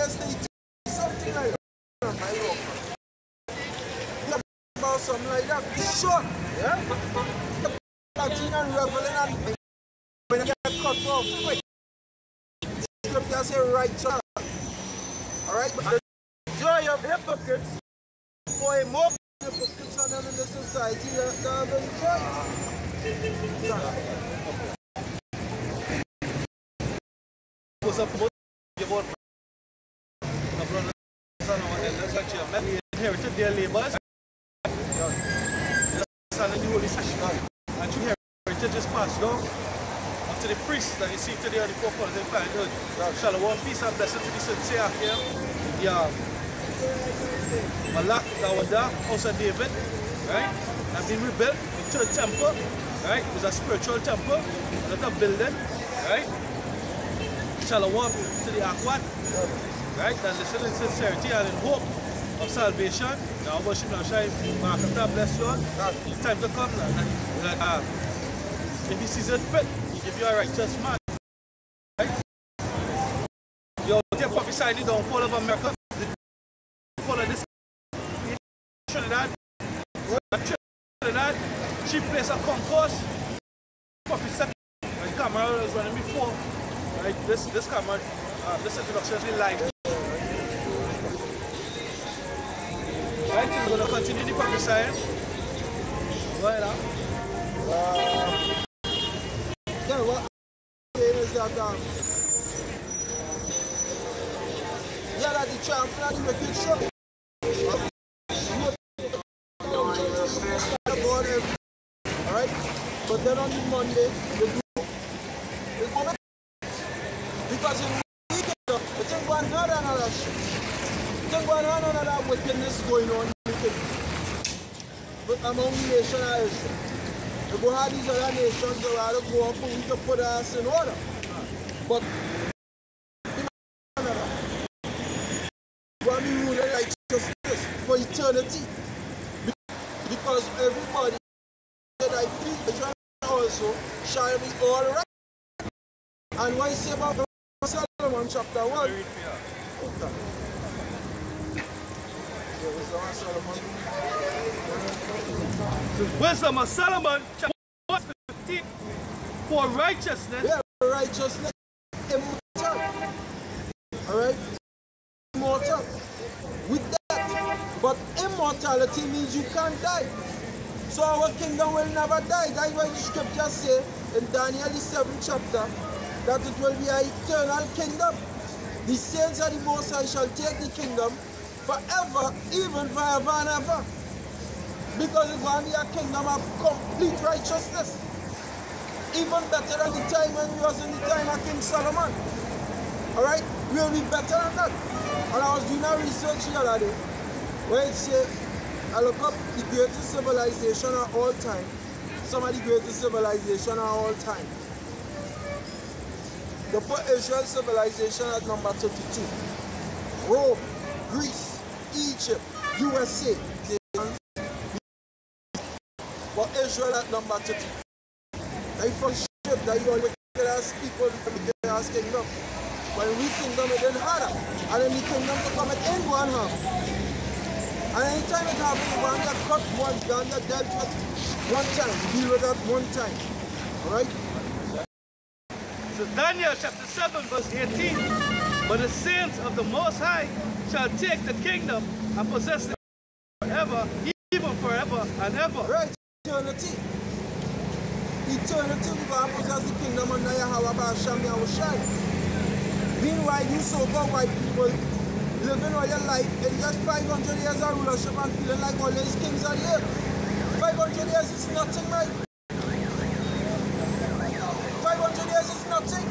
yesterday, something like that. My local. About something like that. Sure. Yeah? Latin and reveling and when you get cut off quick. Scripture say righteous. Alright? But the joy of hypocrites, for a more hypocrites on them in the society, they're very joy. What's up for your board? He inherited their labors. And the holy session. And true heritage is passed down to the priests that you see today on the four corners of the planet. Shalom, peace and blessing to the sincere here. Yeah. Malak, Dawada, House of David, right? Have been rebuilt, the third temple, right? It's a spiritual temple, not a building, right? Shalom to the Akwat, right? And listen in sincerity and in hope of salvation. Now worship now shine, Markata, bless you. It's time to come now. If he sees it fit, he give you a righteous man. Right? Yo, they're prophesying the downfall of America. Follow this Trinidad. Trinidad, chief place of concourse. Prophesy. My camera was running before. Right? This camera, this introduction is live. Right, we're going to continue the prophesying. Go ahead, Yeah, what I'm saying is that yeah, that the champion and the wicked show. Alright? But then on the Monday, the group is going to because in the weekend, the thing going on another shit. The thing going on another wickedness going on. But among the nation of Israel. We go have these other nations that are to go up and we can put us in order. But we want to be ruling righteousness for eternity. Because everybody that I think also shall be all right. And what I say about Solomon chapter 1. Okay. The wisdom of Solomon, chapter 15, for righteousness. Yeah, righteousness, immortal. Alright? Immortal. With that. But immortality means you can't die. So our kingdom will never die. That's why the scripture say in Daniel the 7th chapter that it will be an eternal kingdom. The saints of the Most High shall take the kingdom forever, even forever and ever. Because it's going to be a kingdom of complete righteousness. Even better than the time when we was in the time of King Solomon. Alright? We'll be better than that. And I was doing a research the other day where it said, I look up the greatest civilization of all time. Some of the greatest civilization of all time. They put Israel civilization at number 32. Rome, Greece, Egypt, USA. But Israel at number 32. They first ship that you always ask people to the ass kingdom. When we kingdom it didn't harder. And then the kingdom to come it in one half. And anytime it happens, one get cut once, one get dealt with one time. Deal with that one time. Alright? So Daniel chapter 7 verse 18. But the saints of the Most High shall take the kingdom and possess it forever, even forever and ever. Right. Eternity. Eternity, we going to possess the kingdom under Yahweh Ba'asham Yahushai. Meanwhile, you so-called white people living all your life in just 500 years of rulership and feeling like all these kings are here. 500 years is nothing, mate. 500 years is nothing.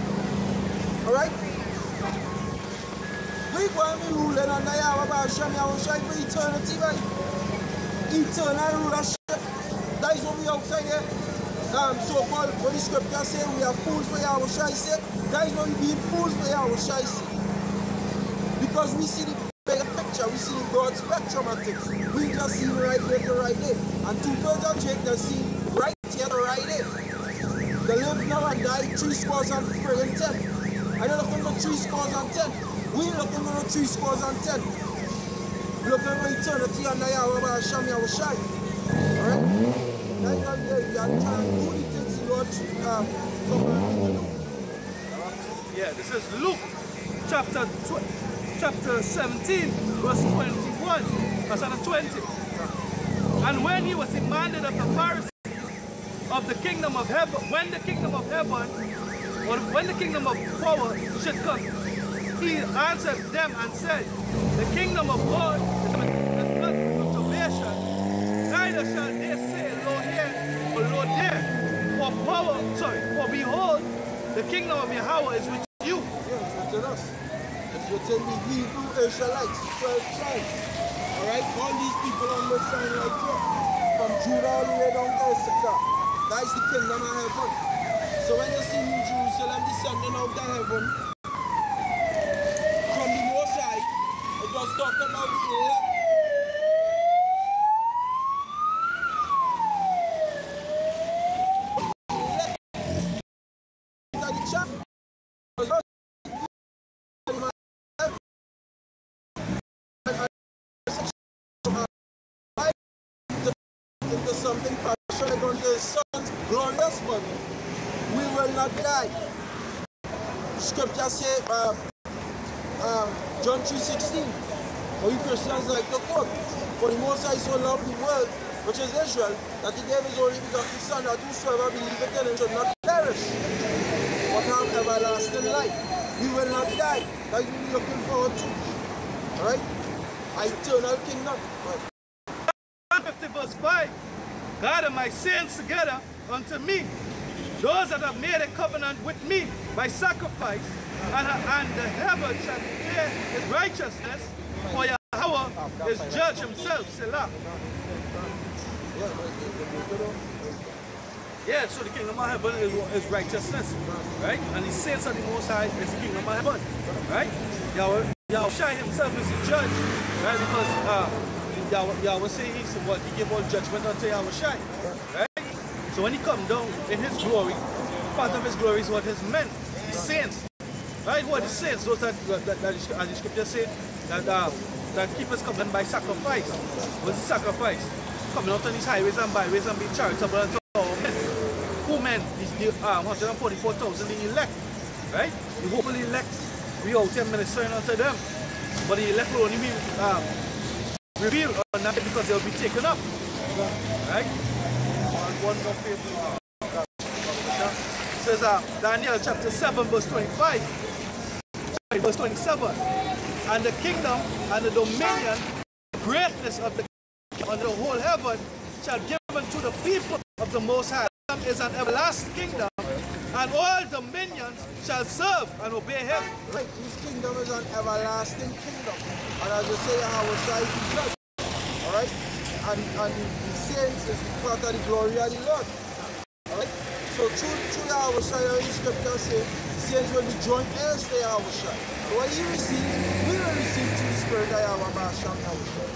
Alright? We're going to be ruling under Yahweh Ba'asham Yahushai for eternity, right? Eternal rulership. That is what we outside here. So-called, what the scripture say, we are fools for Yahushai say. That is what we being fools for Yahushai say. Because we see the bigger picture, we see the broad spectrum of things. We just see the right here to right there. And 2/3 of Jake just see right here to right there. They live now and die 3 scores and friggin' 10. I don't know from the 3 scores and 10. We looking at 310. Looking at eternity under Yahweh Hashem Yahushai. Alright? Like I'm there, you are trying to do the things the Lord commanded you to do. Yeah, this is Luke chapter 17, verse 21, verse 20. And when he was demanded of the Pharisees of the kingdom of heaven, when the kingdom of heaven, or when the kingdom of power should come, he answered them and said, the kingdom of God is not of salvation, neither shall they say, Lo here, or Lo there. For behold, the kingdom of Yahweh is with you. Yeah, it's within us. It's within the Hebrew Israelites, 12 tribes. Alright, all these people on the sign right here, from Judah all the way down to Issachar. That is the kingdom of heaven. So when you see New Jerusalem descending out of heaven from the Most High, it was talking about the elect. Into something passionate unto his son's glorious body, we will not die. Scripture say, John 3:16, or you Christians like to quote, for the Most High so loved the world, which is Israel, that he gave his only begotten Son, that whosoever believeth in him should not perish, but have everlasting life. We will not die. That's what we're looking forward to. Alright? Eternal kingdom. 50 verse 5, God and my saints together unto me, those that have made a covenant with me by sacrifice, and the heaven shall declare his righteousness, for Yahweh is judge himself. Selah. Yeah, so the kingdom of heaven is righteousness, right? And the saints of the Most High is the kingdom of heaven, right? Yahweh himself is the judge, right? Because Yahweh say he gave all judgment unto Yahweh, right? So when he come down in his glory, part of his glory is what his men, the saints, right? What the saints, those that the scripture said that keep us covenant by sacrifice. What's the sacrifice? Coming out on these highways and byways and being charitable unto all men. Who men? The 144,000 the elect, right? The hopefully elect, we out here ministering unto them, but the elect will only be revealed on that because they'll be taken up, right? One more faithful. Says Daniel chapter 7 verse 25, verse 27, and the kingdom and the dominion, greatness of the under the whole heaven shall be given to the people of the Most High. Is an everlasting kingdom, and all dominions shall serve and obey him. Right, his kingdom is an everlasting kingdom, and as you say, Yahweh shall be judged. Alright? And the saints is part of the glory of the Lord. Alright? So through Yahweh shall, the scripture say, the saints will be joint heirs to Yahweh shall. So what he receives, we will receive through the spirit of Yahweh Hashem Yahushai.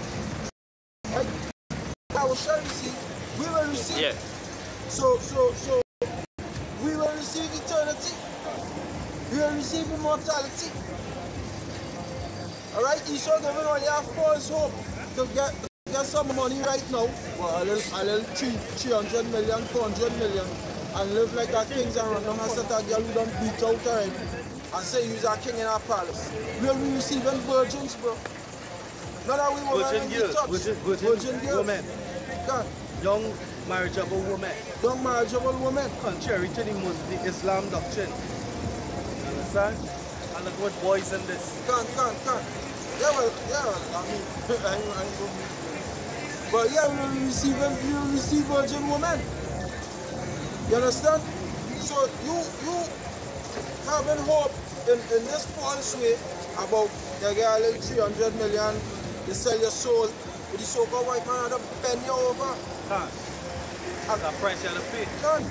Right? Yahweh shall receive, we will receive. Yeah. So we will receive eternity. We will receive immortality. Alright, Esau giving only a false hope to get some money right now. Well, a little 300 million, 400 million, and live like our kings and run down and set a girl who done beat out already and say he's a king in our palace. We will be receiving virgins, bro. Not that we will virgin girls. Virgin girls. Women. God. Young marriageable women. Young marriageable women. Contrary to the Islam doctrine. Understand? And look what boys in this. Can't. Yeah, I mean, but yeah, we will receive virgin women. You understand? So you having hope in this false way about you get a little 300 million, you sell your soul with the so-called white man and bend you over. Can't. That price you have to pay. Can't.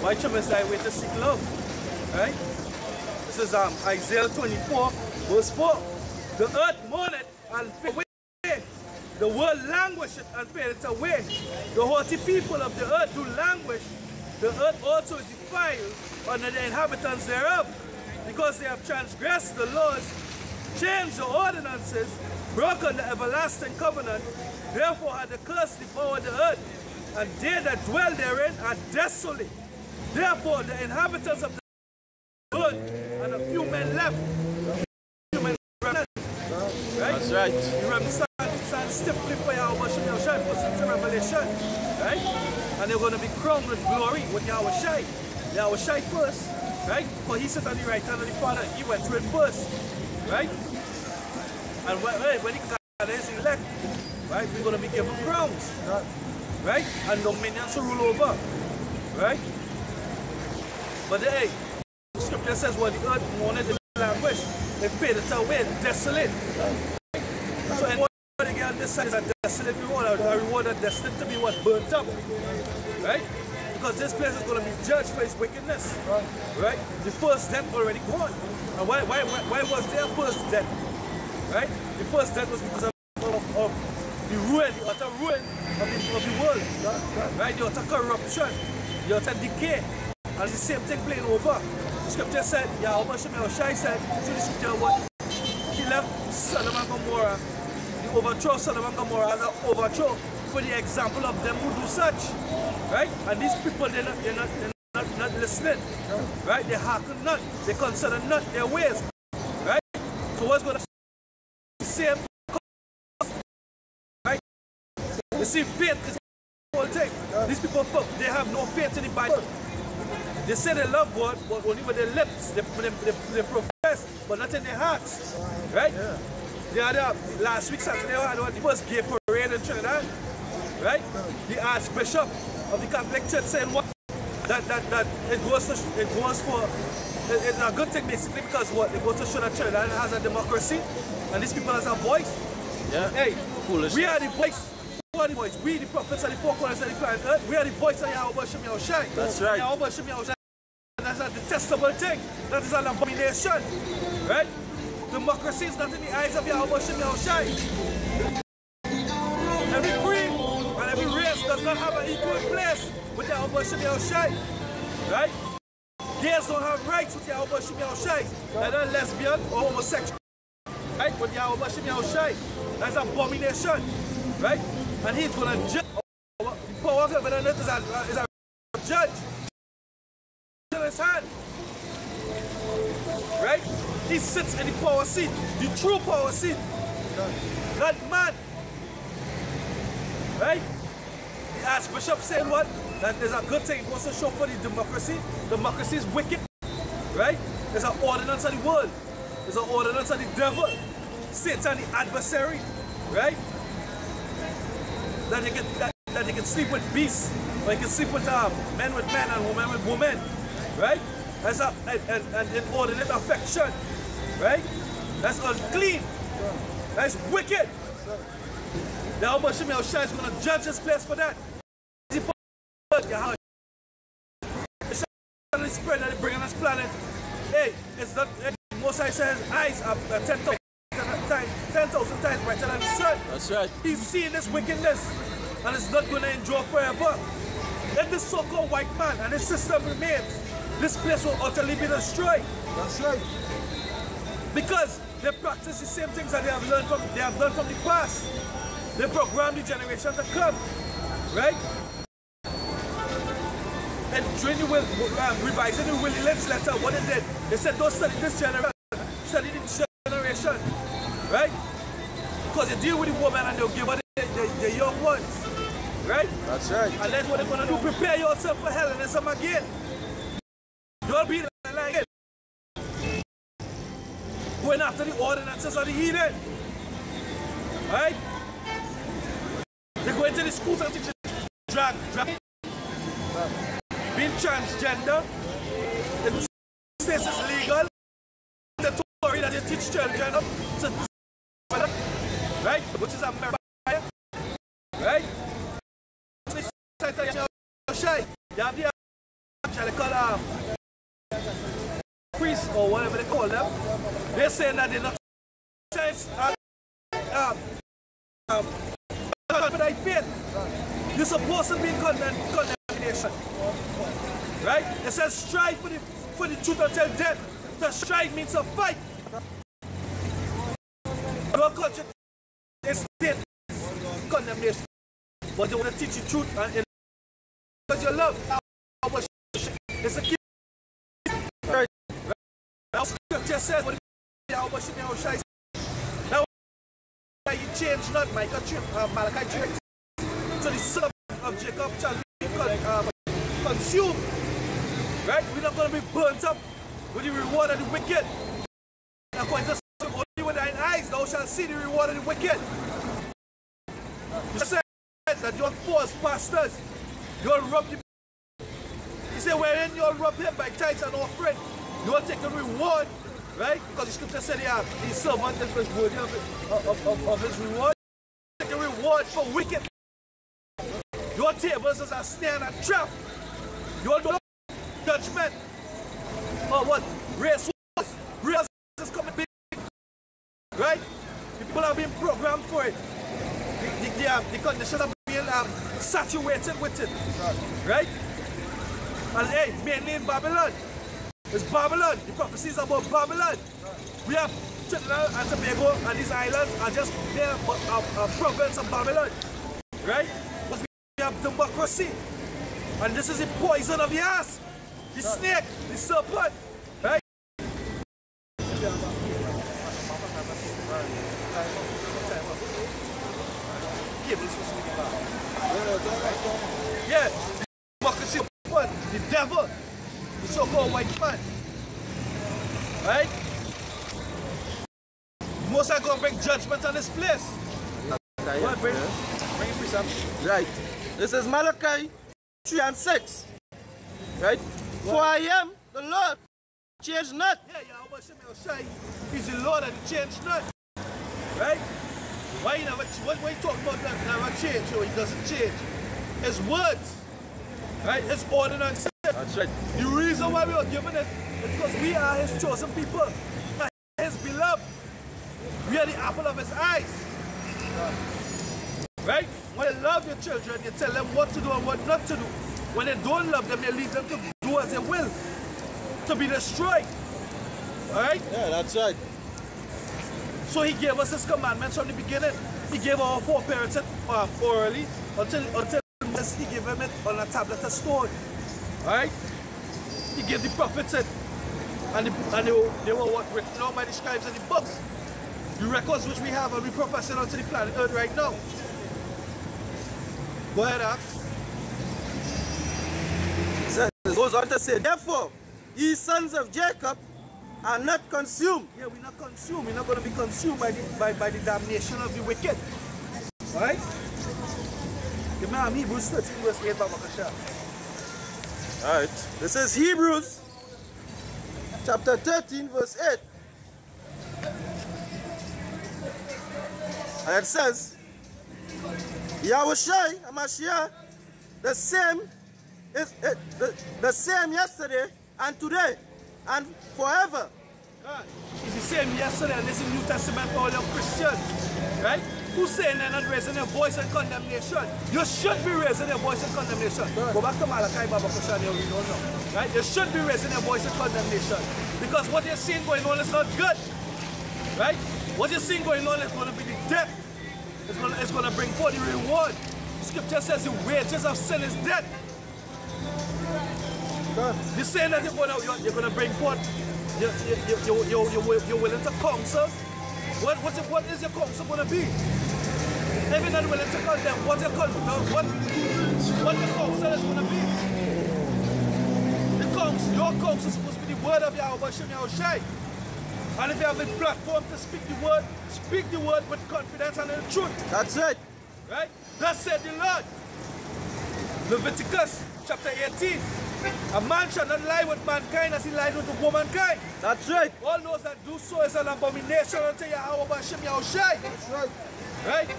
Why should I wait to seek love? Right? This is Isaiah 24, verse 4. The earth mourneth and fadeth away. The world languisheth and fadeth away. The haughty people of the earth do languish. The earth also is defiled under the inhabitants thereof. because they have transgressed the laws, changed the ordinances, broken the everlasting covenant, therefore had the curse devoured the earth, and they that dwell therein are desolate. Therefore the inhabitants of the earth, and a few men left. Right? That's right. You stand stiffly for Yahweh Shem Yahushai, because it's Revelation. Right? And they're going to be crowned with glory with Yahushai. Yahushai first. Right? But he sits on the right hand of the Father. He went through it first. Right? And when he got his elect, right, we're going to be given crowns. Right? And dominions to rule over. Right? But hey, the scripture says what the earth mourned the language. They faded away, desolate. So anybody on this side is a desolate reward, a reward that's destined to be what? Burnt up. Right? Because this place is going to be judged for its wickedness. Right? The first death already gone. And why was there first death? Right? The first death was because of the ruin, the utter ruin of the world. Right? The utter corruption, the utter decay. And the same thing playing over. The scripture said, Yahweh Shem Yahushai said, through the scripture, what? He left Sodom and Gomorrah, the overthrow of Sodom and Gomorrah as an overthrow for the example of them who do such. Right? And these people, they're not listening. Right? They hearken not. They consider not their ways. Right? So what's going to be the same? Right? You see, faith is the whole thing. These people, they have no faith in the Bible. They say they love God, but only with their lips. They profess, but not in their hearts. Right? Yeah. The other, last week, Saturday, I had the first gay parade in Trinidad. Right? The Archbishop of the Catholic Church saying what? That it goes for, it's a good thing basically because what? It goes to show that Trinidad has a democracy and these people has a voice. Yeah. Hey, foolish. We are the voice. Who are the voice? We, the prophets, are the four corners of the planet Earth. We are the voice of Yahweh Shem Yahushai. That's right. Yahweh Shem Yahushai. That's a detestable thing. That is an abomination. Right? Democracy is not in the eyes of Yahweh Shem Yahushai. Every creed and every race does not have an equal place with Yahweh Shem Yahushai. Right? Gays don't have rights with Yahweh Shem Yahushai. Either lesbian or homosexual. Right? With Yahweh Shem Yahushai. That's an abomination. Right? And he's going to judge. The power of heaven and earth is a judge. In his hand. Right? He sits in the power seat. The true power seat. Not man. Right? The Archbishop saying what? That there's a good thing. It goes to show for the democracy. Democracy is wicked. Right? There's an ordinance of the world. There's an ordinance of the devil. Satan, the adversary. Right? That they can sleep with beasts, or they can sleep with men with men and women with women, right? That's an inordinate affection, right? That's unclean. That's wicked. The Yahweh Shem Yahushai is going to judge this place for that. The spread that they bring on this planet, hey, it's not. Most I say his eyes are 10,000 times brighter than the sun. That's right. He's seeing this wickedness, and it's not going to endure forever. If this so-called white man and his system remains, this place will utterly be destroyed. That's right. Because they practice the same things that they have done from the past. They program the generation to come, right? And during the revising the Willie Lynch letter, what they did, they said don't study this generation, study this generation, right? Because they deal with the woman and they'll give her the young ones, right? That's right. And that's what they're going to do. Prepare yourself for hell and then some again. You'll be like it. Going after the ordinances of the heathen, right? They go into the schools and teach drag, being transgender. The states is legal. The Tory that they teach children up to, right? Which is America, right? You have the evangelical priests or whatever they call them. They're saying that they're not for their faith. You're supposed to be in condemnation. Right? It says strive for the truth until death. To strike means to fight. Your culture is state condemnation. But they want to teach you truth and because you love. It's a key. Right. Now scripture says what now you change not Malachi 3. So the son of Jacob shall be consumed. Right? We're not going to be burnt up with the reward of the wicked. According to only with thine eyes thou shalt see the reward of the wicked. You said that you'll force pastors, you'll rob the. He said, wherein you'll rob him by tithes and offering, you'll take a reward, right? Because the scripture said, yeah, the servant is worthy of his reward. Take a reward for wicked. Your tables is a snare and a trap. You'll do judgment. Or what? Race wars. Race is coming big. Right? The people are being programmed for it. The conditions are being saturated with it. Right? And hey, mainly in Babylon. It's Babylon. The prophecies about Babylon. We have Trinidad and Tobago and these islands are just there a province of Babylon. Right? But we have democracy. And this is the poison of the asp. The snake, the serpent. Right? Yeah, the democracy, the devil, the so-called white man. Right? Most are going to bring judgment on this place. What, bring it free, Sam. Right. This is Malachi 3 and 6. Right? What? For I am the Lord, change not. Yeah, he's the Lord and he changed not. Right? Why you never, when you talk about that, never change or he doesn't change? His words, right? His ordinances. That's right. The reason why we are given it is because we are his chosen people, his beloved. We are the apple of his eyes. Right? When you love your children, you tell them what to do and what not to do. When they don't love them, you leave them to do as they will, to be destroyed. Alright? Yeah, that's right. So he gave us his commandments from the beginning. He gave our foreparents it orally until he gave them it on a tablet of stone. Alright? He gave the prophets it. And they were what written down by the scribes in the books. The records which we have and we profess it onto the planet Earth right now. Go ahead, Ax. It goes on to say, therefore, ye sons of Jacob are not consumed. Yeah, we're not consumed. We're not going to be consumed by the damnation of the wicked. Alright? Give me Hebrews 13 verse 8, Babakasha. Alright. This is Hebrews chapter 13 verse 8. And it says, Yahushai HaMashiach, the same is the same yesterday and today and forever. God, it's the same yesterday and this is New Testament for all your Christians. Right? Who's saying they're not raising their voice in condemnation? You should be raising your voice in condemnation. Go back to Malachi Baba Kushan, we don't know. Right? You should be raising your voice in condemnation. Because what you're seeing going on is not good. Right? What you're seeing going on is going to be the death. It's going to bring forth the reward. Scripture says the wages of sin is death. You're saying that you're going to bring forth, you're willing to counsel. What is your counsel going to be? If you're not willing to condemn, what your counsel is going to be? Your counsel is supposed to be the word of Yahweh Shem Yahushai. And if you have a platform to speak the word with confidence and in truth. That's it. Right? Thus said the Lord. Leviticus chapter 18. A man shall not lie with mankind as he lied with the womankind. That's right. All those that do so is an abomination unto Yahweh Shem Yahushai. That's right. Right?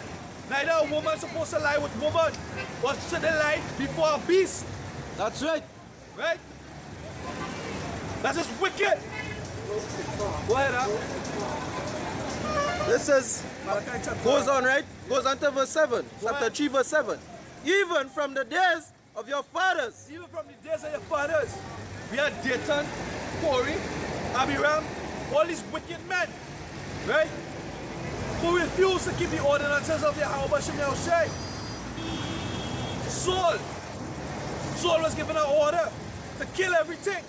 Neither a woman supposed to lie with woman, but should they lie before a beast. That's right. Right? That's just wicked. Go ahead, huh? This is, goes on, right? Goes on to verse 7. Chapter 3, verse 7. Even from the days of your fathers. Even from the days of your fathers. We had Dathan, Corey, Abiram, all these wicked men, right? Who refuse to keep the ordinances of Yahweh Shem Yahushai. Saul was given an order to kill everything,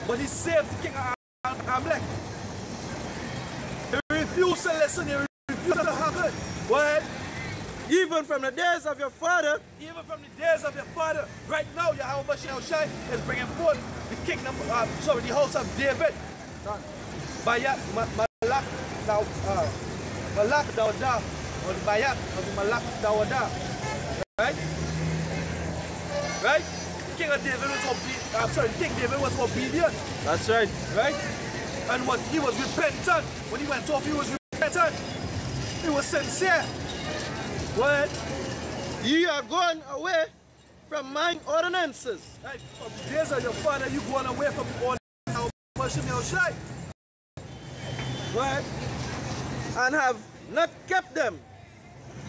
but he saved the king of Amalek. He refused to listen, he refused to hearken. Go ahead. Even from the days of your father, right now, Yahweh Shai is bringing forth the kingdom, the house of David. Malak Dawada, or the Bayat of the Malak Dawada. Right? Right? King David was obedient. That's right. Right? And what he was repentant. When he went off, he was repentant. He was sincere. What? Ye are going away from mine ordinances. Right? From the days of your father, you going away from the ordinances of worship Yahushai. What? And have not kept them.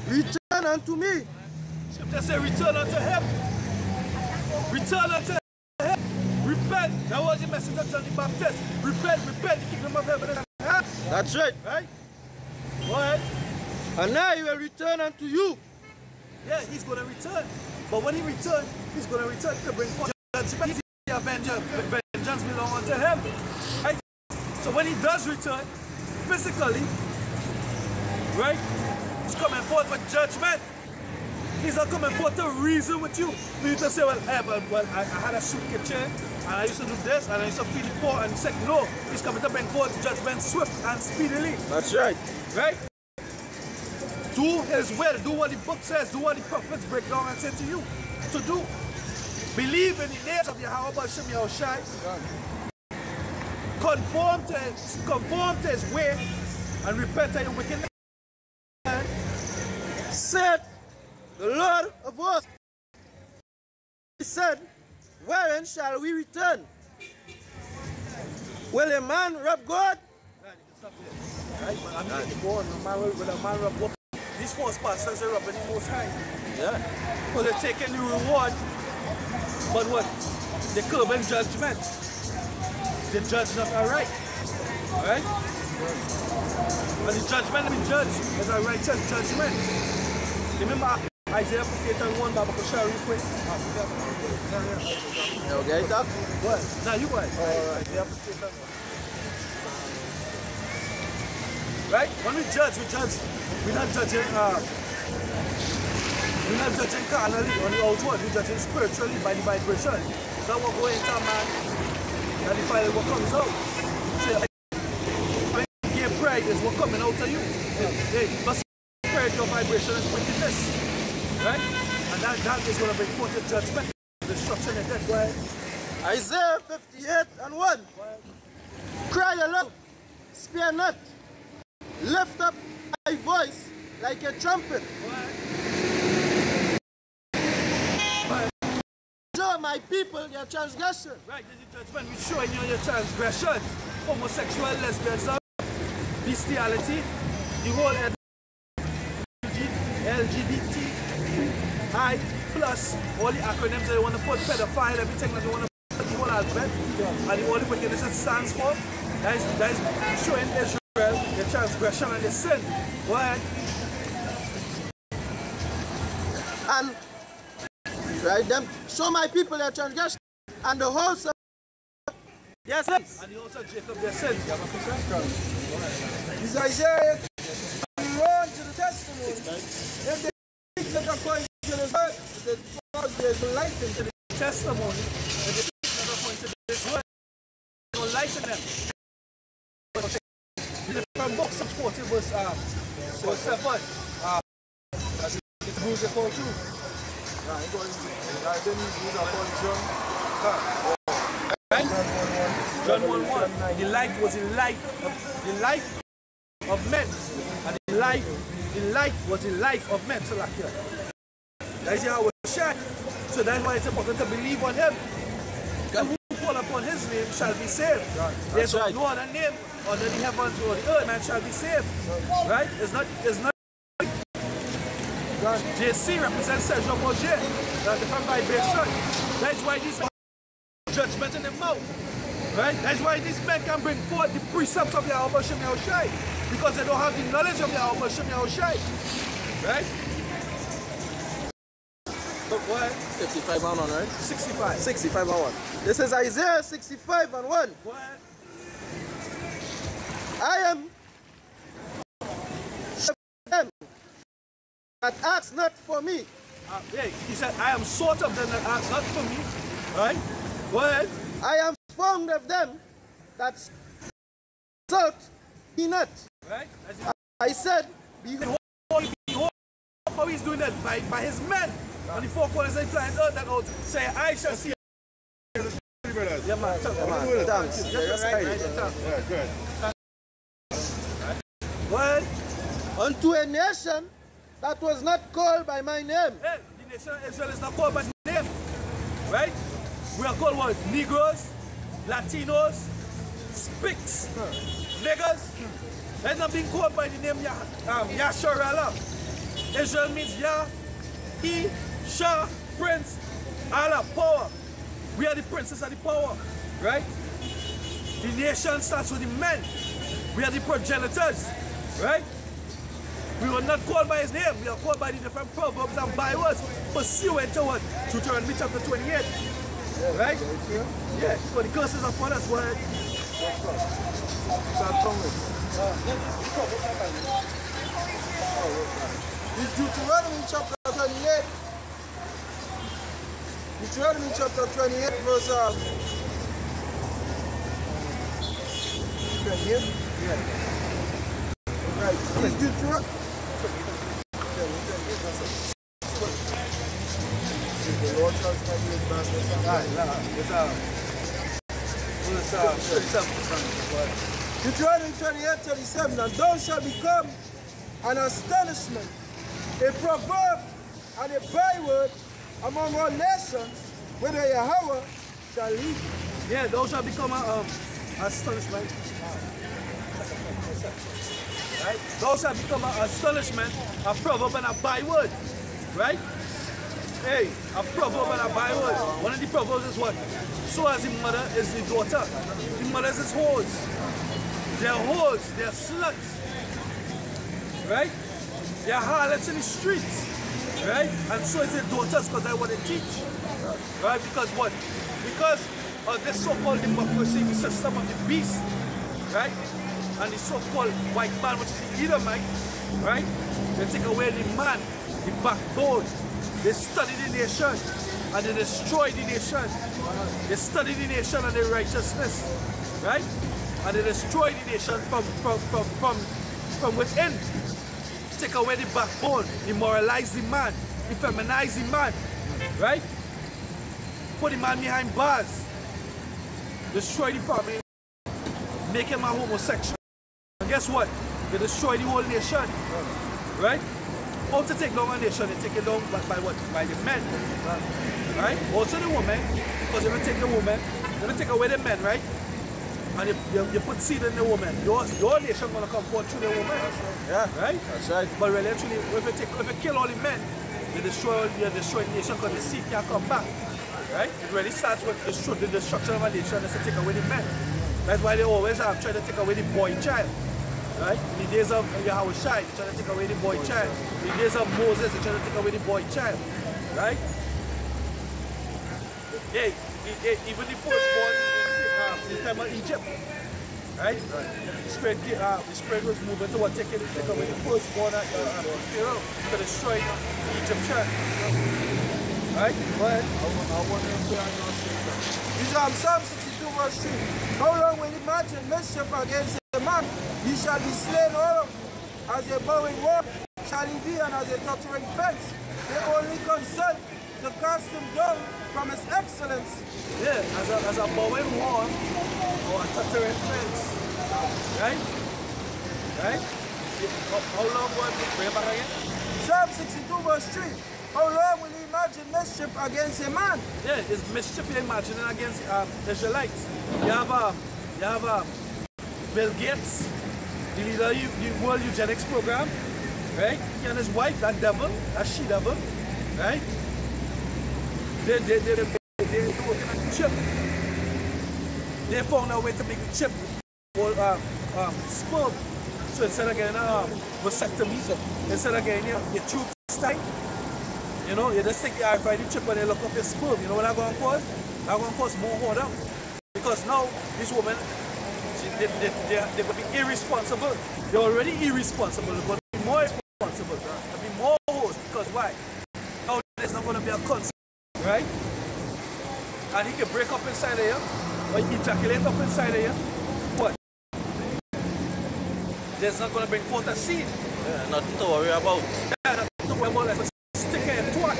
Return unto me. Scripture says, return unto him. Return unto him. Repent. That was the message of John the Baptist. Repent, the kingdom of heaven is at hand. That's right. Right? What? And now he will return unto you. Yeah, he's going to return. But when he returns, he's going to return to bring forth judgment. Vengeance belongs unto him. Right? So when he does return, physically, right, he's coming forth with judgment. He's not coming forth to reason with you. For you to say, well, hey, I had a soup kitchen, and I used to do this, and I used to feed the poor and sick. No, he's coming to bring forth judgment swift and speedily. That's right. Right? Do his will. Do what the book says. Do what the prophets break down and say to you to do. Believe in the names of Yahweh Shem Yahushai. Conform to his way and repent of your wickedness. Said the Lord of hosts. He said, wherein shall we return? Will a man rob God? Right? I mean, to go on, will a man rob God? These false pastors are robbing the Most High. Yeah. Because they're taking the reward, but what? They're curbing judgment. They judge not alright. Alright? And the judgment of the judge is a righteous judgment. Remember Isaiah 58:1, Baba Kushar, real quick. Okay, talk. Go ahead. Now you go ahead. Isaiah 58:1. Right? When we judge. We're not judging carnally on the outward, we're judging spiritually by the vibration. That what goes into a man, and the fire what comes out. So, your pride is what coming out of you. Hey, but pride, your vibration is wickedness. Right? And that is going to bring forth the judgment, destruction and death. Go ahead. Isaiah 58:1. Cry aloud, spare not. Lift up thy voice like a trumpet. Show my people their transgression. Right, this is judgment. We're showing you your transgression. Homosexual, lesbianism, bestiality, the whole LGBTI plus, all the acronyms that they want to put, pedophile, everything that they want to put, the whole alphabet, and the only wickedness it stands for, that is showing Israel their transgression and their sin. Go ahead. And right, them show my people their transgression and the house of yes, and the house of Jacob their sin. This Isaiah run to the testimony. If they think that according to the word, there's a light into the testimony. If they think that according to this word, there's no light in them. From books of 40 was 7. It's music for two. John 1:1. The light was the life of men. And the light was the life of men. So like here. That's how it was shot. So that's why it's important to believe on him. And who call upon his name shall be saved. There's no other name under the heavens or the earth man shall be saved. Right? It's not JC represents Sergio Bourget. That's the different vibration. That's why these judgment in the mouth. Right? That's why these men can bring forth the precepts of Yahweh Shem Yahushai, because they don't have the knowledge of Yahweh Shem Yahushai. Right? But what? 55 and 1, right? 65. 65 and 1. This is Isaiah 65 and 1. What? I am them that ask not for me. Hey, he said, I am sort of them that ask not for me. Right? Go ahead. I am fond of them that sought me not. Right? I said, behold, how he's doing that by his men. And the four corners they flying earth that out. Say, I shall see. Yeah, man. Thanks. Good. What? Unto a nation that was not called by my name. Hey, the nation of Israel is not called by name. Right? We are called what? Negroes, Latinos, Spics, niggas. They're not being called by the name Yasharala. Israel means Yah, He, Shah, Prince, Allah, power. We are the princes of the power, right? The nation starts with the men. We are the progenitors, right? We were not called by his name. We are called by the different proverbs and bywords pursuant to what? Deuteronomy chapter 28, right? Yeah, so the curses upon us, what? It's Deuteronomy chapter 28. Deuteronomy chapter 28 verse 28? Yeah. Right. It's Deuteronomy. The Lord shall smite you with badness and Deuteronomy 28:37. And thou shalt become an astonishment, a proverb and a byword among all nations, whether Yahweh shall lead you. Yeah, those shall become an astonishment. Right? Those shall become an astonishment, a proverb and a byword. Right? Hey, a proverb and a byword. One of the proverbs is what? So as the mother is the daughter. The mother is hoes. They're hoes, they're sluts. Right? They're harlots in the streets. Right? And so is their daughters, because that's what they teach. Right? Because what? Because of this so-called democracy, the system of the beast. Right? And the so-called white man, which is the Edomite. Right? They take away the man, the backbone. They study the nation and they destroy the nation. They study the nation and their righteousness. Right? And they destroy the nation from within. Take away the backbone, demoralize the man, defeminize the man, right? Put the man behind bars, destroy the family, make him a homosexual. And guess what? They destroy the whole nation, right? How to take down a nation? They take it down by what? By the men, right? Also the woman, because if you take the woman, then you take away the men, right? And you put seed in the woman. Your nation gonna come forth through the woman. Yeah, right? That's right. But really, actually, if you kill all the men, you destroy the nation because the seed can't come back. Right? It really starts with the destruction of a nation is to take away the men. That's why they always try to take away the boy child. Right? In the days of Yahweh Shai, they try to take away the boy child. In the days of Moses, they try to take away the boy child. Right? Yeah, even the firstborn in the time of Egypt, right? The spread was moving to take away the firstborn of Pharaoh to destroy the Egyptian. Right? Go ahead. I want to say on your statement. These are Psalm 62 verse 3. How long will you imagine mischief against a man? He shall be slain all of you. As a bowing wall shall he be, and as a tottering fence. They only consent to cast him down from his excellence. Yeah, as a bowing wall or a tottering fence. Right? Right? How long will you bring back again? Psalm 62 verse 3. How long will you imagine mischief against a man? Yeah, it's mischief you're imagining against Israelites. You have Bill Gates, the leader of the World Eugenics Program, right? He and his wife, that devil, that she-devil, right? They're working on the chip. they found a way to make the chip or sperm. So instead of getting a vasectomy, instead of getting your tubes tight, you know, you just take the RFID chip and they look up your sperm. You know what that's going to cause? That's going to cause more harm. Because now, these women, they're going to be irresponsible. They're already irresponsible. They're going to be more irresponsible. They'll be more hoes. Because why? Now there's not going to be a consent, right? And he can break up inside of you, or ejaculate up inside of you. What? There's not going to bring forth a seed. Yeah, nothing to worry about. Yeah, nothing to worry about. Like a sticker and twat.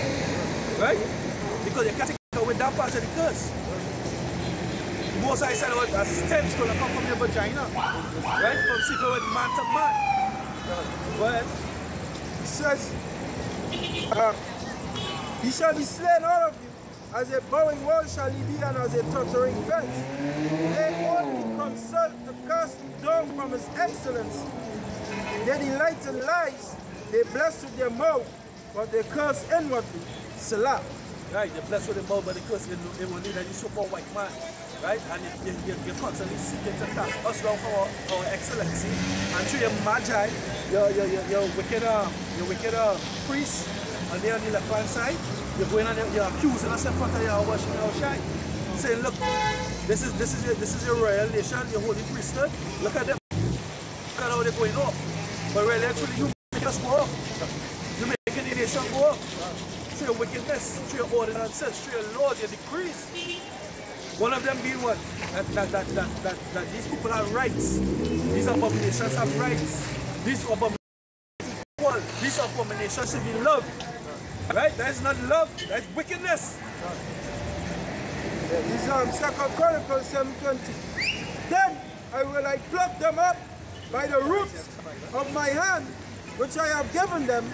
Right? Because you can't take away that part of the curse. Most I said a stem's going to come from your vagina. Right? From sleeping with man to man. But He says, he shall be slain all of you. As a bowing wall shall he be, and as a tottering fence. They only consult to cast him down from his excellence. They delight in lies. They bless with their mouth, but they curse inwardly. Selah. right, you're blessed with the mouth, but the curse it will lead that you so-called white man. Right? And you're constantly seeking to cast us down for our excellency. And through your magi, your wicked priest, and there on the left hand side, you're going and you're accusing us in front of your washing our shine. Saying, look, this is your royal nation, your holy priesthood. Look at them. Look at how they're going off. But really, actually, you make us go off. You're making the nation go off. Through your wickedness, through your ordinances, through your laws, your decrees. One of them being what? That these people have rights. These abominations have rights. These abominations should be loved. Right? That is not love, that is wickedness. This is 2 Chronicles 7:20. Then I pluck them up by the roots of my hand, which I have given them,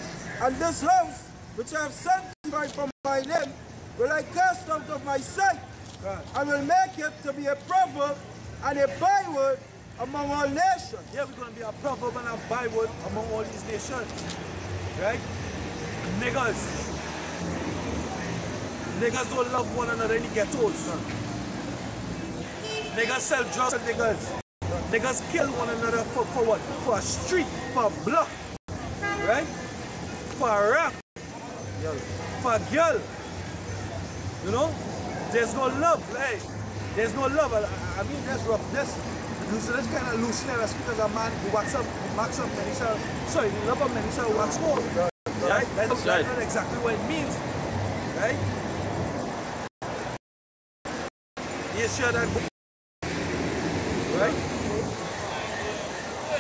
and this house, which I have sanctified for my name, will I cast out of my sight. I will make it to be a proverb and a byword among all nations. Yeah, we're going to be a proverb and a byword among all these nations. Right? Niggas. Niggas don't love one another in the ghettos. Niggas sell drugs to niggas. Niggas kill one another for what? For a street, for a block. Right? For a rap. For a girl. You know? There's no love, hey. There's no love. I mean, that's rough. That's kind of loosening. That's because a man who wax up, max up, and he shall, sorry, the love of men, he shall wax more. Right? That's not exactly what it means. Right? You sure that? Right?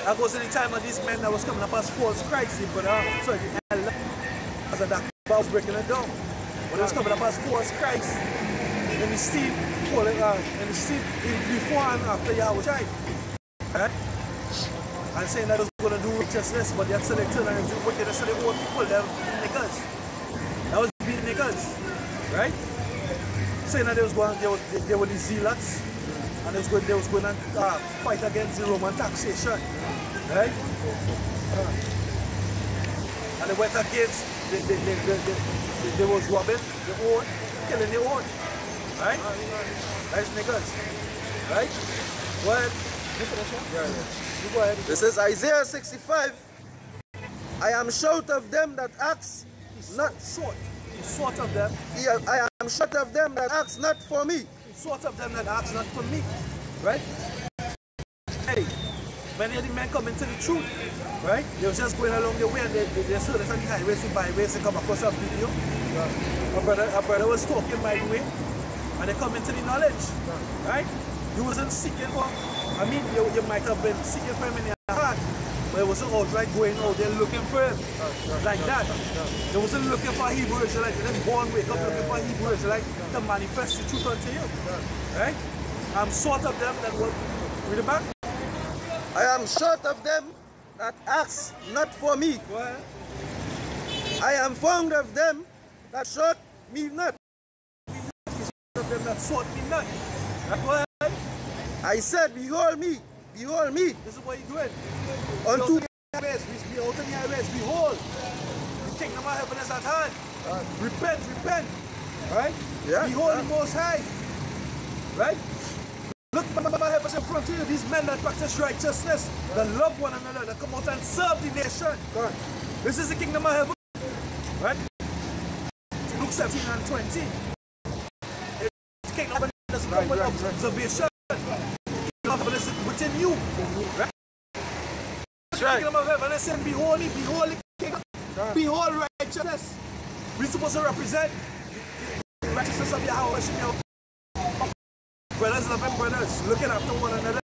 That was in the time of these men that was coming up as false Christ, but sorry, as a doctor was breaking it down. But it was coming up as false Christ. And the steep, and the steep before and after Yahweh Shai. Right? And saying that it was going to do righteousness, but they had selected and do wickedness, so they own people, they're niggas. That was being niggas. Right? Saying that they were the zealots, and they was going to fight against the Roman taxation. Right? And they went against, they was robbing the own, killing the own. Right? That's niggas. Right? Go ahead. You go ahead. This is Isaiah 65. I am short of them that ask not short. He's short of them. I am short of them that ask not for me. He's short of them that ask not for me. Right? Hey, many of the men come into the truth. Right? They were just going along the way and they saw this on the highways and byways and come across a video. A brother was talking by the way. And they come into the knowledge, right? You wasn't seeking for, I mean, you might have been seeking for him in your heart, but it wasn't outright going out there looking for him, like that. They wasn't looking for a Hebrew Israelite, they didn't born wake up looking for a Hebrew Israelite to manifest the truth unto you, right? I'm short of them that will, read it back. I am short of them that ask not for me. Go ahead. I am fond of them that sought me not. Them that sought me not. Go ahead. I said, behold me, behold me. This is what you're doing. Unto the highways, we out in the highways, behold, the kingdom of heaven is at hand. Repent, repent. Right? Yeah. Behold the Most High. Right? Look back what's in front of you, these men that practice righteousness, that love one another, that come out and serve the nation. Correct. This is the kingdom of heaven. Right? Luke 17 and 20. The kingdom of heaven doesn't come with observation. The kingdom of heaven is within you. Right? That's right. The kingdom of heaven is saying, be holy, kingdom. Behold righteousness. We're supposed to represent the righteousness of Yahweh. Brothers loving brothers, looking after one another,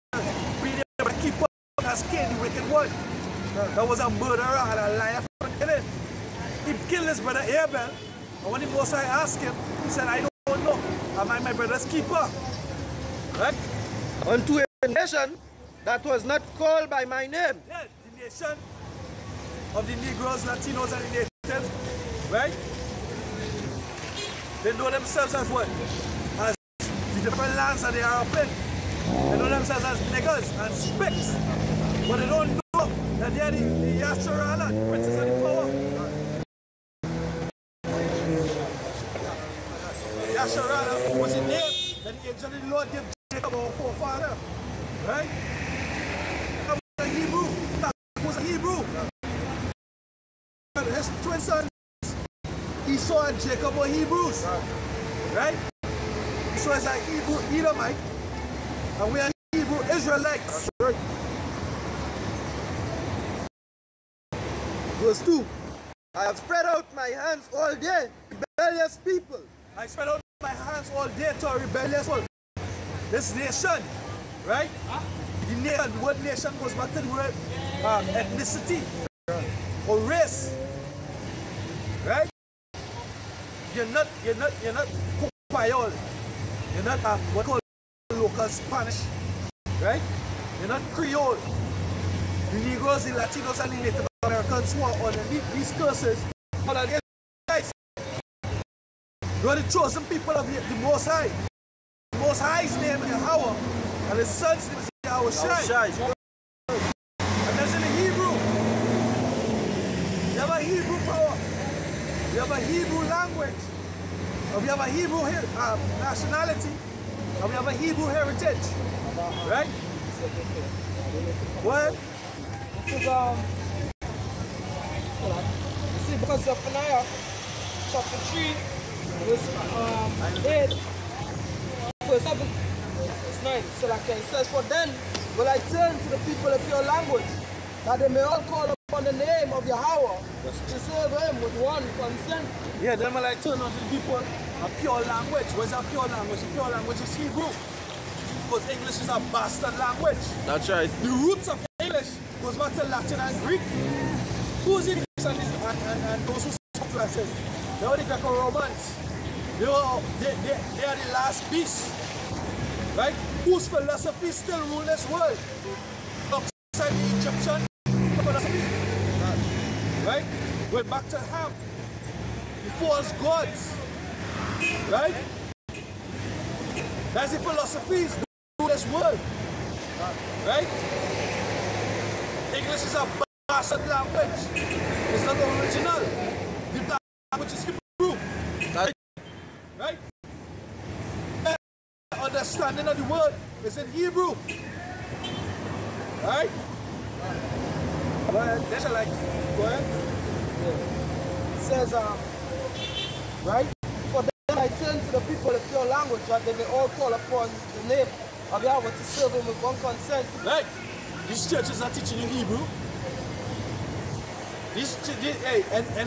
being able to keep up as Cain, the wicked one. That was a murderer and a liar for killing. He killed his brother Abel, and when the Most High asked him, he said, I don't know, am I my brother's keeper? Right? Unto a nation that was not called by my name. Yeah, the nation of the Negroes, Latinos, and the natives, right? They know themselves as what? As the different lands that they are up in. They know themselves as niggers and spicks. But they don't know that they are the Yasharala, the princes of the power. Yasharala was a name that the angel of the Lord gave Jacob, our forefather. Right? That was a Hebrew. That was a Hebrew. His twin sons, Esau and Jacob, were Hebrews. Right? Esau is a Hebrew Edomite, and we are Hebrew Israelites. Verse 2. I have spread out my hands all day, rebellious people. I spread out my hands all day to a rebellious people. This nation, right? The nation, the word nation goes back to the word ethnicity or race. Right? You're not Kupayol. You're not what called local Spanish. Right? You're not Creole. The Negroes, the Latinos, and the Native Americans who are underneath these curses are the guys. You are the chosen people of the Most High. The Most High's name is Yahweh, and his son's name is Yahweh. And that's in the Hebrew. You have a Hebrew power. We have a Hebrew language, and we have a Hebrew nationality, and we have a Hebrew heritage, right? What? This is, you see, because Zephaniah chapter 3, verse 8, verse 7, verse 9, so like it says, for then will I turn to the people of your language, that they may all call upon the name of Yahweh to serve him with one consent. Yeah, then will I turn unto the people a pure language. What's a pure language? The pure language is Hebrew. Because English is a bastard language. That's right. The roots of English goes back to Latin and Greek. Who's in English and those who spoke to us? They are the Greco-Romans. They are the last beasts. Right? Whose philosophy still rule this world? Outside the Egyptian philosophy. Right? Went back to Ham. The false gods. Right? That's the philosophies that rule this world. Right? English is a bastard language. It's not original. The language is Hebrew. Right? The understanding of the word is in Hebrew. Right? Go ahead. That's like, go ahead. It says, right? For then I turn to the people of your language, that they may all call upon the name of Yahweh to serve him with one consent. Right? These churches are teaching you Hebrew.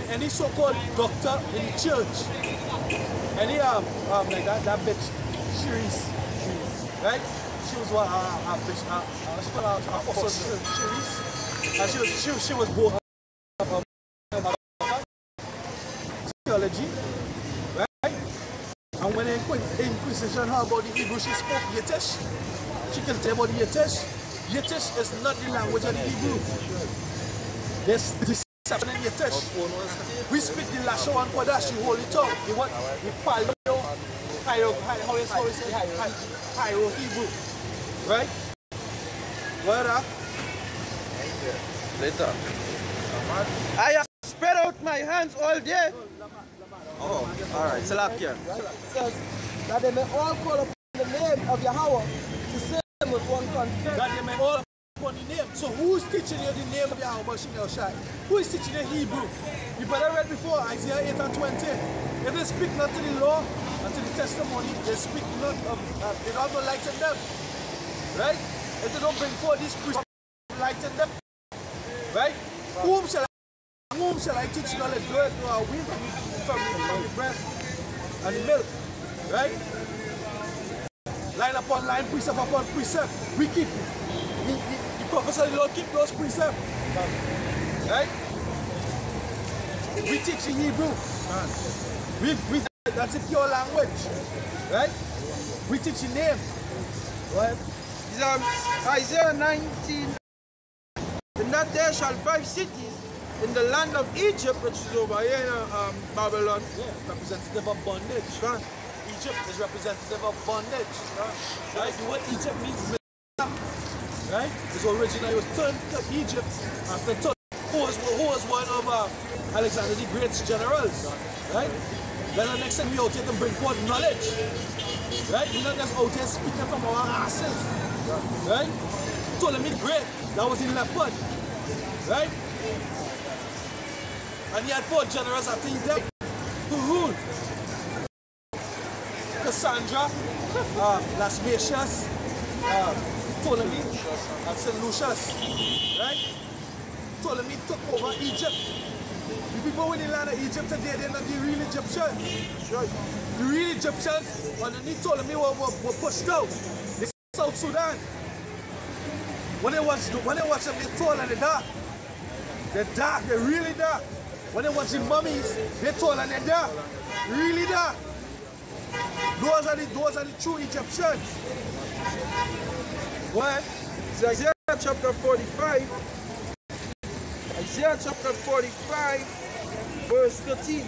Any so-called doctor in the church, any like that bitch, Cherise, right? She was what she called her apostle Cherise, and she was both theology, right? And when the Inquisition heard about the Hebrew, she spoke Yiddish. She can tell about the Yiddish. Yiddish is not the language of the Hebrew. There's deception in Yiddish. We speak the Lasho and Kodash, the holy tongue, the what? The Pyro Hebrew. Right? What up? Later. I have spread out my hands all day. Oh, alright. Salakia. Right? It says that they may all call upon the name of Yahweh to serve with one consent. That they may all upon the name. So who's teaching you the name of Yahweh Shem Yahushai? Who is teaching you Hebrew? You better read before Isaiah 8 and 20. If they speak not to the law and to the testimony, they speak not of, they don't have no light in them. Right? If they don't bring forth these priests, light in them. Right? Whom shall I teach knowledge? Go ahead to our weave from the breast and the milk. Right? Line upon line, precept upon precept. We keep, the prophets of the Lord keep those precepts. Right? We teach in Hebrew. That's a pure language. Right? We teach in name. Right? Isaiah 19. In that day shall 5 cities in the land of Egypt, which is over here in Babylon. Yeah, representative of bondage. Right. Egypt is representative of bondage. Right? What Egypt means, right? It's originally was turned to Egypt after who was one of Alexander the Great's generals. Right? Then the next time we out here to bring forth knowledge. Right? We're not just out here speaking from our asses. Right? Ptolemy the Great, that was in leopard. Right? And he had 4 generals after he died who ruled. Cassandra, Lasmatius, Ptolemy, and St. Lucius. Right? Ptolemy took over Egypt. The people in the land of Egypt today, they're not the real Egyptians. Right? The real Egyptians underneath Ptolemy were pushed out. They South Sudan. When they watch them, they're tall and they're dark. They're dark, they're really dark. When they watch the mummies, they're tall and they're dark. Really dark. Those are the true Egyptians. What? It's Isaiah chapter 45. Isaiah chapter 45, verse 13.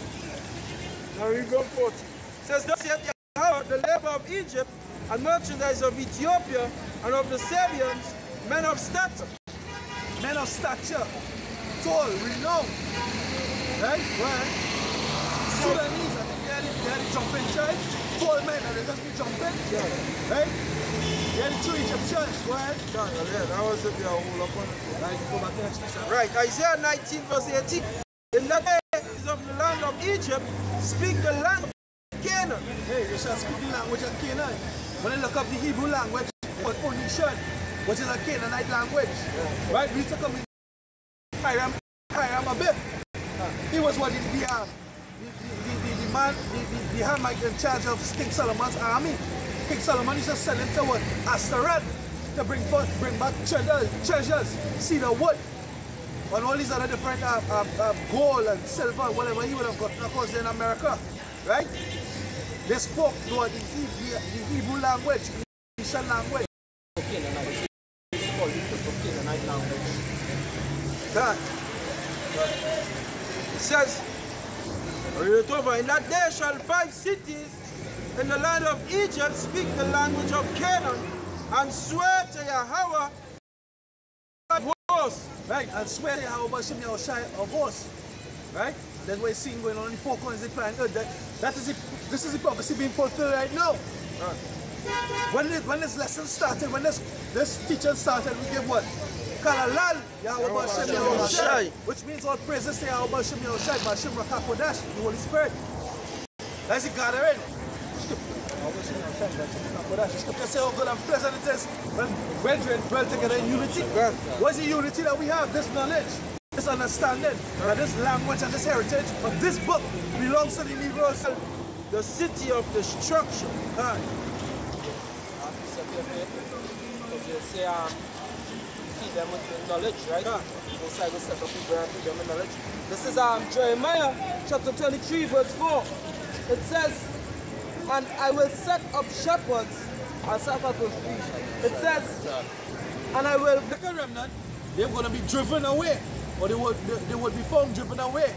Now we go 14. It says, thus saith Yahweh, the labor of Egypt, and merchandise of Ethiopia, and of the Sabians, men of stature. Men of stature, tall, renowned. Right? Right? Sudanese, I think they had the jumping tribe. Tall men, and they just be jumping. Yeah. Right? They had the true Egyptians. Go ahead. Yeah, that was it. Hold up on it. Right, go back to the next. Right, Isaiah 19, verse 18. In that days of the land of Egypt, speak the land of Canaan. Hey, you shall speak the language of Canaan. When you look up the Hebrew language, called Phoenician, which is a Canaanite language. Yeah. Right? We used to come in Hiram Abib. He was what the Hamite in charge of King Solomon's army. King Solomon used to send him to what? Astaroth to bring back treasures, cedar wood, and all these other different gold and silver, whatever he would have gotten, of course, in America. Right? They spoke the Hebrew language, the Phoenician language. God. It says, read it over. In that day shall 5 cities in the land of Egypt speak the language of Canaan, and swear to Yahweh of hosts. Right, and swear to Yahweh Shem Yahushai of hosts. Right? That's what it's seen going on in the 4 corners of the planet Earth. This is the prophecy being fulfilled right now. Right. When this lesson started, when this teaching started, we give what? Kalalal Yahweh Shem Yahushai, which means all praises to Yahweh Shem Yahushai, Bashim Rakakodash, the Holy Spirit. That's the gathering. The scripture says how good and pleasant it is when brethren dwell together in unity. What's the unity that we have? This knowledge, this understanding, this language and this heritage. But this book belongs to the Negroes. The city of destruction. Feed them with knowledge, right? Most I will set up people and feed them with knowledge. This is Jeremiah chapter 23, verse 4. It says, and I will set up shepherds and sacrifice sheep. It says, and I will make a remnant. They're going to be driven away, or they would be found driven away.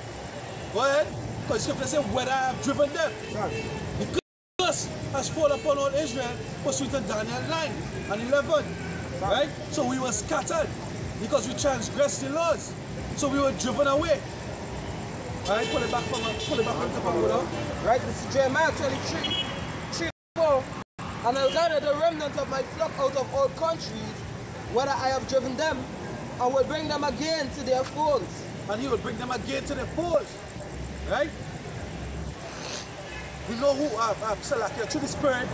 Go ahead, because scripture says, whether I have driven them. The curse has fallen upon all Israel, pursuant to Daniel 9 and 11. Right? So we were scattered because we transgressed the laws. So we were driven away. Alright, pull it back from the computer. Right, this is Jeremiah 23, 3, 4. And I'll gather the remnant of my flock out of all countries, whether I have driven them, and will bring them again to their folds. And he will bring them again to their folds. Right? We know who Salakia, through the Spirit,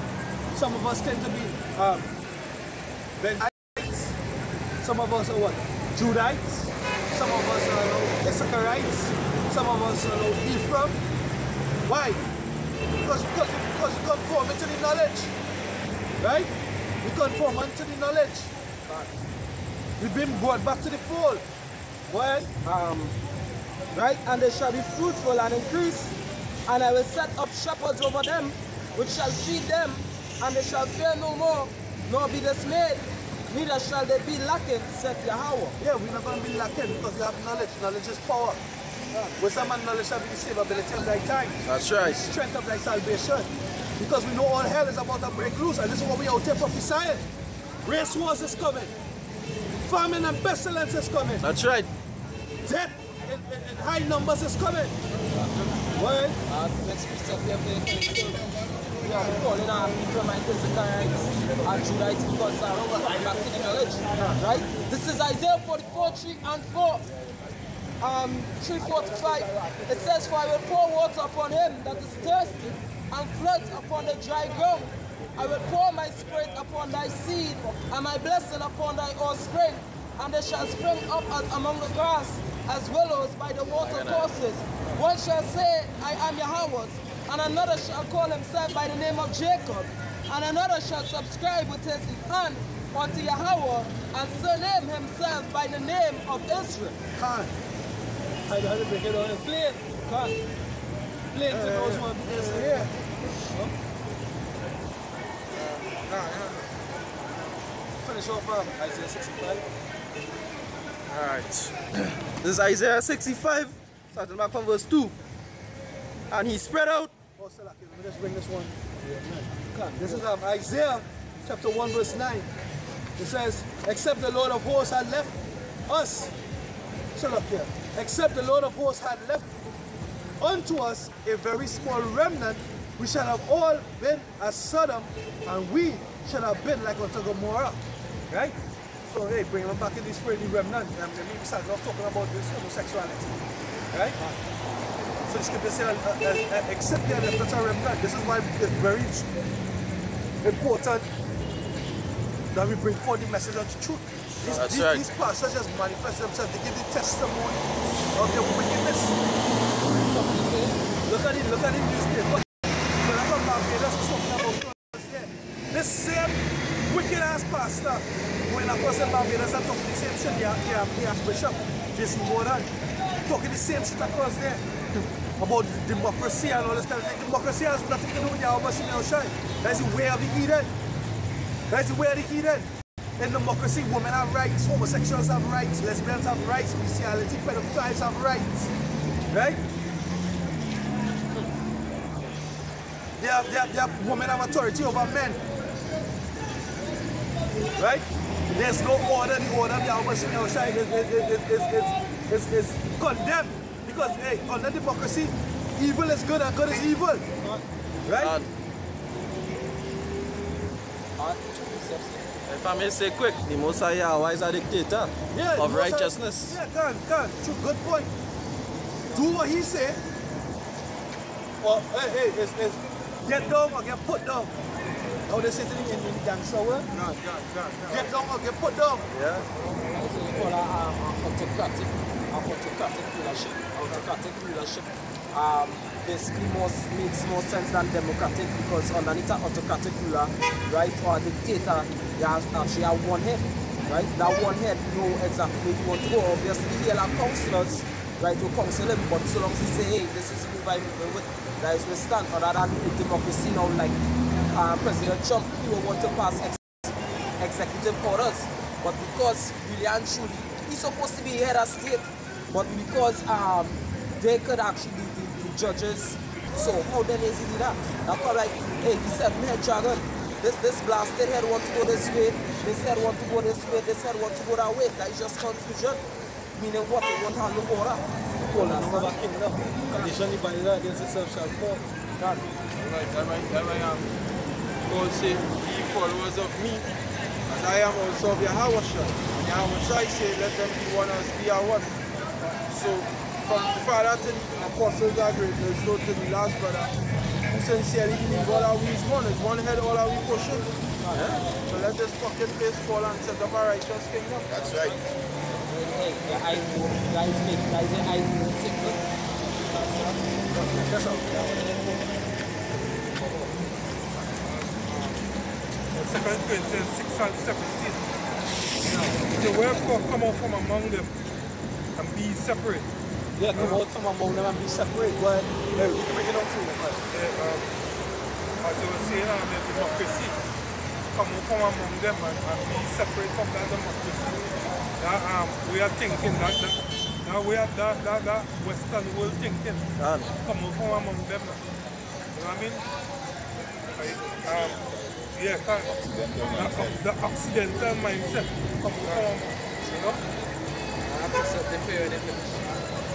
some of us tend to be Benites, some of us are what? Judites, some of us are Issacharites, some of us are Ephraim. Why? Because we conform into the knowledge. Right? We conform unto the knowledge. We've been brought back to the fold. Why? Right? And they shall be fruitful and increase, and I will set up shepherds over them, which shall feed them, and they shall fear no more, nor be dismayed, neither shall they be lacking, saith Yahweh. Yeah, we're not going to be lacking because we have knowledge. Knowledge is power. Wisdom and knowledge shall be the savability of thy time. That's right. The strength of thy salvation. Because we know all hell is about to break loose, and this is what we out here prophesying. Race wars is coming. Famine and pestilence is coming. That's right. Death in high numbers is coming. Why? Next piece of paper, we are calling our Ephraimites, Issacharites, and Judites because they are going back to the knowledge. Right? This is Isaiah 44, 3 and 4. 3, 4 to 5. It says, for I will pour water upon him that is thirsty, and floods upon the dry ground. I will pour my spirit upon thy seed, and my blessing upon thy offspring, and they shall spring up as among the grass, as willows by the water courses. One shall say, I am Yahweh's, and another shall call himself by the name of Jacob, and another shall subscribe with his hand unto Yahweh, and surname himself by the name of Israel. I don't have to break it on plain. Plain to those who are Israel. Finish off Isaiah 65. Alright. This is Isaiah 65, starting back from verse 2. And he spread out. Oh, Salaki, let me just bring this one. This is Isaiah chapter 1, verse 9. It says, except the Lord of hosts had left us. Salaki, except the Lord of hosts had left unto us a very small remnant, we shall have all been as Sodom, and we shall have been like unto Gomorrah. Right? So hey, bring them back in this spirit, the remnant. And then we start off talking about this homosexuality. Right? So the scripture says, except the left us a remnant. This is why it's very important that we bring forth the message of the truth. These pastors just manifest themselves to give the testimony of their wickedness. Look at the newspaper. When I come back here, that's talking about this same wicked ass pastor. When I was in Barbados, I talking the same shit. The Archbishop, Jason Warren, talking the same shit across there about democracy and all this kind of thing. Democracy has nothing to do with Yahweh Shai. That's the way of the heathen. That's the way of the heathen. In democracy, women have rights, homosexuals have rights, lesbians have rights, bestiality, pedophiles have rights. Right? Women have authority over men. Right? There's no order. The order of Yahweh Shai is condemned. Because, hey, under democracy, evil is good and good is evil. Right? If I may say quick, the Messiah Yahweh is a dictator of righteousness. Yeah, can. True, good point. Do what he said. Or, hey, it's get down or get put down. How they say it in the gangster word? No. Get down or get put down. Yeah. So you call autocratic leadership. Autocratic leadership basically makes more sense than democratic, because underneath an autocratic ruler, right, or a dictator, you actually have one head, right? That one head know exactly where you want to go. Obviously, he'll have counselors, right, to counsel him, but so long as he say, hey, this is the move I'm moving with, that is where stand. Other than democracy now, like President Trump, he will want to pass executive orders, but because really and truly, he's supposed to be head of state, but because they could actually be the judges, so how then is he do that? That's called like, hey, he said, head dragon, this blasted head want to go this way, this head want to go this way, this head want to go that way. That is just confusion, meaning what they want to handle order. That's never kingdom. Condition divided against itself shall fall. God. Right. Paul said, "Be followers of me, as I am also of Yahweh." And Yahweh said, "Let them be one as we are one." So, from the Father to the apostles are great, there's no to the last brother who sincerely believe all are we is one. It's one head, all are we pushing. So let this fucking place fall and set up a righteous kingdom. That's right. Hey, your eyes make your eyes more sick. Yes, sir. 2 Corinthians 6 and 17. So wherefore come out from among them and be separate. Yeah, come out from among them and be separate. Go ahead. Hey, you can bring it on through. As you were saying, the democracy. Come out from among them and be separate from that democracy. We are thinking that we are that Western world thinking. Come out from among them. You know what I mean? Yeah, the Occidental mindset come from, you know?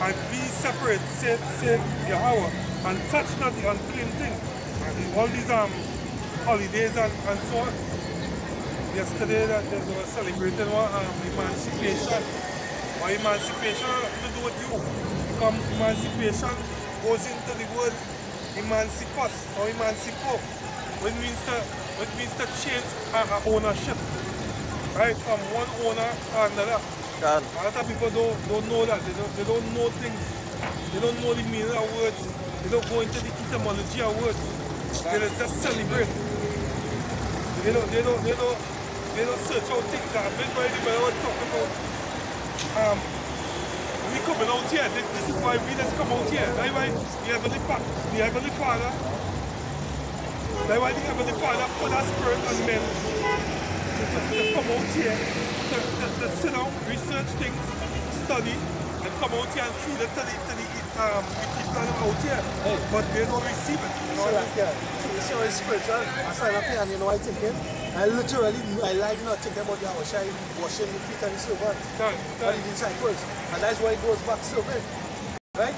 And be separate, say Yahweh, and touch not the unclean thing. And all these holidays and so on. Yesterday they were celebrating emancipation. Or emancipation has nothing to do with you. Because emancipation goes into the word emancipus or emancipo, which means to change ownership, right, from one owner to another. A lot of people don't know that. They don't know things. They don't know the meaning of words. They don't go into the etymology of words. They just celebrate. They don't search out things. I've been by anybody was talking about we coming out here. This is why we just come out here. That's why the Heavenly Father. That's why the Heavenly Father put a spirit on men to come out here, to sit down, research things, study, and come out here and feed it to the people out here. Hey. But they don't receive it. You know? So it's spiritual. As I'm up here and you know what I'm thinking? I like not thinking about the Hawashai washing the feet and the silver. But it's inside first. And that's why it goes back silver. Right?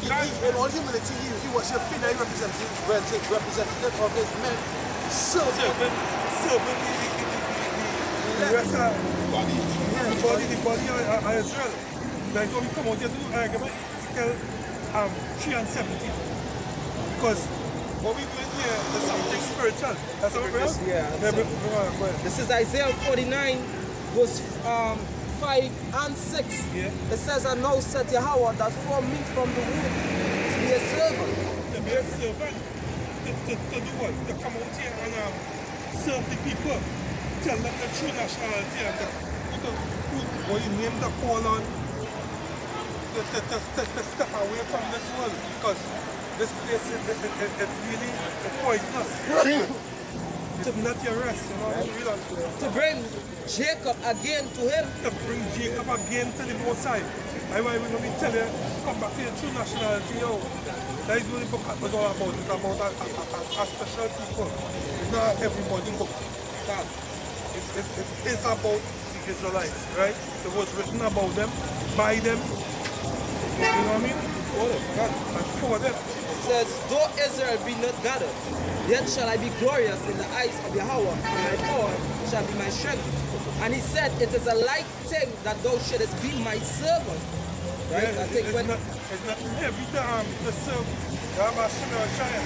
In all humility, he was your feet, he representative of his men. Serving the rest of the body of Israel. That's why we come out here to do argument. Ezekiel 3 and 17. Because what we doing here is something spiritual. That's what we're doing. This is Isaiah 49, verse 5 and 6. Yeah. It says, "And now said Yahweh that formed me from the womb to be a servant." To be a servant. To do what? To come out here and serve the people. Tell them the true nationality and what you name the call on. To step away from this world. Because this place is really poisonous. It's not your rest, you know. To bring Jacob again to him. To bring Jacob again to the Most High. That's why we're going to tell you, come back to your true nationality. Yo. That is what the book was all about. It's about a special people. It's not everybody book. It's about the Israelites, right? It was written about them, by them. You know what I mean? For them. And for them. Says, "Though Israel be not gathered, yet shall I be glorious in the eyes of Yahweh, and my power shall be my strength." And he said, "It is a light thing that thou shouldest be my servant." Right? Yeah, I think it's not heavy to serve Ramashim or China.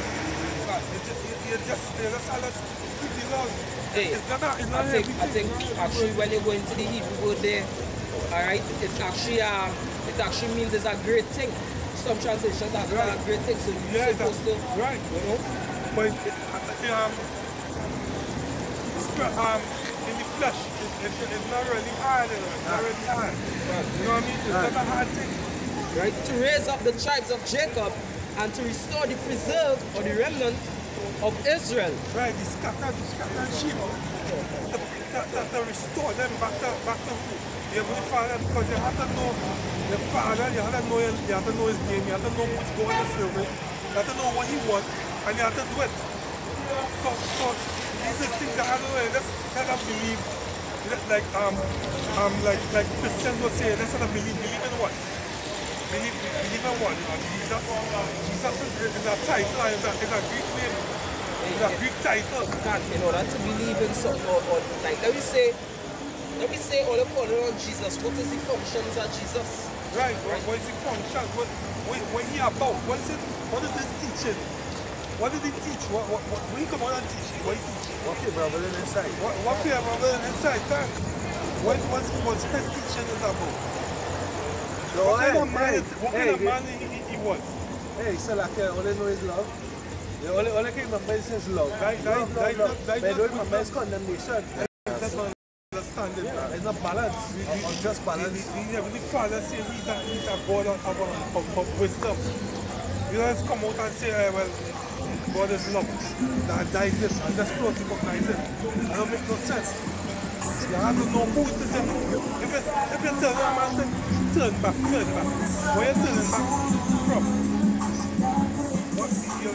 You just keep the laws. Hey, I think actually when you go into the Hebrew word there, alright, it actually means it's a great thing. Some translations are a great thing, so you're supposed to, right, you know. But in the flesh, it's not really hard, It's not really hard. You know what I mean? It's not a hard thing. Right? To raise up the tribes of Jacob and to restore the preserved or the remnant of Israel. Right, the scattered sheep. To restore them back to the Heavenly Father, because you have to know the Father, you have to know his name, you have to know who's going to serve him, you have to know what he wants, and you have to do it. So these are things that I don't know, let's kind of believe, like Christians will say, let's kind of believe in what? Believe in what? Jesus is a title, it's a Greek name. It's a Greek title. In order to believe in something, or like let me say all the calling on Jesus. What is the functions of Jesus? Right. What is the function? What he about? What is it? What is his teaching? What did he teach? When he come out and teach, what he teach? What your brother inside? What fear brother inside? What's his teaching is about? So, What kind of man he was? Hey, so like all they know is love. All they can remember is his love. Right. But they don't remember his condemnation. That's not understanding. It's not balance. It's just balance. The Heavenly Father says he's a God of wisdom. You don't just come out and say, well, God is love. That is it. And just close the book, that is it. That don't make no sense. You have to know who it is. If you tell a man to turn back. Where you turning back from?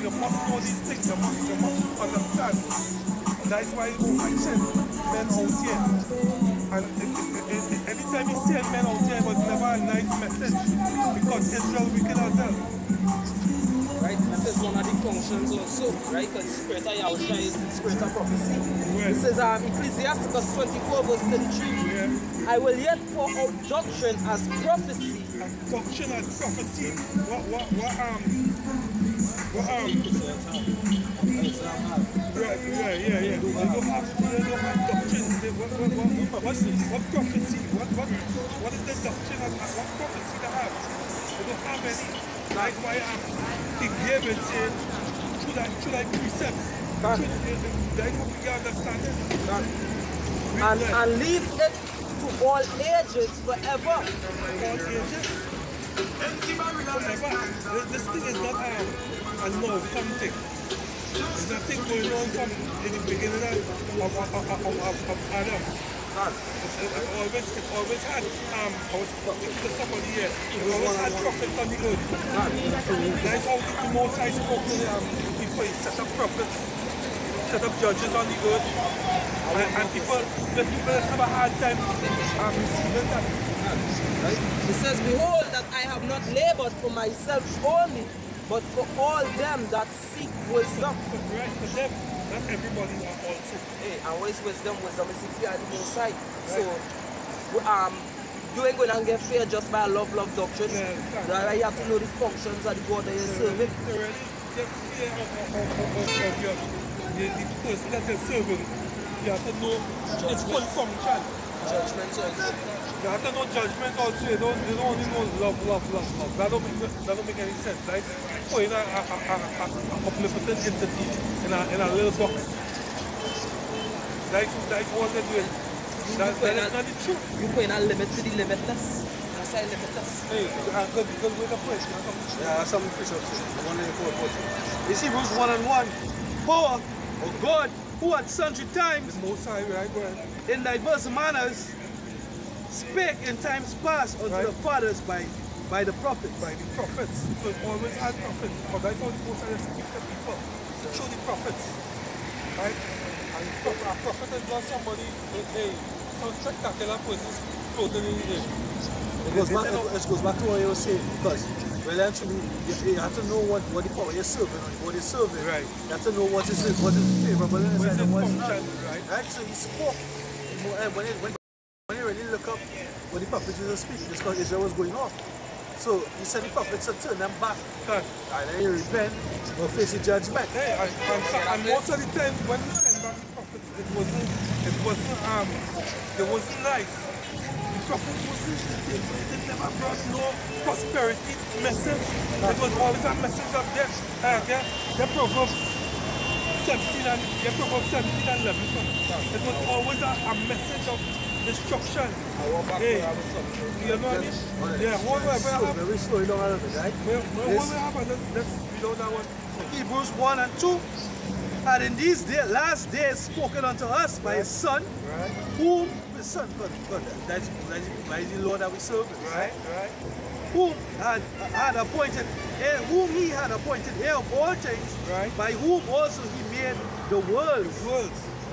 You must know these things. You must understand. And that's why I send men out here. And anytime he send men out here, it was never a nice message. Because Israel wicked as well. Right? This is one of the functions also, right? Because the spirit of Yahusha is the spirit of prophecy. Right. This is Ecclesiasticus 24 verse 33. Yeah. I will yet pour out doctrine as prophecy. Doctrine as prophecy. What Right, yeah. They don't have doctrine. What prophecy? What is the doctrine of what prophecy they have? They don't have any. That's why King David said, should I precepts? That's what we can understand. And leave it to all ages forever. All ages? Forever. This thing is not a no-come thing. There's a thing going on from the beginning of Adam. It always had, I was talking to somebody here, it always had prophets on the earth. That's how the Most High spoke to people. He set up prophets, set up judges on the earth. And people just have a hard time receiving that. Right? He says, behold that I have not labored for myself only, but for all them that seek wisdom. Right, for them. Not everybody are also. Hey, and what is wisdom? Wisdom is if you are the Most High. So, you ain't going to get fear just by love doctrine. Yeah, you have to know the functions of the God that you're serving. To really get fear of the person that you're serving, you have to know its full function. Judgment also. You have to know judgment also. You don't only know love. That don't make any sense. Like putting a omnipotent entity in a little box. That's what they're doing. That's not the truth. You put in a limit to the limitless. That's why limitless. Hey, good way to put it. Yeah, that's something fish up. One in the four. You see, Hebrews 1:1. Power of God, who at sundry times, The Most High, right? in diverse manners, spake in times past unto the fathers by the prophets. By the prophets. So it always had prophets. But that's how the Most High speak to people. Through the prophets. Right? And a prophet is not somebody, some spectacular person floating in the air. It goes back to what you were saying, because eventually you have to know what the power you're serving and what you're serving. Right. You have to know what is favorable and what is not. Right? So he spoke. When you really look up what the prophets were speaking, it's because Israel was going off. So he said the prophets would turn them back. And then you repent or face the judgment. Hey, and most of the time when we send back the prophets, it wasn't nice. The prophets they never brought no prosperity message. It was always a message of death. The Proverbs 17 and 11. It was always a message of destruction. Hey, you know what I mean? Yeah, whatever happened. Very slow down a little bit, right? Whatever happened, let's read that one. Hebrews 1 and 2. And in these last days spoken unto us by his Son, whom the Son, God, that's the Lord that we serve. Right. Whom he had appointed heir of all things, by whom also he made the worlds.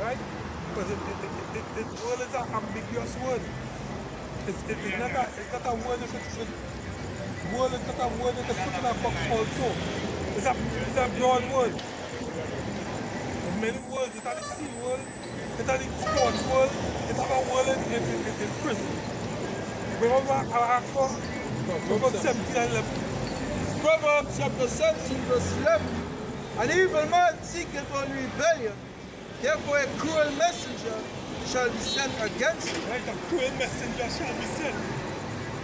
Right? Because the world is an ambiguous word. It's not a word that you can put in a box also. It's a broad word. of many worlds. It's the sea world, it's the sports world, it's a world in prison. Remember I asked for Proverbs 17 and 11. Proverbs chapter 17 verse 11. An evil man seeketh only rebellion, therefore a cruel messenger shall be sent against him. Right, a cruel messenger shall be sent,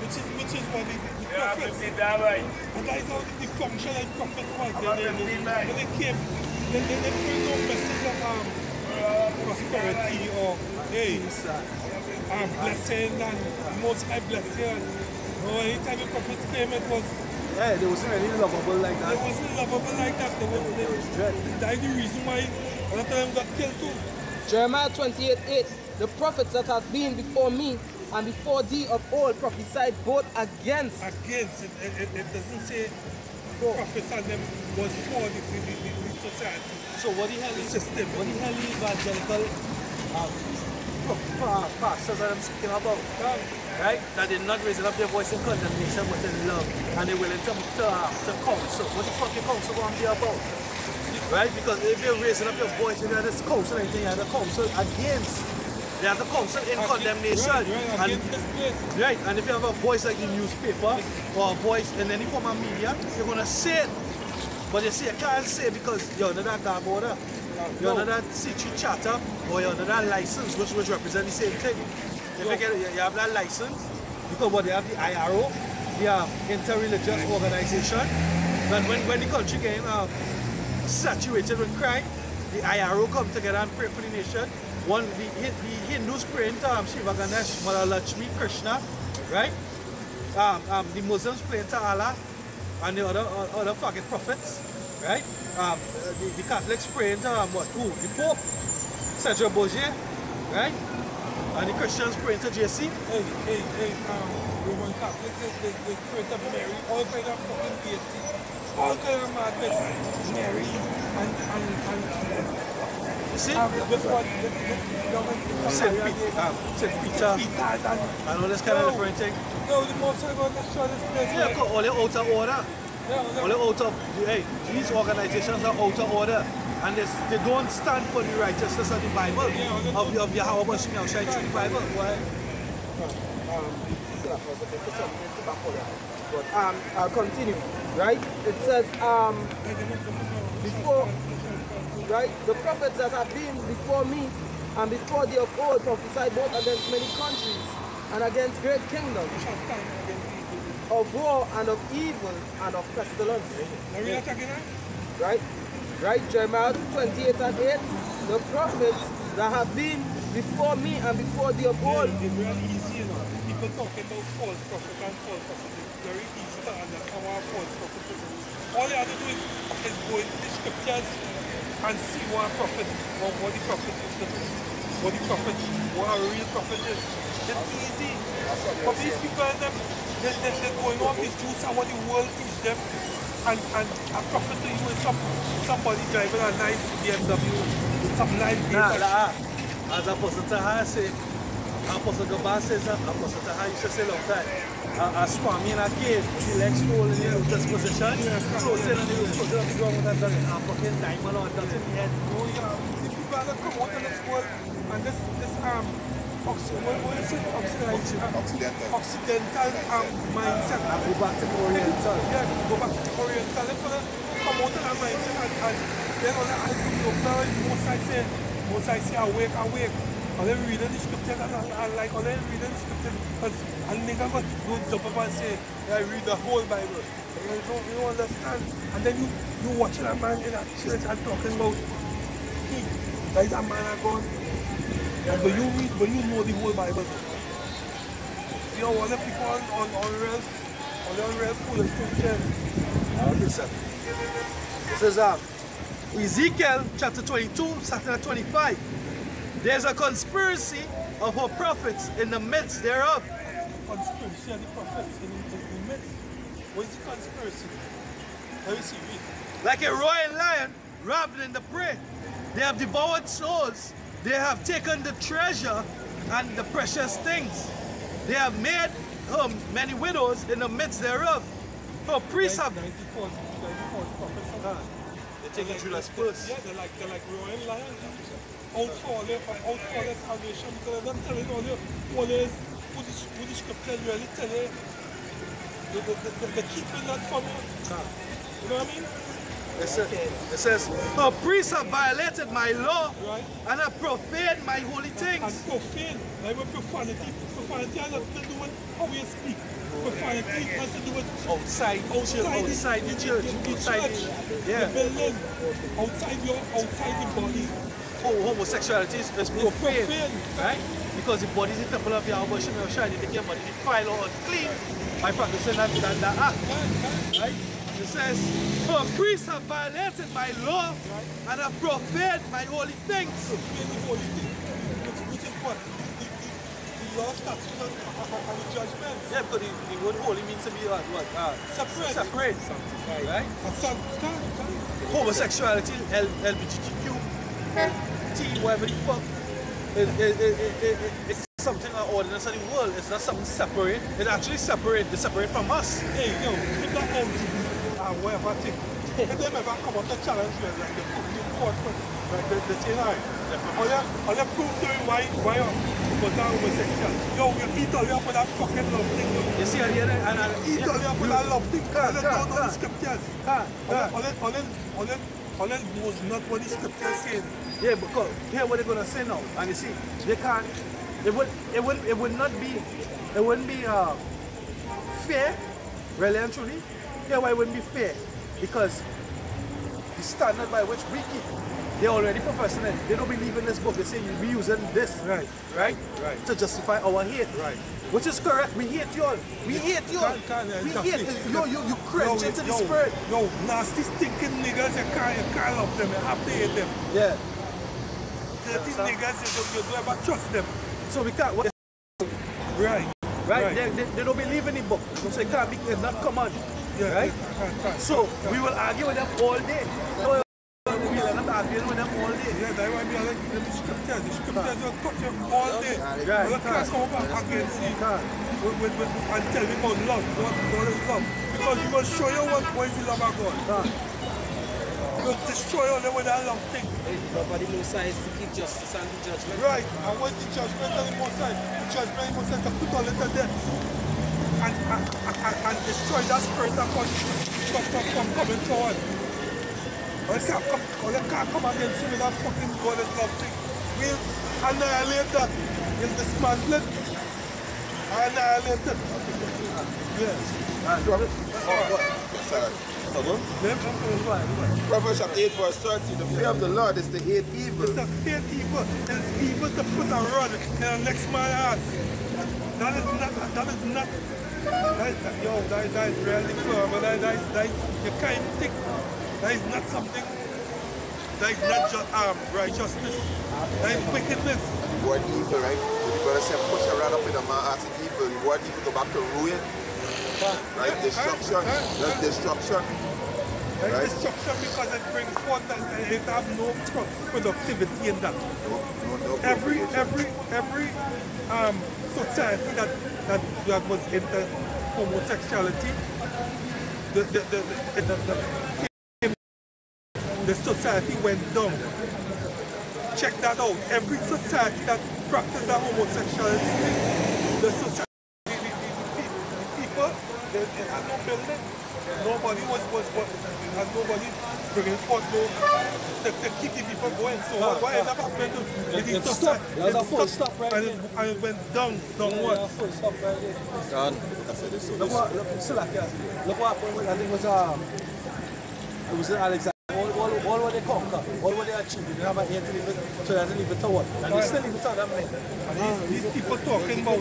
which is what the prophets. And that is how the function of prophets was. When they came, they bring no message of prosperity or blessing and most high blessing. No, anytime the prophets came, it was. Yeah, they wasn't really lovable like that. They wasn't lovable like that. That's the reason why a lot of them got killed too. Jeremiah 28:8. The prophets that have been before me and before thee of old prophesied both against. Against. It doesn't say prophets and them was for the society. So what the hell is system? What the hell is evangelical pastors that I'm speaking about? Right? That they're not raising up their voice in condemnation but in love, and they're willing to counsel. What the fuck your counsel going to be about? Right? Because if you're raising up your voice and you're just counsel anything, you have to counsel against. You have to counsel in condemnation. Right, and if you have a voice like the newspaper or a voice in any form of media, you're going to say it. But you see, you can't say it because you're under that gag order. You're under that C3 charter or you're under that license which represent the same thing. If you have that license, because what they have the IRO, they have interreligious organization. But when the country getting saturated with crime, the IRO come together and pray for the nation. One, the Hindus praying to Shiva Ganesh, Mother Lakshmi, Krishna, right? The Muslims praying to Allah and the other fucking prophets, right? The Catholics praying to the Pope, Sergio Bourget, right? And the Christians praying to JC. Roman Catholics, they pray to Mary, all kind of fucking deity, all kind of madness. Mary and you see? St. Peter and all this kind of different thing. No, the most I want to show this place. Yeah, all the out of order. All the out of, hey, these organizations are out of order. And they don't stand for the righteousness of the Bible, of Yahweh Shemel Shai through the Bible. But I'll continue, right? It says, before, right, the prophets that have been before me and before the of old prophesied both against many countries and against great kingdoms, of war and of evil and of pestilence. Right? Right, Jeremiah 28 and 8, the prophets that have been before me and before the of old. It's really easy, you know. People talking about false prophets and false prophets. It's very easy to understand what false prophets is. All you have to do is go into the scriptures and see what a prophet, what the prophet is to do. What a real prophet is. It's easy. But these people, they're going off the juice and what the world teaches them. And a prophet to you is somebody driving a nice BMW, some nice vehicle. As Apostle Taha said, Apostle Gabba says, Apostle Taha used to say long time, a swami in a cave, the legs swollen in the lotus position, closing on the lotus of the ground with a fucking diamond or dot in the head. Oh yeah, the people that come out in this world and this Occidental mindset. Go back to Oriental. Yeah, go back to Oriental. If you come out in that mindset and then on the most I say awake. And then reading the scriptures and like, and then reading the scriptures because a nigga got to jump up and say, yeah, I read the whole Bible. You don't understand. And then you watching a man in a church and talking about, like that man are gone. Yeah, but you know the whole Bible. You know, all the people on real foolish Christians. This is Ezekiel chapter 22, starting at 25. There's a conspiracy of her prophets in the midst thereof. Conspiracy of the prophets in the midst. What is the conspiracy? Let me see, read. Like a royal lion ravening the prey. They have devoured souls. They have taken the treasure and the precious things. They have made many widows in the midst thereof. Her priests have... They're take the drillers first. Yeah, they're like royal lions. Out for their salvation, because I'm telling all you what is what the scriptures really tell you. The keeping that from you. You know what I mean? It says, her priests have violated my law, right, and have profaned my holy things. And profane, like with profanity. Profanity has nothing to do with how we speak. Profanity has to do with outside the church. The building, outside the body. Homosexuality is profane, right? Because the body is the temple of Yahweh, you shall take your body defiled or unclean by practicing that act. Right? It says, her priests have violated my law and have profaned my holy things. Profane the holy things, which is what? The law, statutes, and the judgment. Yeah, because the word holy means to be what? Separate. Right? Homosexuality, LGBTQ, whatever the fuck. It's something an ordinance of the world. It's not something separate. It's actually separate. It's separate from us. Hey, yo, with that LGBT whatever thing, if they ever come up to challenge you, like they put you in court, like they say, all you prove to me why but that homosexual. Yo, you eat all up with that fucking love thing. You see, and eat all up with that love thing. All them don't know the scriptures. All them was not what the scriptures saying. Yeah, because hear what they're gonna say now, and you see, they can't. It wouldn't be fair, really and truly. Yeah, why it wouldn't be fair? Because the standard by which we keep, they're already professional. They don't believe in this book. They say we using this, right, to justify our hate, right. Which is correct. We hate y'all. We hate y'all. We hate you cringe into the spirit. Yo, nasty stinking niggas, you can't love them. You have to hate them. Yeah. Dirty niggas, you don't ever trust them. So we can't. Right. They don't believe in the book. So they can't be not command. Yeah, right? So we will argue with them all day. So we will not argue with them all day. Yeah, that's why we are like the scriptures. The scriptures will touch them all day. Right. You can't come back against it and tell me about love. God is love. Because we will show you what is the love of God. We will destroy all them with that love thing. Nobody knows science to keep justice and the judgment. Right. And what's the judgment of the Most High? The judgment of the Most High to put all it to death. And destroy that spirit that from coming forward. Or you can't come against you with that fucking God is love thing. We'll annihilate that. We'll dismantle it. Annihilate it. Yes. Sorry. Proverbs chapter 8 verse 30. The fear of the Lord is to hate evil. It's to hate evil. It's evil to put a rod in the next man's heart. That is not. That is really pure, but that you can't think. That is not something. That is not just righteousness. That is wickedness. The word evil, right? The brother said push a rod up in a man's heart is evil. The word evil go back to ruin. Right? Destruction. That's destruction. Right? Destruction because it brings forth that it have no productivity in that. No every society that was into homosexuality, the society went down. Check that out. Every society that practiced that homosexuality, the society, the people, they had no building. Nobody and nobody bringing forth to keep the people going. So what ended up happening to it stopped. That's a full stop right there. And it went downward. That's a full stop right there. Look what happened. I think it was Alexander. All what they conquer, all what they achieve, they have a hate to leave it, so they didn't leave it to what? And they still leave it to them. And these people talking about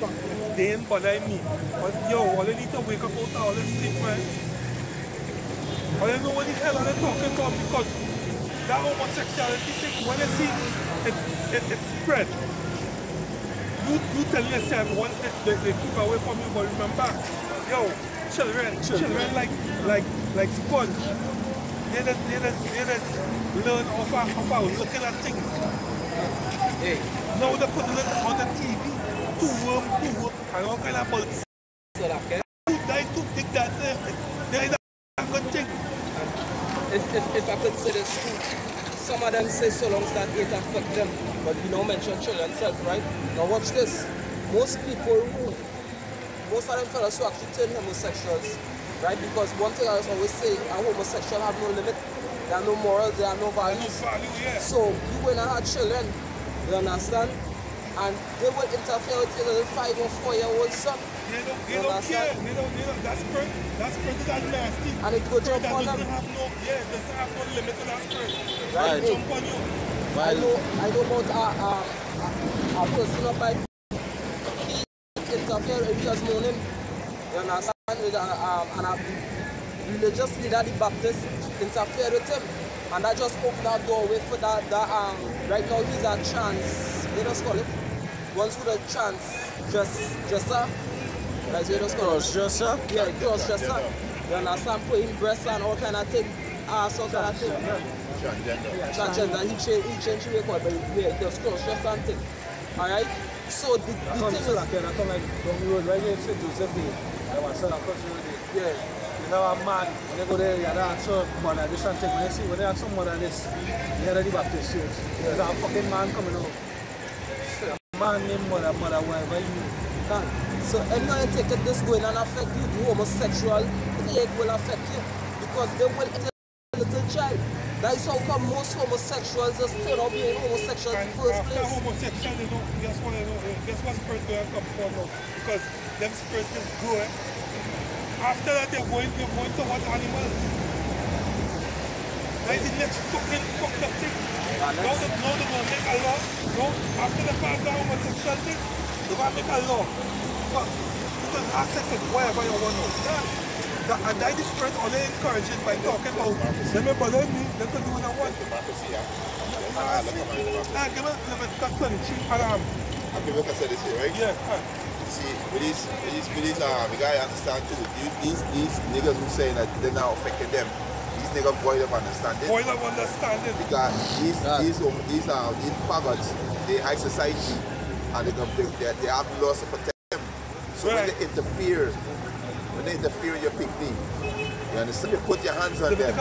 they ain't bother me. But yo, all they need to wake up out of all this sleep, man. I don't know what the hell are they talking about, because that homosexuality thing, when you see it spread, you tell yourself once they keep away from you, but remember, yo, children like sponge. They just learn off our looking at things. Hey. Now they put it on the TV, two worm, and all kind of bullshit. So that, okay? That is too big, that is a good thing. if I could say this too, some of them say so long as that it affect them, but you don't mention children self, right? Now watch this. Most of them fellas who actually turn homosexuals, right? Because one thing I always say, a homosexual have no limit, there are no morals, there are no values. So you when I had children, you understand? And they will interfere with your little 5 or 4-year-old son. They don't care. That's pretty nasty. And it could jump on them. Doesn't have no limit to that spirit. Right. Jump on you. I know about a person up by he interfered with just known him. You understand? With and a religious leader, the Baptist, interfered with him. And that just opened that doorway for that right now he's a trans, they just call it. Once with a trans dresser. Like you just call it. Cross-dresser? Yeah, cross-dresser. You understand? Putting breasts and all kind of thing. All kind of thing. Transgender. He changed the record, but yeah, just cross-dresser and thing. Alright? So the thing is... I come like down the road right here in St. Joseph Day. I was selling across the road there. Yeah. You know a man, when they go there, you have some mother this and thing. When you see when they have some mother this, you hear the Baptist church. There's a fucking man coming out. A man named mother, whatever you can. So anytime you take it this going and affect you, the homosexual plague will affect you. Because they will eat a little child. That is how come most homosexuals just turn out being homosexuals in the first place. After homosexual, they don't, guess what spirit they come from now? Because them spirits just grow. After that, they're going towards animals. That is the next fucking fucked up thing. Now they're going to make a law. No, after the pass the homosexual thing, they're going to make a law. You can have sex with whatever you want to. And that is spirit only encouraging by talking about them may bother me, they can do what I want. Give me Leviticus 23 and I'll give you a say this here, right? Yeah. See, with these the guy understand too. These niggas who say that they're not affecting them. These niggas void of understanding. Void of understanding. Because these faggots, they high society and they have laws to protect them. So when they interfere in your picnic, you understand? You put your hands on them.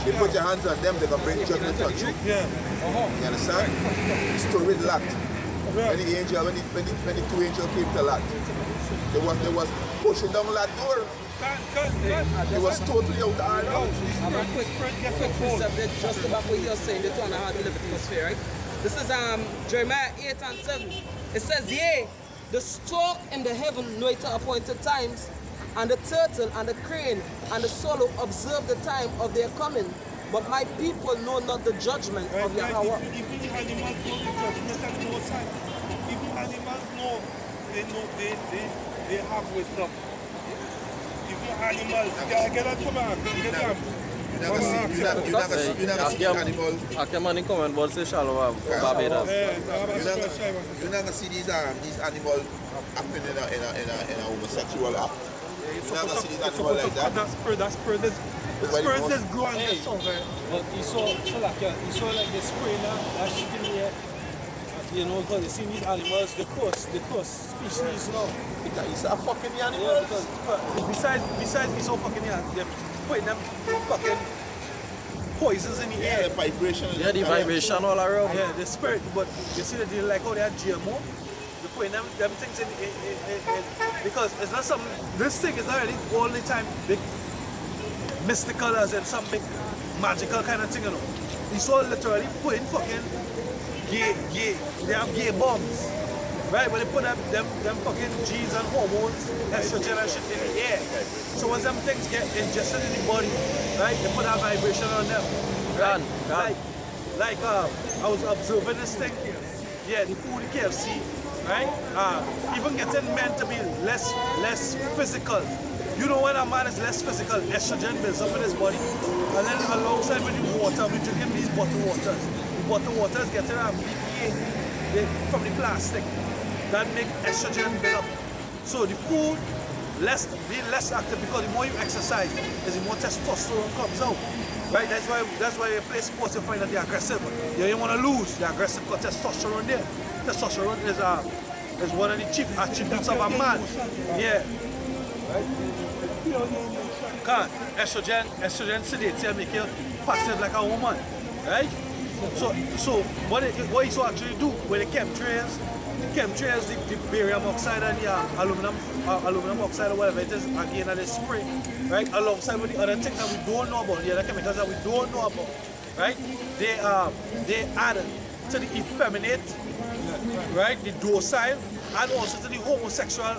You put your hands on them, they're gonna bring judgment on you. Yeah. You understand? It's to read lot. When the two angels came to Lot, they was pushing down that door. It was totally out there. I'm a quick precept just about what you're saying, the one I had in Leviticus here, right? This is Jeremiah 8 and 7. It says, yea, the stork in the heaven know it at appointed times, and the turtle and the crane and the swallow observe the time of their coming. But my people know not the judgment of Yahweh. Even the animals know the judgment and no sign. Even animals know they have wisdom. Even animals, get that from them. You never see animals. I can comment about say shallow Barbados. You never see these animals acting in a homosexual act. You never see these animals like that. That spirit is spirits just grow and get stronger. But you saw like the spray now, that shit in the air. You know, because you see these animals, the cross species now. Because it's a fucking animal. Yeah, because besides it's so fucking they're putting them fucking poisons in the air. The vibration. Yeah, the vibration all around. Yeah, the spirit, but you see that they like how they are GMO. They're putting them things in because it's not some, this thing is not really all the time big mystical as in some big magical kind of thing, you know. You saw literally putting fucking they have gay bombs, right? But they put them fucking genes and hormones, estrogen and shit in the air. So once them things get ingested in the body, right, they put that vibration on them. Right? Like I was observing this thing, yeah, the food in KFC, right? Even getting men to be less physical. You know when a man is less physical, estrogen builds up in his body. And then alongside with the water, we're drinking these bottled waters. The bottled waters getting BPA from the plastic. That make estrogen build up. So the food, being less active, because the more you exercise, the more testosterone comes out. Right? That's why you play sports, you find that they're aggressive. You don't want to lose, they're aggressive because testosterone there. Testosterone is one of the chief attributes of a man. Yeah. Can't. Estrogen sedates you and make you passive like a woman. Right? So what you so actually do with the chemtrails, the barium oxide and the aluminum oxide or whatever it is, again at the spray, right? Alongside with the other things that we don't know about, the other chemicals that we don't know about, right? They add to the effeminate, right? The docile, and also to the homosexual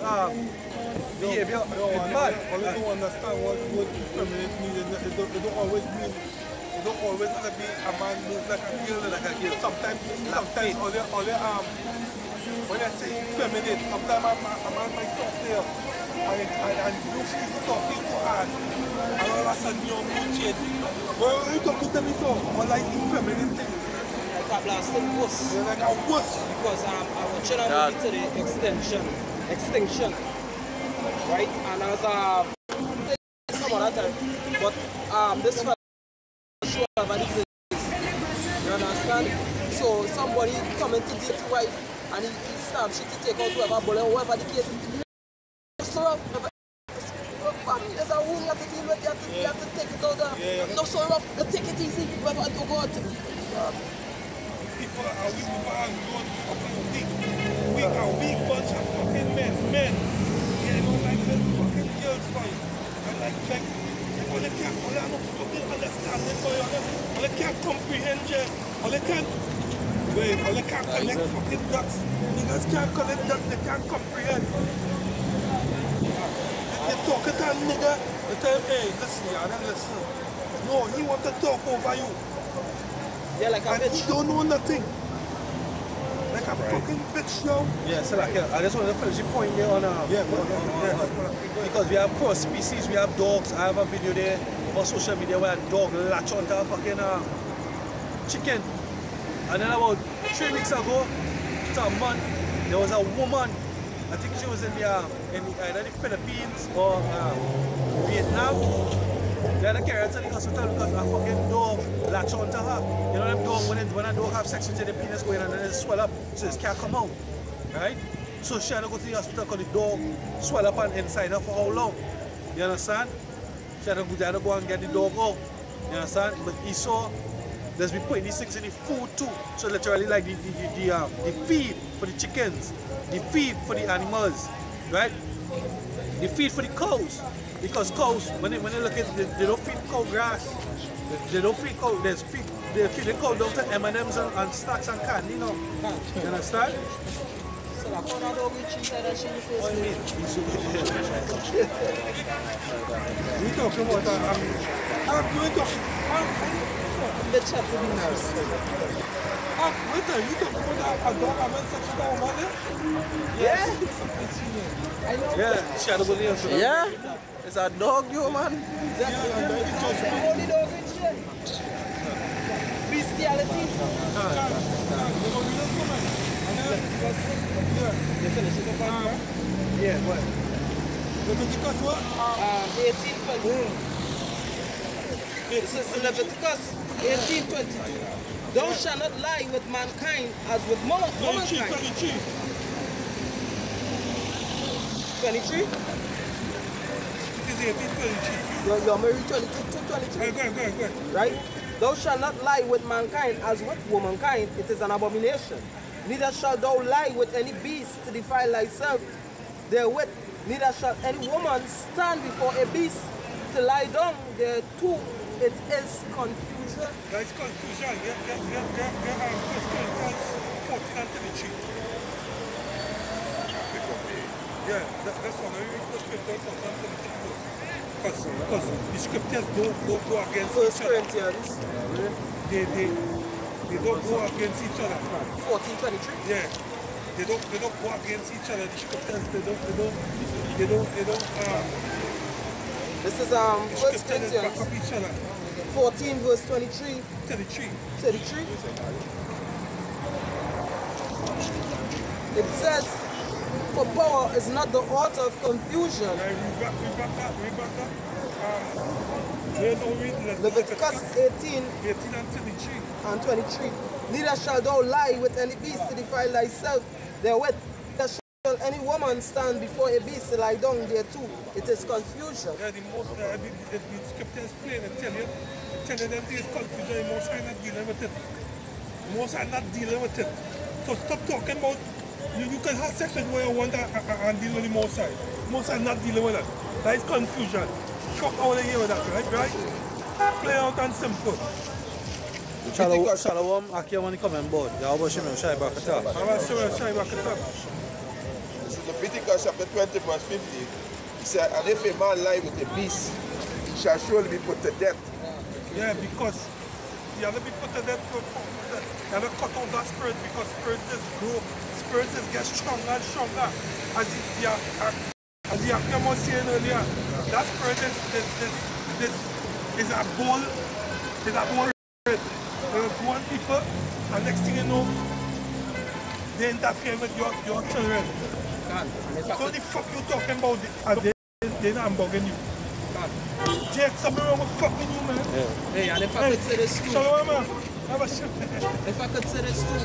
behavior. It's bad. I don't understand what effeminate means. It don't always mean. You don't always have to be a man moves like a girl. Sometimes when I say feminine, sometimes a man might talk there and you feel talking too hard. And all of a sudden your mood changes. Well, you talking to me so, or like feminine thing. Like a blasting wuss. You're like a wuss. Because I want you to move to the extinction. Right? And as some other time. But this you understand? So somebody coming to date your wife and he stamp shit to take out whoever bullet or whatever the case is. So rough. There's a wound you have to deal with, you have to take it out there. No, so rough, take it easy, whoever you go to. People are fucking weak. We are weak bunch of fucking men. Yeah, you don't like them fucking girls, boy. And like all they can't fucking understand it, boy. All they can't comprehend it. All they can't connect fucking dots. Niggas can't connect dots, they can't comprehend. They talk to a nigga, they tell him, hey, listen, yeah, then listen. No, he want to talk over you. Yeah, like a and bitch. he don't know nothing. Like a fucking bitch, yo. Yeah, so like, I just want to finish the point there on because we have cross species, we have dogs. I have a video there on social media where a dog latch onto a fucking chicken. And then about 3 weeks ago, to a month, there was a woman, I think she was in either the Philippines or Vietnam. They had to carry her to the hospital because a fucking dog latched onto her. You know them dogs, when a dog have sex with you, the penis going and then it swell up, so it can't come out. Right? So she had to go to the hospital because the dog swell up and inside her for how long? You understand? She had to go and get the dog out. You understand? But he saw there's been putting these things in the food too. So literally like the feed for the chickens, the feed for the animals, right? The feed for the cows. Because cows, when they look at it, they don't feed cow grass. They don't feed cow, they feed the cow down to M&M's and snacks and candy, you know. You understand? So I found out how we cheat that shit in the face. What do you mean? We talking about The chat to be nice. wait a minute, you talking about a dog having sex with a woman? Yeah? I know. Yeah, she had to go there. Yeah? It's a dog, you man. That's the only dog in shit. Bestiality. You finish it up on Yeah, what? Leviticus what? 18:20. This is Leviticus 18:22. Thou shalt not lie with mankind as with womankind. 23? It is 18:23. You're married 22 to 23. Go ahead. Right? Thou shalt not lie with mankind as with womankind. It is an abomination. Neither shalt thou lie with any beast to defile thyself therewith. Neither shall any woman stand before a beast to lie down thereto. It is confusion. That's confusion. Get 1 Corinthians 14 and 33. Yeah, that's one. I read 1 Corinthians 14 and 33 first. Because the scriptures don't go against each other. Corinthians. They don't go against each other. 14:23. Yeah. They don't go against each other. The scriptures they don't This is the 1 scriptures back Corinthians up each other. 14 verse 23. 33. 33. It says, for power is not the author of confusion. Read back that. Leviticus 18 18 and 23. and 23. Neither shalt thou lie with any beast to defile thyself therewith. Neither shall any woman man stand before a beast lie down there too. It is confusion. Yeah, the most, the scripture is plain and tell them there is confusion, the most are not dealing with it. The most are not dealing with it. So stop talking about, you can have sex with what you want and deal with the most side. Most are not dealing with that. That is confusion. Fuck out of here with that, right? Play out and simple. Shalom, aqui é onde comem board. Já vou chamar o Shai Bakata. This is Leviticus chapter 20 verse 15. He said, and if a man lie with a beast, he shall surely be put to death. Yeah, because you have to be put to death. You have to cut off that spirit because spirit is grow. Spirit is get stronger and stronger. As the Akim was saying earlier, that spirit is a ball. Is a ball. One people, and next thing you know, they interfere with your children. So the fuck you talking about? They're not bugging you. Jake, something wrong with fucking you, man. Hey, and if I could say this too. Shalom, man. If I could say this too.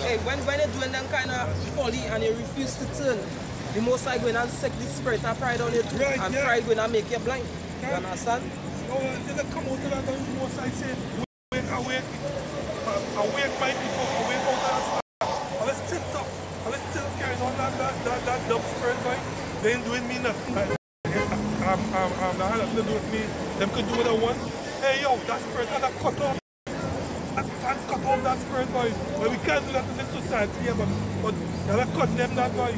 Hey, when you're doing them kind of folly and you refuse to turn, the most I go in and set the spirit of pride on you too. Right, and yeah. pride will not make you blind. You understand? Oh, they come out of that and the most I say, awake my people, awake out of the star. I was still talk. I was still carrying on that dumb spirit, boy. They ain't doing me nothing. That had nothing to do with me. Them could do what I want. Hey yo, that spirit had to cut off. I can't cut off that spirit, boy. Well, we can't do that in this society here, but you have to cut them that, boy.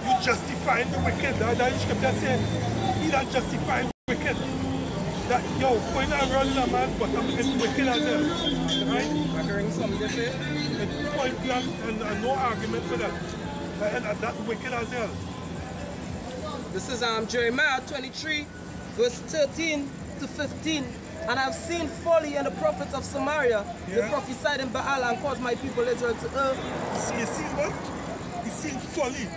You justifying the wicked. That scripture say, he that justifying the wicked. That, yo, going around in a man's bottom is wicked as hell, right? I'm hearing something to say. It's point blank and no argument with that. And that's wicked as hell. This is Jeremiah 23, verse 13 to 15. And I've seen folly in the prophets of Samaria. Yeah. They prophesied in Baal and caused my people Israel to err. You see what? You see folly.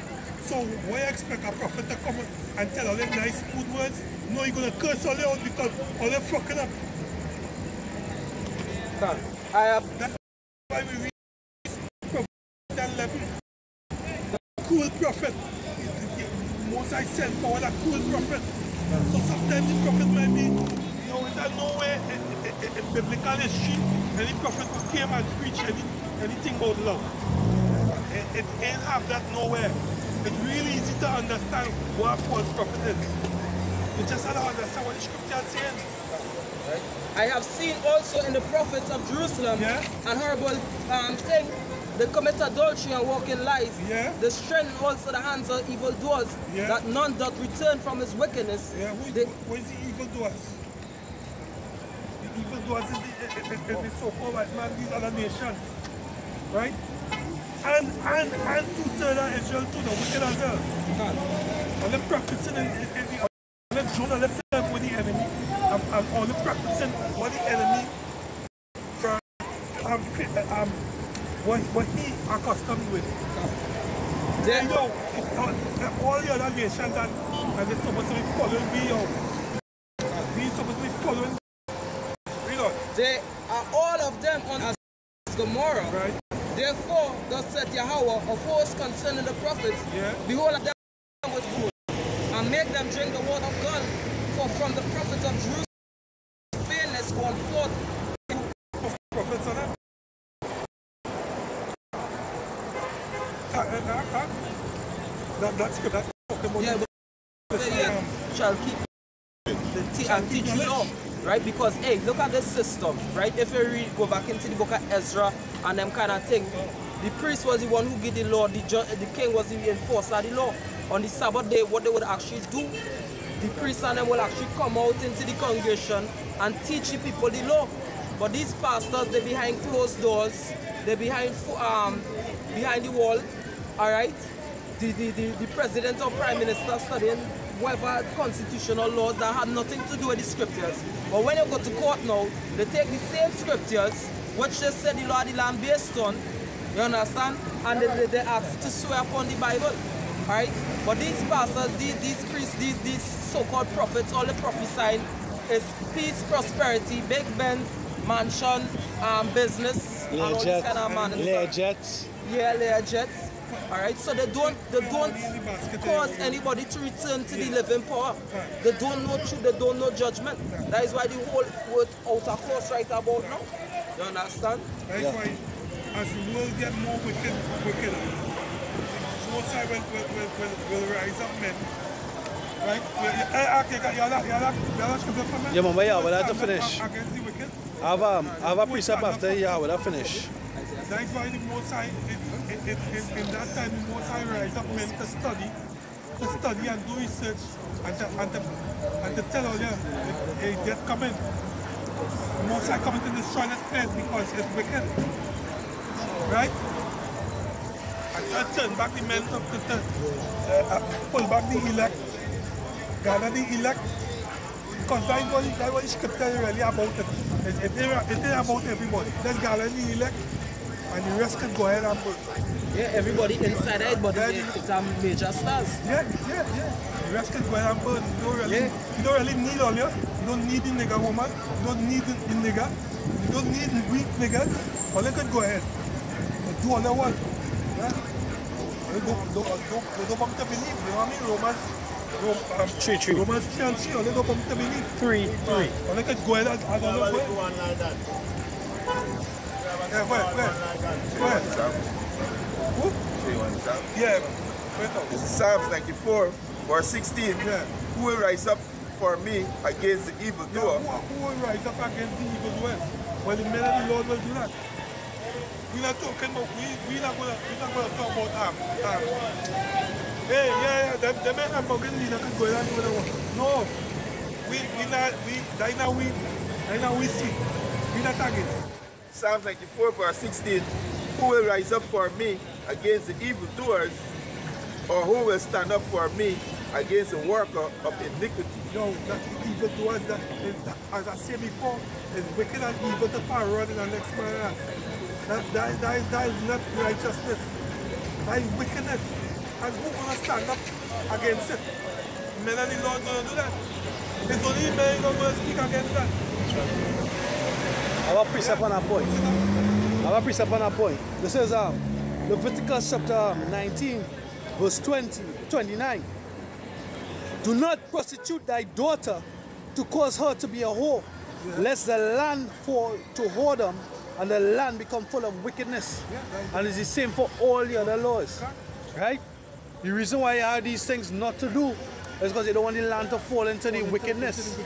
So why expect a prophet to come and tell all them nice good words? No, you're going to curse all out because all them fucking up. That's why we read Prophet 11. The cool prophet. Moses sent forward a cool prophet. So sometimes the prophet might be, you know, without nowhere in biblical history, any prophet who came and preached anything about love. It ain't have that nowhere. It's really easy to understand what a false prophet is. You just have to understand what the scripture is saying. I have seen also in the prophets of Jerusalem an horrible thing. They commit adultery and walk in lies. Yeah. They strengthen also the hands of evildoers, that none doth return from his wickedness. Yeah, who is the evildoers? The evildoers is the so-called white man, these other nations. Right? And two-thirds of Israel too, the wicked as well. And they're practicing they're joining themselves with the enemy. And all the practicing what the enemy what he accustomed with. There you go. All the other nations and they're supposed to be following me out. We're supposed to be following. Read on. They are all of them on Gomorrah. Right. Therefore, thus said Yahweh of hosts concerning the prophets, behold, them with good, and make them drink the water of God. For from the prophets of Jerusalem, fairness going forth. Prophets on them. That's good. That's talking about Shall keep and teach you law. Right? Because, hey, look at this system, right? If you read, go back into the book of Ezra and them kind of thing, the priest was the one who gave the law, the king was the enforcer of the law. On the Sabbath day, what they would actually do, the priest and them will actually come out into the congregation and teach the people the law. But these pastors, they're behind closed doors, they're behind the wall, all right? The president or prime minister studying whatever constitutional laws that had nothing to do with the scriptures. But when you go to court now, they take the same scriptures, which they said the law of the land based on, you understand? And they ask to swear upon the Bible. Alright? But these pastors, these priests, these so-called prophets, all the prophesying is peace, prosperity, big Benz, mansion, business, and all this kind of man. Lear jets. Yeah, Lear jets. Alright, so they don't cause anybody to return to the living power. They don't know truth, they don't know judgment. That is why the whole world out of course right about now. You understand? That's why as the world get more wicked, most side will rise up men. Right? Yeah, man, but yeah, we'll have to finish. Against the wicked. I have a precept after, yeah, we'll have finish. That's why the most high, in that time, the most high rise up men to study and do research and to tell all you, hey, death coming. The most high coming to destroy this place because it's wicked. Right? And turn back the men to pull back the elect, gather the elect. Because that's what the scripture is really about it. It ain't about everybody. Just gather the elect and the rest can go ahead and burn. Yeah, everybody inside it, but it's a major stars. Yeah. The rest can go ahead and burn. You don't really need all you. You don't need the nigger woman. You don't need the nigger. You don't need the weak niggas. All you can go ahead and do all you want. Yeah? You don't want to believe. You know what I mean? Romans 3, Romans 3 and 3. All you don't want to believe. 3. All you can go ahead and all you want. Yeah, where? Who? Yeah. This is Psalms 94, verse 16. Yeah. Who will rise up for me against the evildoer? Who will rise up against the evildoer? Well, the men of the Lord will do that. We're not talking about, we're not going to talk about hey, the men are bugging leader can go ahead and do what they want. No. Right now we see. We're not targeting. Psalms 94, verse 16. Who will rise up for me against the evildoers, or who will stand up for me against the worker of iniquity? No, that's the evildoers that is, as I said before, is wicked and evil to parade in the next man. That is not righteousness. That is wickedness. And who gonna stand up against it? Men and the Lord gonna do that. It's only men who gonna speak against that. I have a precept on a point. This is Leviticus chapter 19, verse 29. Do not prostitute thy daughter to cause her to be a whore, lest the land fall to whoredom and the land become full of wickedness. And it's the same for all the other laws. Right? The reason why you have these things not to do is because they don't want the land to fall into the wickedness.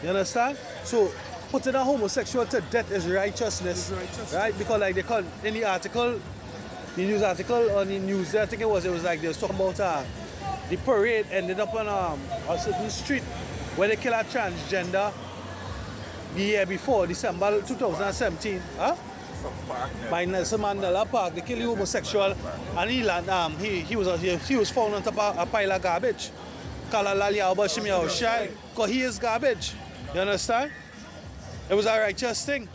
You understand? So putting a homosexual to death is righteousness, right? Because like they call in the article, the news article on the news, I think it was like they was talking about the parade ended up on a certain street where they killed a transgender the year before, December 2017. By Nelson Mandela Park, they killed the homosexual, and he was found on top of a pile of garbage. Because he is garbage. You understand? It was a righteous thing.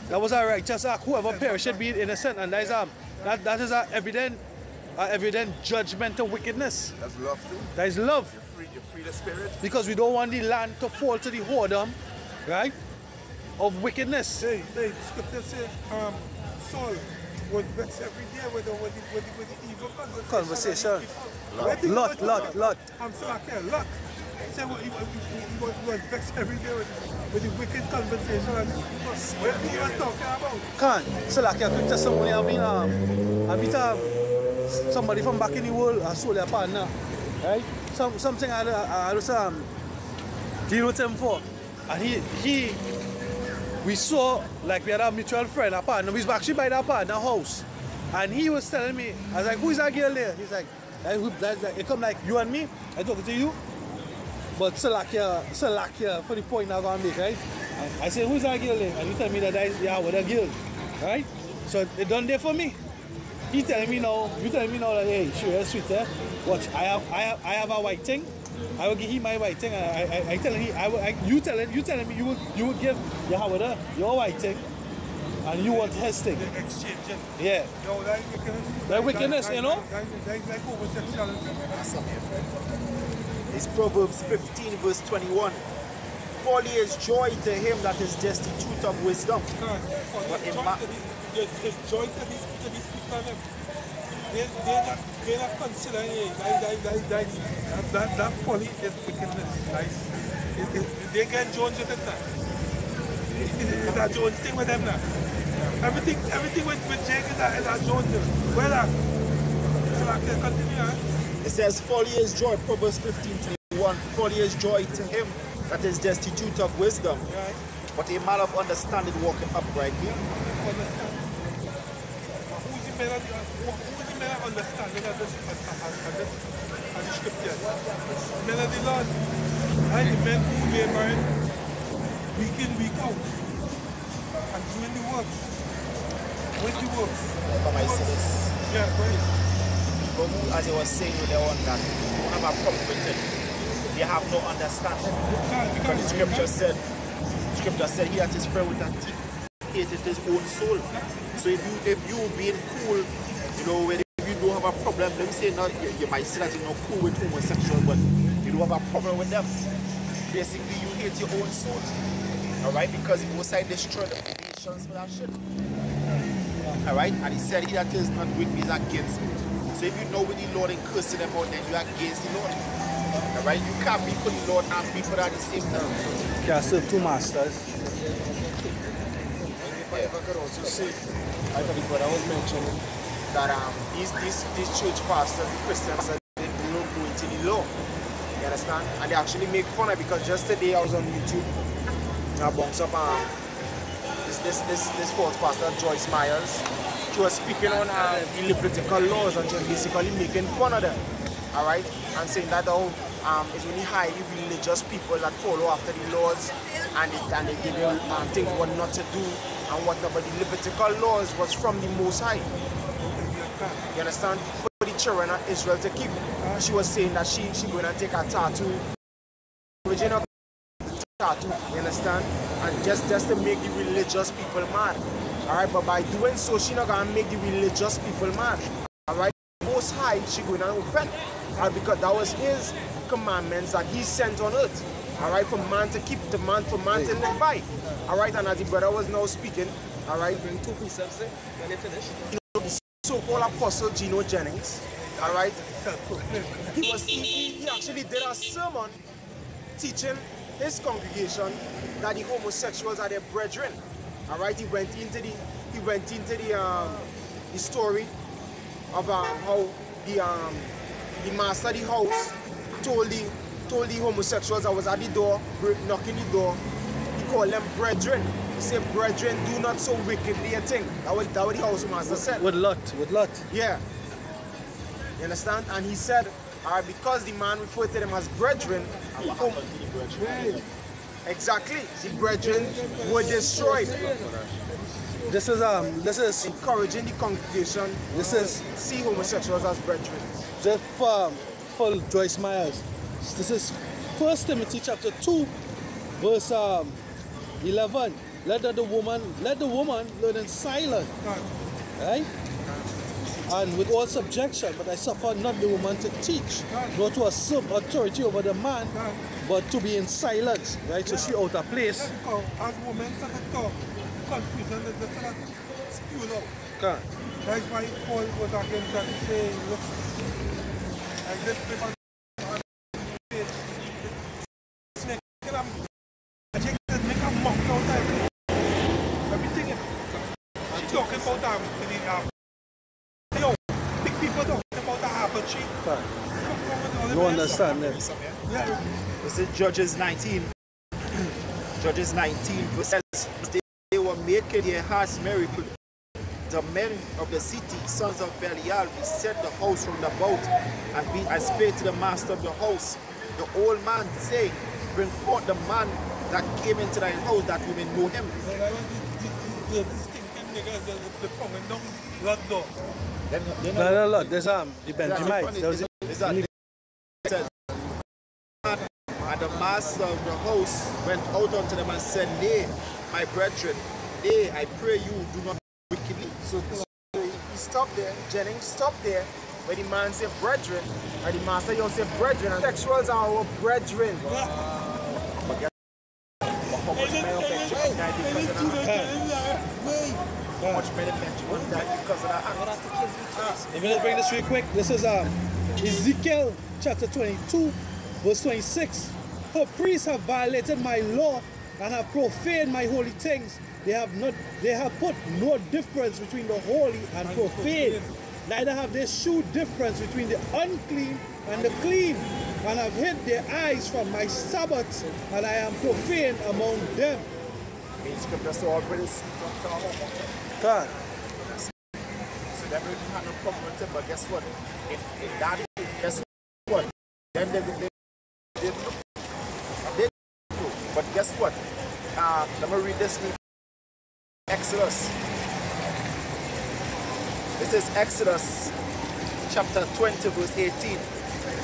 That was a righteous act. Whoever perished be innocent, and that is an evident judgment of wickedness. That's love too. That is love. You free the spirit. Because we don't want the land to fall to the whoredom, right, of wickedness. Hey, the scripture says Saul was vexed every day with the evil conversation. Lot. I'm so okay, Lot. Say he was vexed every day with the wicked conversation and what he was talking about. Can't. So like a quick testimony, I beat somebody from back in the world, I sold their partner. Right? Something I was deal with him for. And we saw, like we had a mutual friend, a partner, we was actually by that partner house. And he was telling me, I was like, who is that girl there? He's like, it come like you and me, I talking to you. But Salakia for the point I'm going to make, right? I said, who's that girl there? And you tell me that is with a girl, right? So it done there for me. You telling me now that, hey, sure, sweet, eh? Watch, I have a white thing. I will give him my white thing. I telling him, you telling me you would give Yahweh your white thing, and you want his thing. Exchanging. Yeah. No, that is wickedness. That wickedness, you know? That is like homosexuality. It's Proverbs 15 verse 21. Folly is joy to him that is destitute of wisdom. It's joy to these people. they're not considering it. That folly is wickedness, guys. They get Jones with it now. It's a Jones thing with them now. Everything with Jake is a Jones thing. Well, so I can continue, huh? It says, folly is joy, Proverbs 15:21. Folly is joy to him that is destitute of wisdom, Right. but a man of understanding walketh uprightly. Understand. Who's the man understanding of this scripture? Men of the Lord. And the men who labor week in, week out. And doing the works. What's the works? Come I say this. Yeah, go ahead. People who, as I was saying with the one that don't have a problem with it, they have no understanding. Because the scripture said he that is friend with that thief hated his own soul. So if you being cool, you know, if you don't have a problem, let me say not you might say that you're not cool with homosexual, but you don't have a problem with them. Basically you hate your own soul. Alright, because it was like destroy the foundations for that shit. Alright, and he said he that is not with me is against me. So if you know with the Lord and cursing them out, then you are against the Lord. Alright, you can't be for the Lord and be for that at the same time. Can't serve two masters. If I could also say, I believe what I was mentioning, that these church pastors, the Christians, they do not go into the law. You understand? And they actually make fun of it, because just today I was on YouTube and I bounced up this false pastor, Joyce Myers. She was speaking on the Levitical laws and she was basically making fun of them. Alright? And saying that it's only highly religious people that follow after the laws and they give you things what not to do and whatever. The Levitical laws was from the Most High. You understand? For the children of Israel to keep. She was saying that she going to take a tattoo, original tattoo, you understand? And just to make the religious people mad. Alright, but by doing so, she not going to make the religious people mad. Alright? Most High, she going to offend. Because that was his commandments that he sent on earth. Alright, for man to keep, for man to live by. Alright, and as the brother was now speaking, alright, Bring two precepts in when they finish. you know, the so-called Apostle Geno Jennings, alright, he actually did a sermon teaching his congregation that the homosexuals are their brethren. Alright, he went into the story of how the master of the house told the homosexuals that was at the door, knocking the door, he called them brethren. He said, brethren, do not so wickedly a thing. That was the house master said. With Lot. Yeah. You understand? And he said, because the man referred to them as brethren, exactly, the brethren were destroyed. This is Encouraging the congregation see homosexuals as brethren. just for Joyce Myers. This is 1 Timothy chapter 2, verse 11. Let the woman learn in silence, right? And with all subjection, but I suffer not the woman to teach, nor to assume authority over the man, but to be in silence, right? So she out of place. As women start to talk, confusion is just like spewed out. That's why Paul was against that saying, look, and this paper make a mock out of everything. She's talking about big people talking about the apple tree. You understand that? Yeah. This is Judges 19. Judges 19 verse says, they were making their hearts merry. The men of the city, sons of Belial, beset the house from the boat, and spake to the master of the house, the old man, saying, bring forth the man that came into thy house, that we may know him. The stinking niggas, they're coming down that door. No, there's the Benjamites. And the master of the house went out unto them and said, nay, my brethren, nay, I pray you, do not wickedly. So he stopped there, Jennings stopped there, where the man said brethren, and the master you said brethren, and sexuals are our brethren. How much benefit died because of that? How much benefit died because of that? me just bring this real quick. This is Ezekiel chapter 22, verse 26. Her priests have violated my law and have profaned my holy things. They have put no difference between the holy and profane. Neither have they shewed difference between the unclean and the clean, and have hid their eyes from my Sabbaths, and I am profane among them. God. So they really had no problem with it, but guess what? In that, guess what? Then they but guess what? Let me read this in Exodus. This is Exodus chapter 20, verse 18.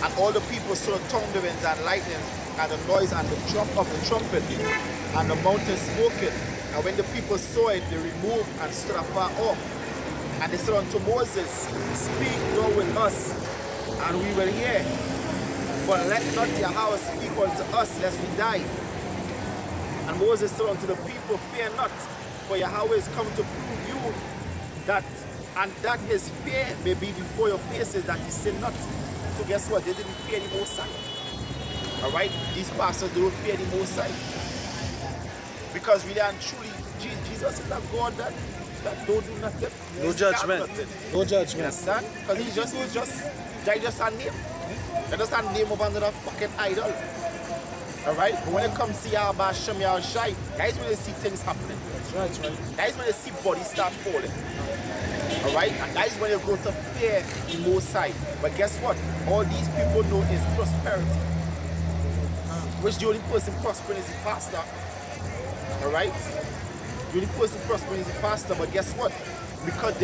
And all the people saw thunderings and lightnings and the noise and the trump of the trumpet and the mountain smoking. And when the people saw it, they removed and stood afar off. And they said unto Moses, Speak thou with us, and we will hear. But let not Yahweh speak unto us, lest we die. And Moses said unto the people, Fear not, for Yahweh is come to prove you that, and that his fear may be before your faces, that ye sin not. So guess what? They didn't fear the Most High. Alright? These pastors don't fear the Most High. Because really and truly, Jesus is a God that don't do nothing. No judgment. No judgment. You understand? Because he's just a name. They're just a name of another fucking idol. Alright? But when it comes to Yahweh Shem Shai, guys when they see things happening. That's right. Guys when they see bodies start falling. Alright? And guys when they go to fear the Most High. But guess what? All these people know is prosperity. Which the only person prospering is the pastor. Alright? The only person prospering is the pastor, but guess what? Because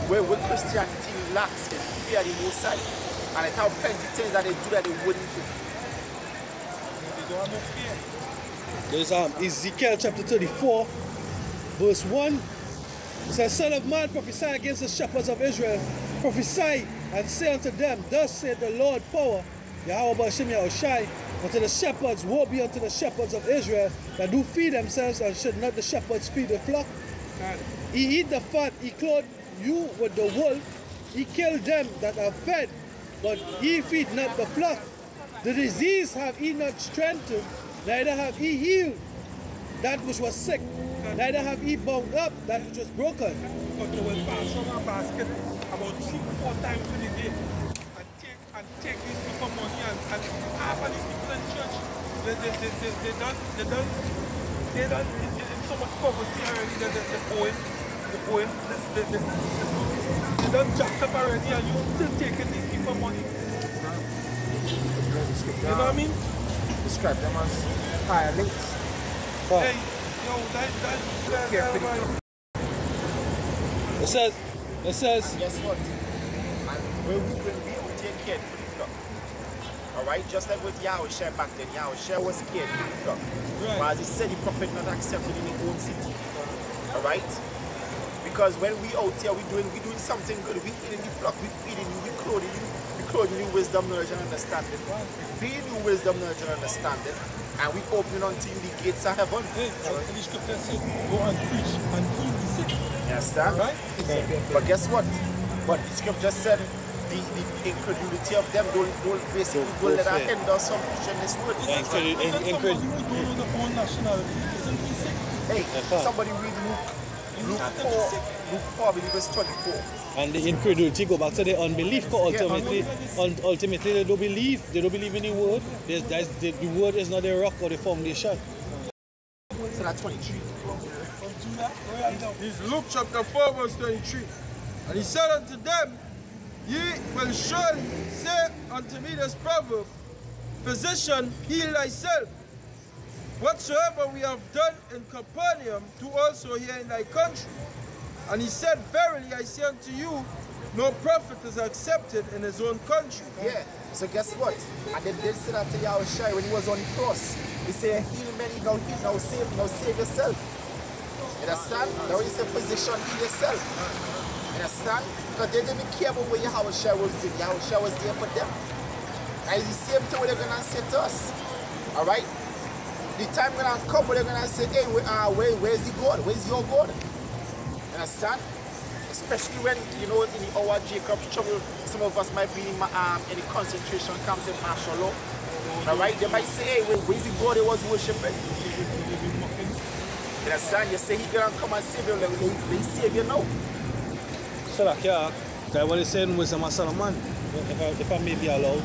where Christianity lacks is fear of the Most High. And it have plenty of things that they do that they wouldn't do. They don't have no fear. There's Ezekiel chapter 34, verse 1. It says, Son of man, prophesy against the shepherds of Israel. Prophesy and say unto them, Thus saith the Lord power, Yahweh B'Shem Yahushai, unto the shepherds, woe be unto the shepherds of Israel that do feed themselves, and should not the shepherds feed the flock? He eat the fat, he clothe you with the wool, he killed them that are fed, but he feed not the flock. The disease have he not strengthened, neither have he healed that which was sick, neither have he bound up that which was broken. But they will pass on a basket about 3-4 times in a day and take these people money, and half of these people in church, they done in so much poverty already that they're going, they done jacked up already, and you still taking these people money. You know what I mean? Describe them as higher links. Hey, yo, that It says, and guess what? And when we take care of the flock. Alright, just like with Yahushua back then, Yahushua was scared of the flock. Right. But as he said, the prophet not accepted in his own city. Alright? Because when we out here, we doing something good. We feeding the flock, we feeding you, we clothing you wisdom, knowledge, and understanding. We feeding you wisdom, knowledge, and understanding. And we opening unto you the gates of heaven. Hey, the scripture says, go and preach and heal the sick. You understand? Right? But guess what? But the scripture said the incredulity of them don't let that hinder some pushing this word. Isn't somebody who don't know the whole nationality, isn't he sick? Hey, somebody read Luke 4, verse 24. and the incredulity go back to the unbelief, because ultimately they don't believe in the word. The word is not the rock or the foundation. So that's 23. This is Luke chapter 4, verse 23. And he said unto them, Ye will surely say unto me this proverb, Physician, heal thyself. Whatsoever we have done in Capernaum, do also here in thy country. And he said, Verily I say unto you, no prophet is accepted in his own country. Yeah. So guess what? And they did say that to Yahushua when he was on the cross. He said, heal many, now save yourself. You understand? Now he said, physician, heal yourself. You understand? Because they didn't care about what Yahushua was doing. Yahushua was there for them. And it's the same thing what they're going to say to us. Alright? The time going to come where they're going to say, hey, where's the God? Where's your God? You understand? especially when, you know, in the hour Jacob's trouble, some of us might be in the concentration camps in martial law. Alright, they might say, hey, where's the God they was worshiping? You understand? You say he gonna come and save you, like, they save you now. So like, yeah, that's what they say in Wisdom of Solomon, if I may be allowed.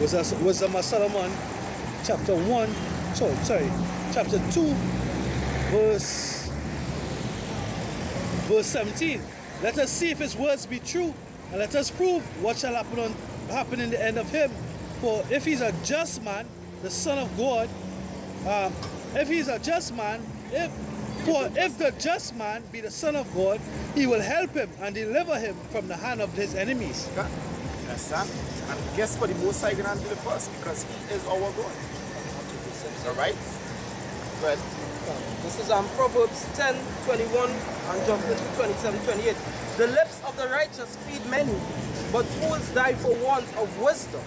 Wisdom of Solomon, chapter 1, chapter 2, verse 17. Let us see if his words be true, and let us prove what shall happen in the end of him. For if he's a just man, the Son of God, if he's a just man, if the just man be the Son of God, he will help him and deliver him from the hand of his enemies. Understand? And guess what? The Most High gonna do it for us because he is our God. Alright? Well, this is Proverbs 10:21 and jump into 27:28. The lips of the righteous feed many, but fools die for want of wisdom.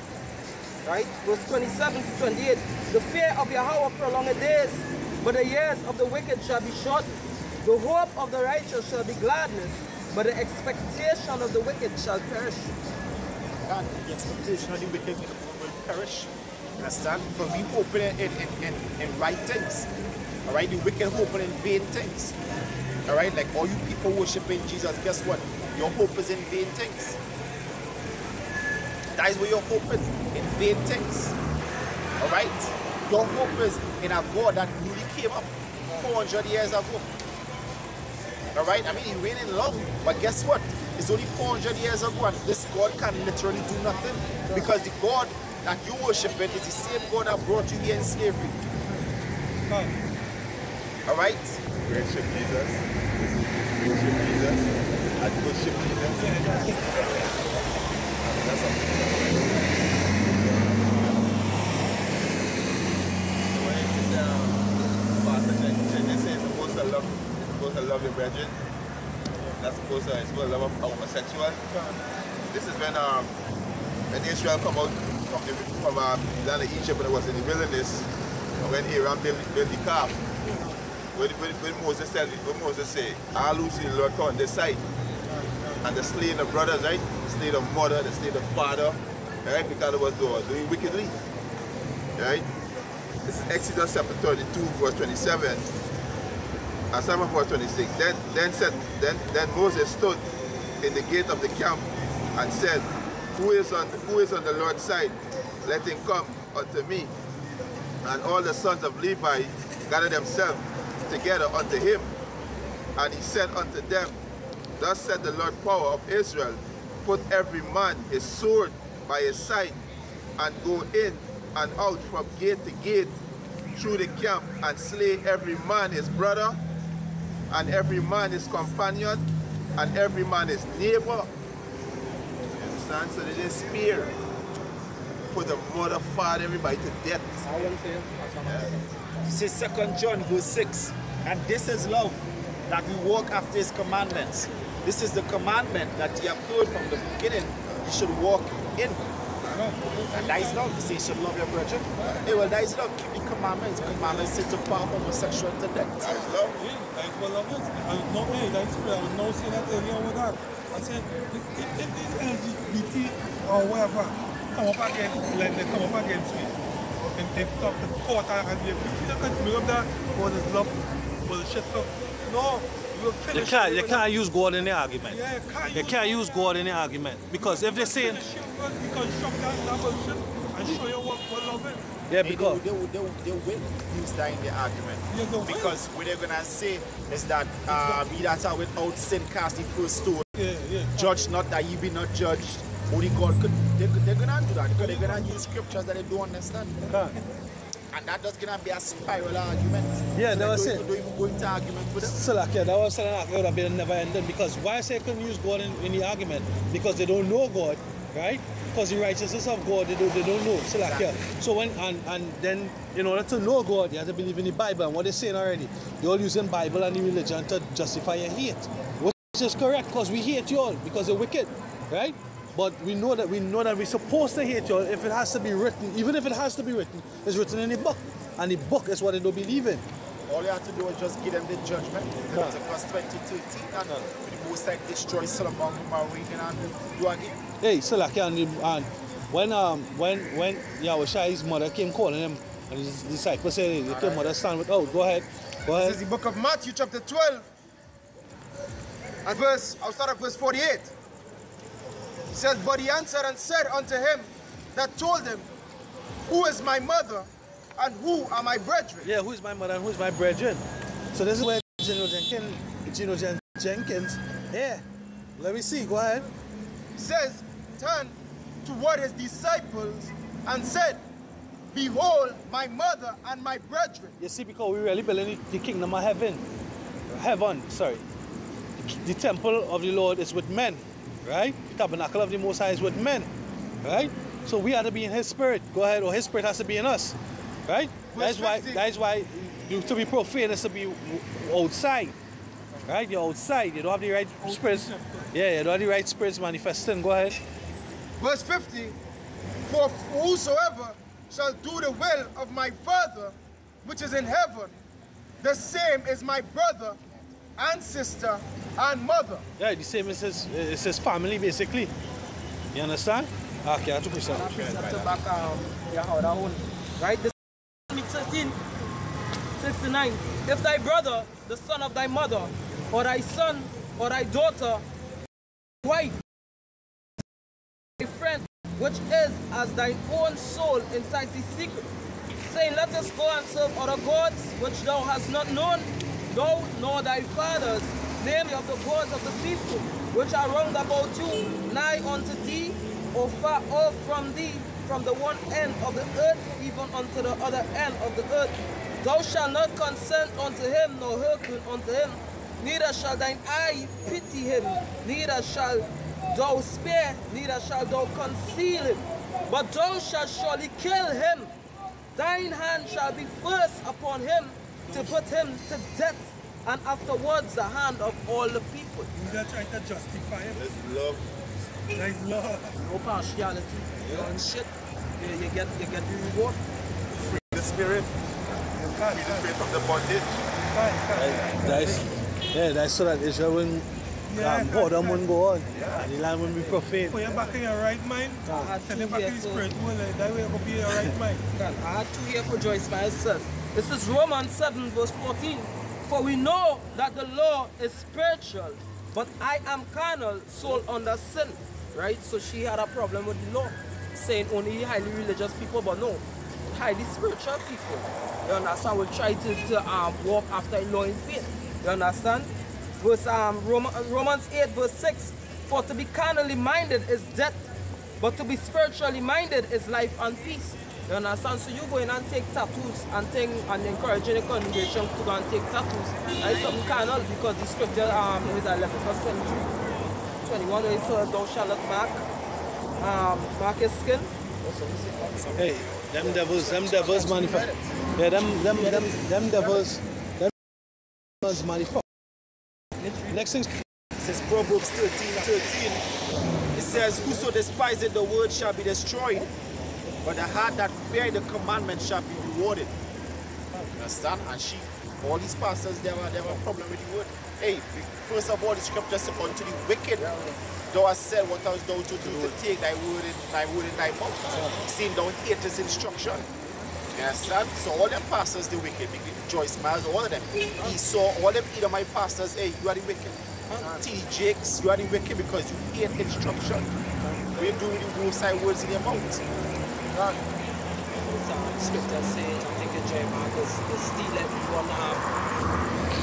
Right? Verse 27 to 28. The fear of Yahweh prolongeth days, but the years of the wicked shall be shortened. The hope of the righteous shall be gladness, but the expectation of the wicked shall perish. God, the expectation of the wicked will perish. Understand? Because we hope in right things. Alright? The wicked hope in vain things. Alright? Like all you people worshiping Jesus, guess what? Your hope is in vain things. That is where your hope is, in vain things. Alright? Your hope is in a God that newly came up 400 years ago. Alright? I mean, he reigning long, but guess what? It's only 400 years ago, and this God can literally do nothing. Because the God that you worshiping is the same God that brought you here in slavery. Alright? Worship Jesus. Worship Jesus. And worship Jesus. That's supposed to love your brethren. That's supposed to love a homosexual. This is when Israel come out from the land of Egypt when it was in the wilderness, when Aaron built the calf. When Moses said, I'll lose the Lord come on this side. And they slaying the brothers, right? They slayed the mother, they slayed the father, right? Because it was doing wickedly. Right? This is Exodus chapter 32, verse 27. And some verse 26. Then Moses stood in the gate of the camp and said, Who is on the Lord's side? Let him come unto me. And all the sons of Levi gathered themselves together unto him. And he said unto them, Thus said the Lord power of Israel, put every man his sword by his side, and go in and out from gate to gate through the camp, and slay every man his brother, and every man his companion, and every man his neighbor. You understand? So they just spear. Put the mother, father, everybody to death. This is 2 John verse 6. And this is love, that we walk after his commandments. This is the commandment that you have heard from the beginning. You should walk in. And that is love. You say you should love your brethren. Hey, well, that is love. Keep the commandments. Commandments say to power homosexual to death. That is love. That is what love is. That is I was now saying that earlier with that. I said, if these LGBT or whatever come up against, like they come up against me, and they talk to court and they continue up that, what is love, bullshit stuff. No. You can't use God in the argument. Yeah, you can't use God in the argument. Because if they're saying... You can shove that bullshit and show you what love is. Yeah, because... They will use that in the argument. Yeah, because what they're going to say is that he that are without sin cast the first stone. Judge not that ye be not judged. Only God could... They're going to do that because they're going to use scriptures that they don't understand. And that just gonna be a spiral argument. Yeah, so that was it. Don't even go into argument with them. So like, yeah, that was an argument would have been never ending. Because why I say I couldn't use God in the argument? Because they don't know God, right? Because the righteousness of God, they don't know. So like, yeah. So when and then in order to know God, you have to believe in the Bible. And what they're saying already, they're all using Bible and the religion to justify your hate. Which is correct, because we hate you all because they're wicked, right? But we know that we're supposed to hate you all if it has to be written. Even if it has to be written, it's written in the book. And the book is what they don't believe in. All you have to do is just give them the judgment. Because it was 2013 and the most like destroy Solomon Gomorrah and do again. Hey, so like and when Yahushua's mother came calling him and his disciples said, "Your mother stand with out." Go ahead. Go This ahead. is the book of Matthew chapter 12. And I'll start at verse 48. He says, but he answered and said unto him that told him, who is my mother and who are my brethren? Yeah, who is my mother and who is my brethren? So this is where Gino Jenkins. Yeah. Let me see. Go ahead. He says, turned toward his disciples and said, behold my mother and my brethren. You see, because we really building the kingdom of heaven. Heaven, sorry. The temple of the Lord is with men, right? The tabernacle of the Most High is with men, right? So we have to be in His Spirit. Go ahead, or His Spirit has to be in us, right? That's why to be profane is to be outside, right? You're outside. You don't have the right spirits. Yeah, you don't have the right spirits manifesting. Go ahead. Verse 50, for whosoever shall do the will of my Father which is in heaven, the same is my brother and sister and mother. Yeah, the same as his family basically. You understand? Okay, I have to push that. Right? This is 13:69. If thy brother, the son of thy mother, or thy son, or thy daughter, wife, thy friend, which is as thine own soul entice thee secret, saying, let us go and serve other gods which thou hast not known, thou nor thy fathers, namely of the gods of the people, which are round about you, nigh unto thee, or far off from thee, from the one end of the earth, even unto the other end of the earth. Thou shalt not consent unto him, nor hearken unto him, neither shall thine eye pity him, neither shall thou spare, neither shalt thou conceal him, but thou shalt surely kill him. Thine hand shall be first upon him to put him to death, and afterwards the hand of all the people. You are trying to justify it. There's love. There's love. No partiality. You're on shit. You get the reward. Free the spirit. Free the spirit from the bondage. That's so that Israel wouldn't wouldn't go on. Yeah. And the land wouldn't be profane. Put you back in your right mind. Send you back in the spirit. That way you will be in your right mind. I had to hear for Joyce myself. This is Romans 7 verse 14. For we know that the law is spiritual, but I am carnal, sold under sin. Right? So she had a problem with the law, saying only highly religious people, but no, highly spiritual people. You understand? Will try to walk after a law in faith. You understand? Verse Romans 8 verse 6. For to be carnally minded is death, but to be spiritually minded is life and peace. You understand? So you go in and take tattoos and encouraging the congregation to go and take tattoos. That is something carnal, because the scripture is 11:21 where it says, thou shalt not mark his skin. Hey, them devils manifest. Yeah, them devils manifest. Next thing. It says Proverbs 13:13. It says, whoso despiseth the word shall be destroyed, but the heart that fear the commandment shall be rewarded. Understand? And all these pastors, they have a problem with the word. Hey, first of all, the scripture says, unto the wicked, thou hast said what thou dost to do, to take thy word in thy mouth. Seeing thou hatest instruction. You understand? So all them pastors, the wicked, Joyce Myers, all of them. He saw all them Edomite pastors, hey, you are the wicked. T. Jakes, you are the wicked because you hate instruction. What you do with the roadside words in your mouth? Scripture say, I think it's J. Marcus, they steal everyone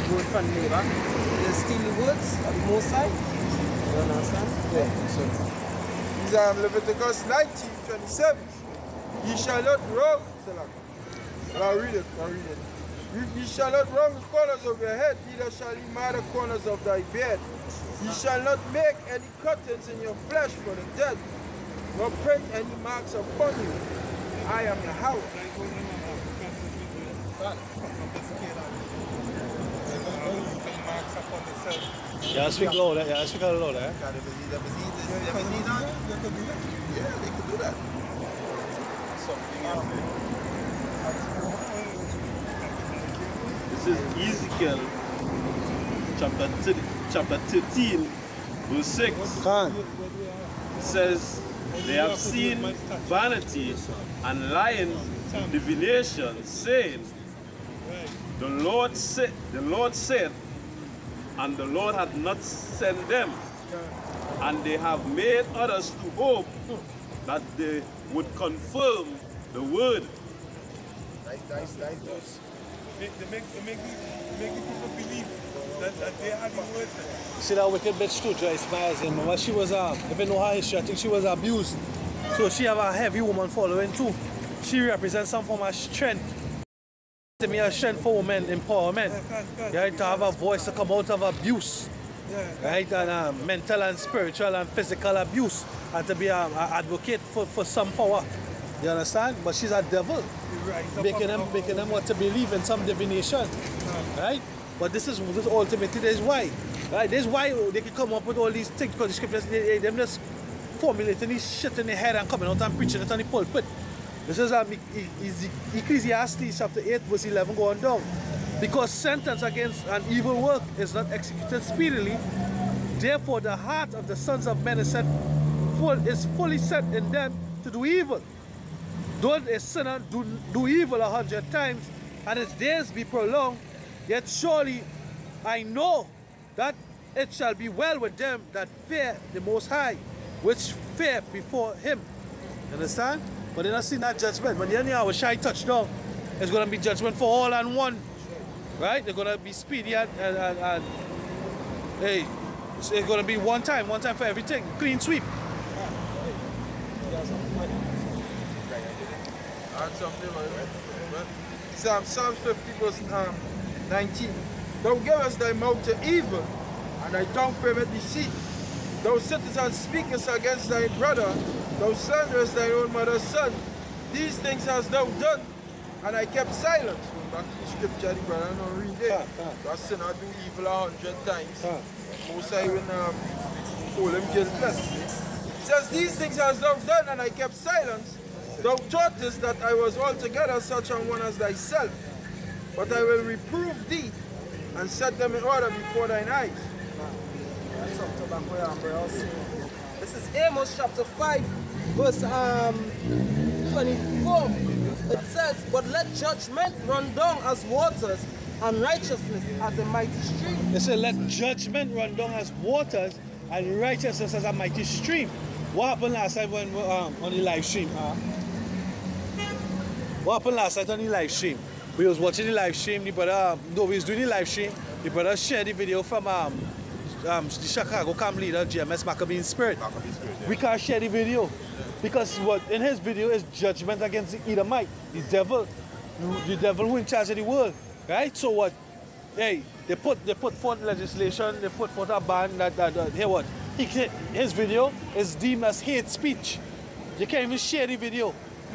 word from the neighbor. They steal the words of the Most High. You understand? Yeah. So, these are Leviticus 19:27. Ye shall not wrong. I'll read it. Ye shall not wrong the corners of your head, neither shall ye mar the corners of thy beard. Ye shall not make any cuttings in your flesh for the dead, nor print any marks upon you. I am the house. Yeah, speak louder. Yeah, speak a little louder. Yeah, they could do that. This is Ezekiel chapter 13, verse 6. It says, they have seen vanity and lying divination, saying, the Lord said, and the Lord hath not sent them. And they have made others to hope that they would confirm the word. They make people believe that they have the word. You see that wicked bitch too, Joyce Myers, and when she was, if you know her history, I think she was abused. So she have a heavy woman following too. She represents some form of strength. To me, a strength for women, empowerment. Right, to have a voice to come out of abuse. Right, and mental and spiritual and physical abuse. And to be an advocate for some power. You understand? But she's a devil. Making them want to believe in some divination. Right? But this ultimately this is why. Right? This is why they can come up with all these things, because the scriptures, them just formulating this shit in their head and coming out and preaching it on the pulpit. This is Ecclesiastes chapter 8 verse 11 going down. Because sentence against an evil work is not executed speedily, therefore the heart of the sons of men is fully set in them to do evil. Though a sinner do evil 100 times and his days be prolonged, yet surely I know that it shall be well with them that fear the Most High, which fear before him. You understand? But they're not seeing that judgment. When the hour shy touchdown, it's going to be judgment for all and one. Right? They're going to be speedy and hey, it's going to be one time for everything. Clean sweep. Psalm 50 verse 19. Thou givest thy mouth to evil, and thy tongue frameth deceit. Thou sittest and speakest against thy brother, thou slanderest thy own mother's son. These things hast thou done, and I kept silence. Going back to the scripture, the brother not read it. That sinner do evil 100 times. Most I will call him guiltless. It says, these things hast thou done, and I kept silence. Thou thoughtest that I was altogether such an one as thyself. But I will reprove thee, and set them in order before thine eyes. This is Amos chapter 5, verse 24. It says, but let judgment run down as waters, and righteousness as a mighty stream. It said, let judgment run down as waters, and righteousness as a mighty stream. What happened last night when on the live stream? What happened last night on the live stream? We was watching the live stream. The brother, we was doing the live stream. The brother shared the video from the Chicago camp leader, Gms Trinidad Spirit. Yeah. We can't share the video because what in his video is judgment against the Edomite, the devil who in charge of the world, right? So what? Hey, they put forth legislation. They put forth a ban that here what? His video is deemed as hate speech. You can't even share the video.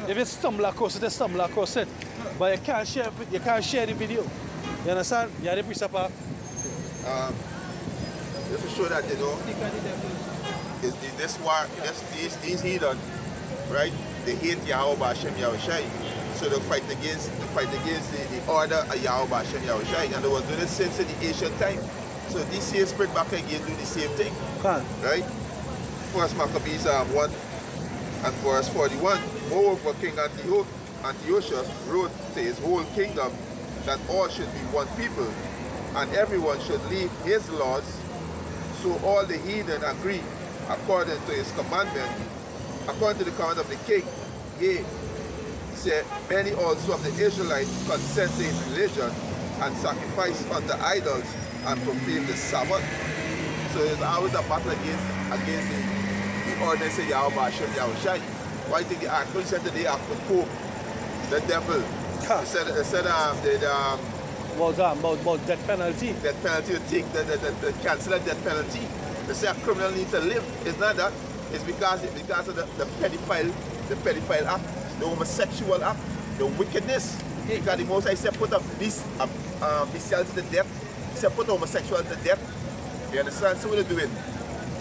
If you stumble across it, you stumble across it. But you can't share the video. You understand? Yeah, the precept. Just to show that, you know, this war, these heathen, right? They hate Yahweh Hashem Yahushai. So they fight against the order of Yahweh Hashem Yahushai. And they was doing it since in the ancient time. So this same spirit back again do the same thing. Right? First Maccabees 1 and verse 41. Moreover, King Antiochus wrote to his whole kingdom that all should be one people, and everyone should leave his laws. So all the heathen agree according to his commandment, according to the command of the king. Yea, said many also of the Israelites consent to his religion and sacrifice unto idols and profane the Sabbath. So there's always a battle against the ordinance of Yahweh Hashem Yahushai. Why do you think the article said today after Pope, the devil? It said about death penalty. Death penalty, to take the cancel the death penalty. They say a criminal needs to live. It's not that. It's because of the pedophile act, the homosexual act, the wickedness. Because the Most I said put up bestiality to death. He said put homosexuality to death. You understand? So what they're doing?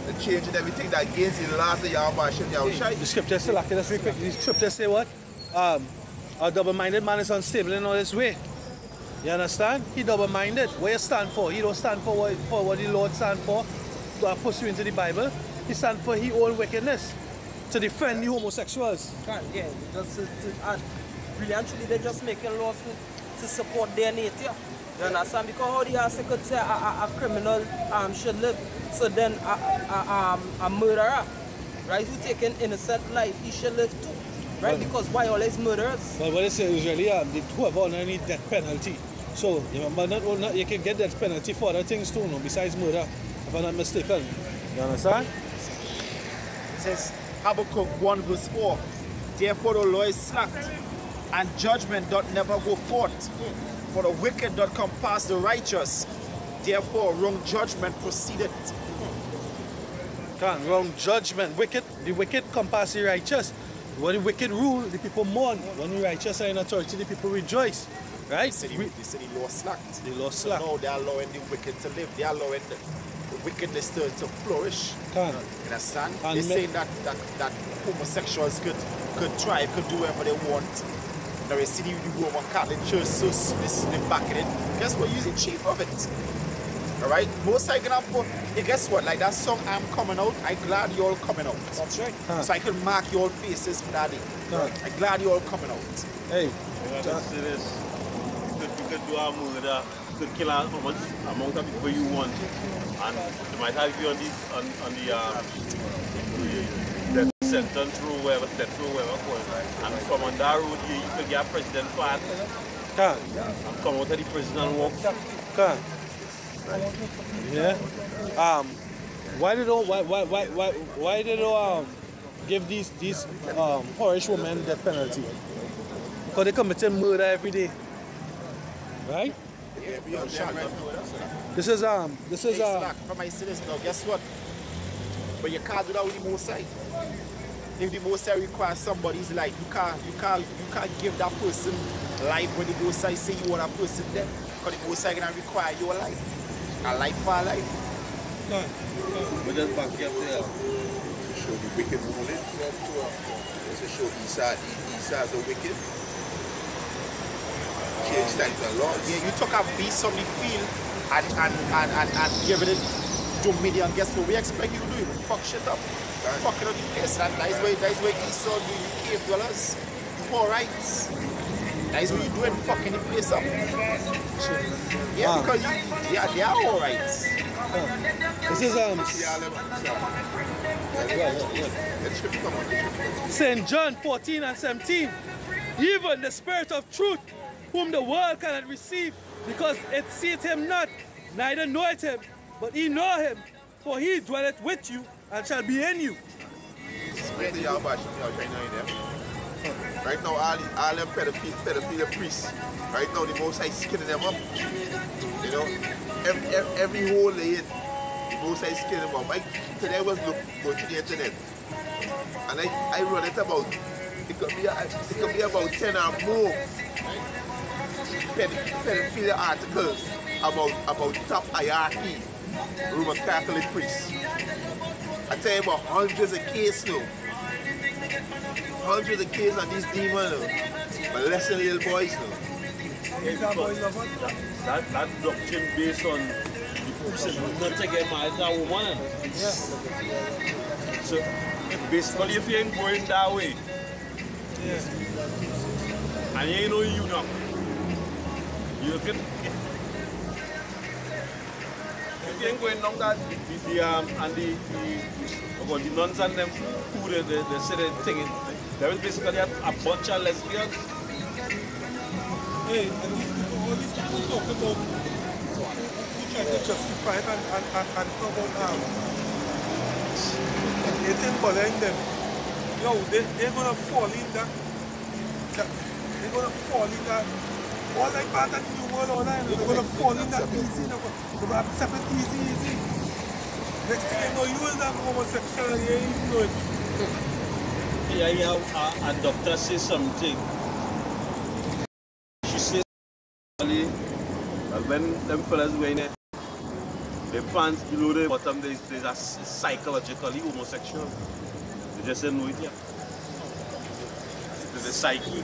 They're changing everything that against the laws of Yahweh Hashem Yahushai. The scriptures say, like, let's read quick. The scriptures say what? A double-minded man is unstable in all his way. You understand? He double-minded. What you stand for? He don't stand for what the Lord stand for, to push you into the Bible. He stand for his own wickedness, to defend the homosexuals. Yeah, just to add, really and truly, they're just making laws to support their nature. You understand? Because how the ass could say a criminal should live, so then a murderer, right, who take an innocent life, he should live too. Right? Because why always murderers? But what they say is really, who have only need death penalty. So, but not, you can get death penalty for other things too, no, besides murder, if I'm not mistaken. You understand? It says, Habakkuk 1 verse 4, therefore the law is slacked, and judgment doth never go forth. For the wicked doth compass the righteous, therefore wrong judgment proceedeth. Wrong judgment, the wicked compass the righteous. When the wicked rule, the people mourn. When the righteous are in authority, the people rejoice. Right? They say the law slacked. The law slacked. So now they are allowing the wicked to live. They are allowing the wickedness to flourish. You understand? They're saying that homosexuals could thrive, could do whatever they want. Now you see the Roman Catholic Church, so they backing it. Guess what? Using cheap of it. Alright? Most I gonna put, guess what? Like that song I'm coming out, I'm glad you all coming out. That's right. So I can mark your faces for that day. I'm glad you all coming out. Hey. Say this. You could do a murder, you could kill how much amount of people you want. And they might have you on the death sentence row, wherever, death row, wherever. And from on that road you could get a president part. And come out of the prison and walk. Yeah. Why did they give these Horish women death penalty? Because they committed murder every day. Right? This is From my citizens now, guess what? But you can't do that with the Most High. If the Most High requires somebody's life, you can't give that person life when the Most High say you want a person dead. Because the Most High gonna require your life. A life for a life. But just back up there. To show the wicked ruling. To show Esau's a wicked. Change times and laws. Yeah, you talk about beast on the field and give it dominion. Guess what we expect you to do? Fuck shit up. Fuck it up the place. That is where Esau do you cave dwellers. Poor rights. That is what you're doing, fucking the place up. Yeah, because they are all rights. This is St. John 14 and 17. Even the Spirit of truth, whom the world cannot receive, because it seeth him not, neither knoweth him, but ye know him, for he dwelleth with you and shall be in you. Right now, all them pedophile priests, right now the Most High skinning them up. You know, every hole they hit, the Most High skinning them up. Today I was going to the internet, and I run it about, it could be about 10 or more pedophile articles about top hierarchy, Roman Catholic priests. I tell you about hundreds of cases now. Hundreds of kids on these demons molesting little boys now. That doctrine based on the person not to get married to a woman. Yeah. So basically if you ain't going that way, and you ain't know you now, you can, if you ain't going down that the nuns and them who they say the thing. There is basically a bunch of lesbians. Hey, and all these people talk about who try to justify it and talk about anything bothering them. Yo, they're gonna fall in that. They're gonna fall in that. All like part of the new world online, they're gonna fall in that easy. They're gonna accept it easy. Next thing you know, you is that homosexual, you ain't even know it. Yeah, you have a doctor say something. She says when them fellas wearing their pants below the bottom, there's a psychologically homosexual. They just don't know it yet. There's a psyche.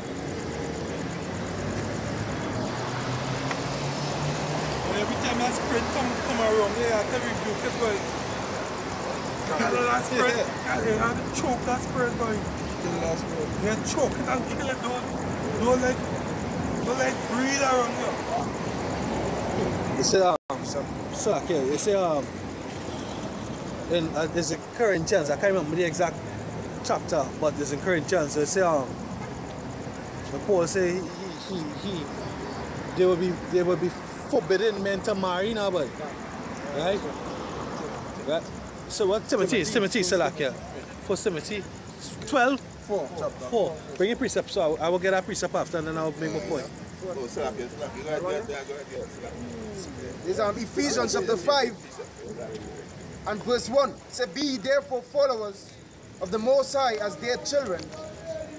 time that spirit come around, they have to rebuke it, boy. Kill that spirit. They have to choke that spirit, boy. Kill that spirit. They choke it and kill it, don't let breathe around you. You say, you say, there's a Corinthians, I can't remember the exact chapter, but there's in Corinthians, so you say, Paul say they will be forbidden men to marry now, boy. Right? Right? So what Timothy say like here? 1 Timothy 12? 4. Bring your precept, so I will get that precept after and then I'll make my point. This is Ephesians chapter 5 and verse 1. It says, be ye therefore followers of the Most High as dear children,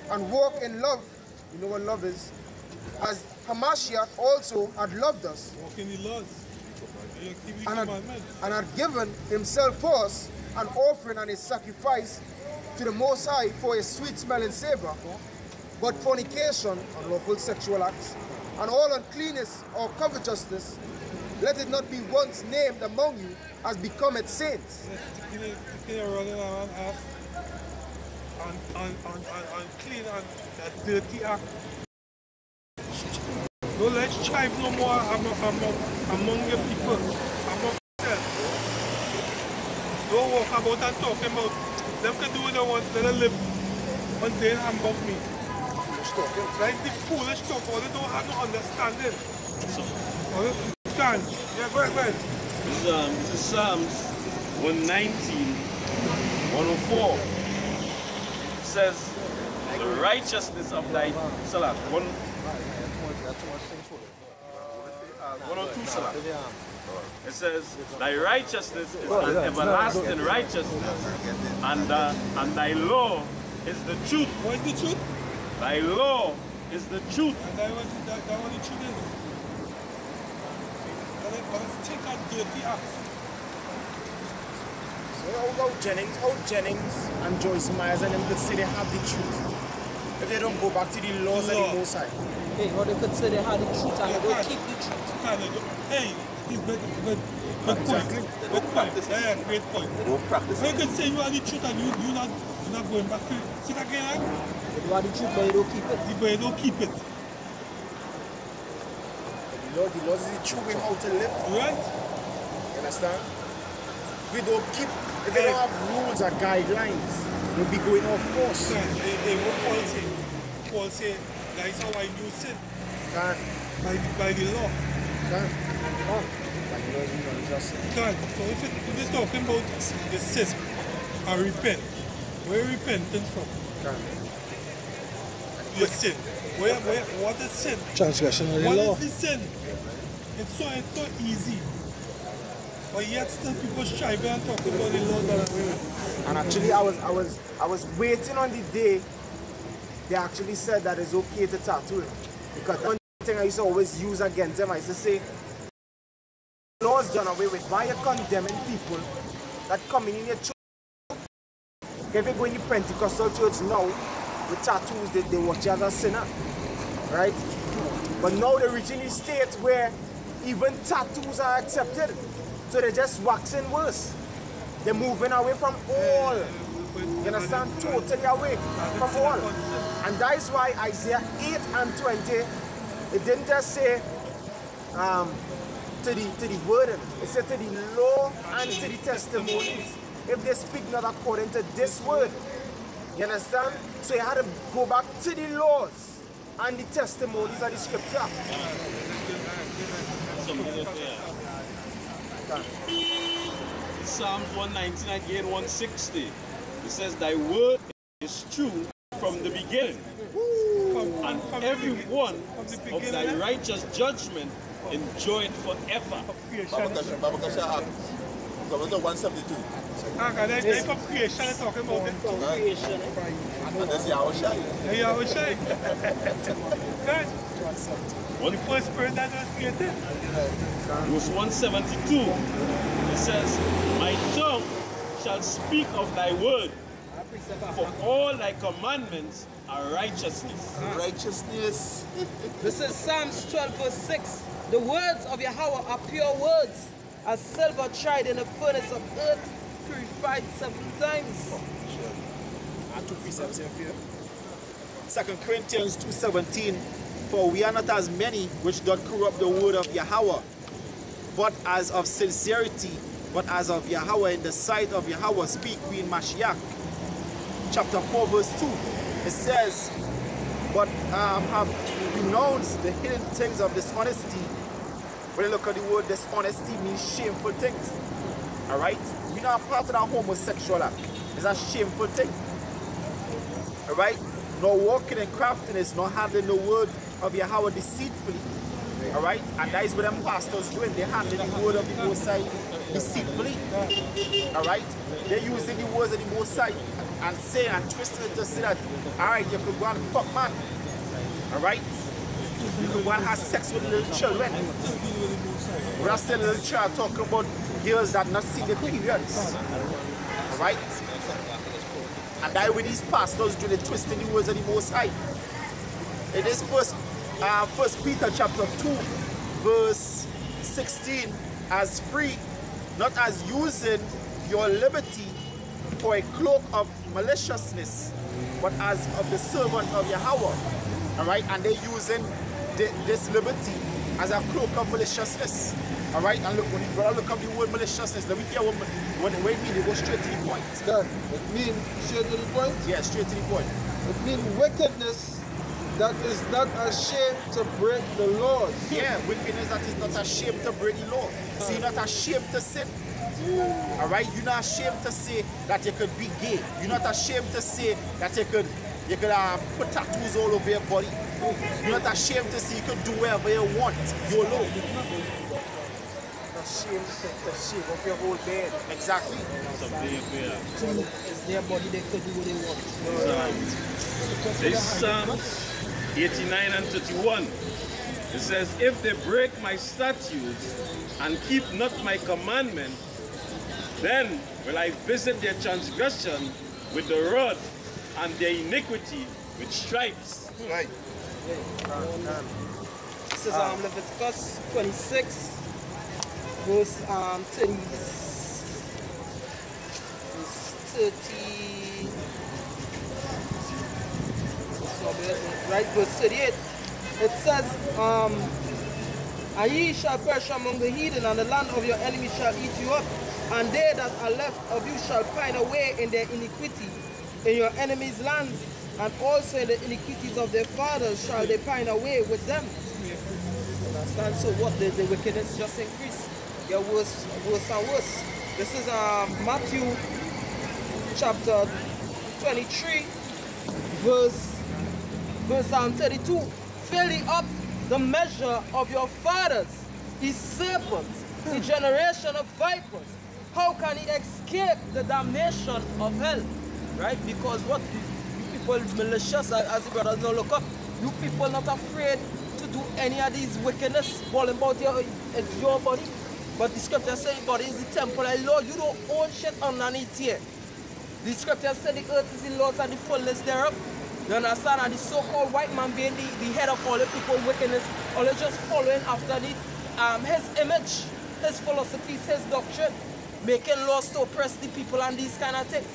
and walk in love. You know what love is? As Hamashiach also had loved us, Walk in the laws. and had given himself for us an offering and a sacrifice to the Most High for a sweet smelling savor. But fornication, unlawful sexual acts, and all uncleanness or covetousness, let it not be once named among you as becometh saints. Unclean and that dirty act. Don't let strife no more among your people, among yourself. Don't walk about and talking about them can do what they want, let them live one day and about me. Like the foolish talk, all they don't have no understanding. Understand? Yeah, go ahead. This is Psalms 119, 104. It says, the righteousness of thy Salah. 102 Salah. It says, thy righteousness is an everlasting righteousness, and thy law is the truth. What is the truth? Thy law is the truth. And that what the truth is. Let's take out dirty acts. So how Jennings and Joyce Myers and them could say they have the truth if they don't go back to the laws of the Most High? Hey, or they could say they have the truth and they don't keep the truth. Hey, good point. Good point. Yeah, great point. You can say you are the truth and you're not going back to it. See that again, right? You are the truth, but you don't keep it. But you don't keep it. The laws is the true way how to live. Right? You understand? If we don't keep, if they don't have rules or guidelines, we'll be going off course. Hey, what Paul say, that is how I knew sin. By the law. By the laws we don't just sin. So if they're talking about the sin and repent, where are you repenting from? The sin. What is sin? Transgression of the What law. is the sin? It's so easy. But yet still people striving and talking about the law that way. And actually I was waiting on the day they actually said that it's okay to tattoo it. Because one thing I used to always use against them, I used to say, laws done away with. Why are you condemning people that come in your church? If you go in the Pentecostal church now with tattoos, they watch you as a sinner. Right? But now they're reaching the state where even tattoos are accepted. So they're just waxing worse. They're moving away from all. You understand? Totally away from all. And that is why Isaiah 8 and 20, it didn't just say to the word, it said to the law and to the testimonies. If they speak not according to this word. You understand? So you had to go back to the laws and the testimonies of the scripture. Psalms 119 again, 160. It says, thy word is true from the beginning. And every one of thy righteous judgment enjoyed forever. Babakasha, come to 172. That's from creation I'm talking about it. Creation. And that's Yahushai. Yahushai. Good. The first spirit that was created. Verse 172, it says, my tongue shall speak of thy word, for all thy commandments are righteousness. Righteousness. This is Psalms 12 verse 6. The words of Yahweh are pure words, as silver tried in the furnace of earth, purified 7 times. Two precepts in here. 2 Corinthians 2:17. For we are not as many which doth corrupt the word of Yahweh, but as of sincerity, but as of Yahweh in the sight of Yahweh speak we in Mashiach. Chapter 4 verse 2. It says, but have renounced the hidden things of dishonesty. When you look at the word dishonesty, means shameful things. Alright? We're not part of that homosexual act. It's a shameful thing. Alright? Nor walking in craftiness, nor handling the word of Yahweh deceitfully. Alright? And that is what them pastors doing. They're handling the word of the Most High deceitfully. Alright? They're using the words of the Most High and say and twisting it to say that, alright, you could go and fuck man. Alright? You could go and have sex with little children. We're still little child talking about girls that not see the periods. Alright? And that with these pastors doing the twisting the words of the Most High. In this First Peter chapter 2, verse 16, as free, not as using your liberty for a cloak of maliciousness, but as of the servant of Yahweh. Alright, and they're using this liberty as a cloak of maliciousness. Alright, and look, when you brother look up the word maliciousness, let me hear what it means. It goes straight to the point. Done. It means straight to the point? Yeah, straight to the point. It means wickedness that is not ashamed to break the laws. Yeah, wickedness that is not ashamed to break the law. So you're not ashamed to sin. Alright, you're not ashamed to say that you could be gay. You're not ashamed to say that you could put tattoos all over your body. You're not ashamed to say you could do whatever you want. You're low. Ashamed to shave off your whole beard. Exactly. It's their body, they could do what they want. This Psalms 89 and 31. It says, if they break my statutes and keep not my commandment, then will I visit their transgression with the rod and their iniquity with stripes. Right. This is Leviticus 26, verse 30. Right, verse 38. It says, and ye shall perish among the heathen, and the land of your enemies shall eat you up, and they that are left of you shall pine away in their iniquity in your enemies' lands, and also in the iniquities of their fathers shall they pine away with them. Understand? So what the wickedness just increased. Get worse and worse. This is Matthew chapter 23, verse 32. Fill ye up the measure of your fathers, ye serpents, the generation of vipers. How can he escape the damnation of hell? Right? Because what you people malicious, as the brothers now look up, you people not afraid to do any of these wickedness, balling about your body. But the scripture says body is the temple of the Lord. You don't own shit underneath here. The scripture said the earth is the Lord's and the fullness thereof. You understand? And the so-called white man being the head of all the people wickedness, all they just following after his image, his philosophies, his doctrine, making laws to oppress the people and these kind of things.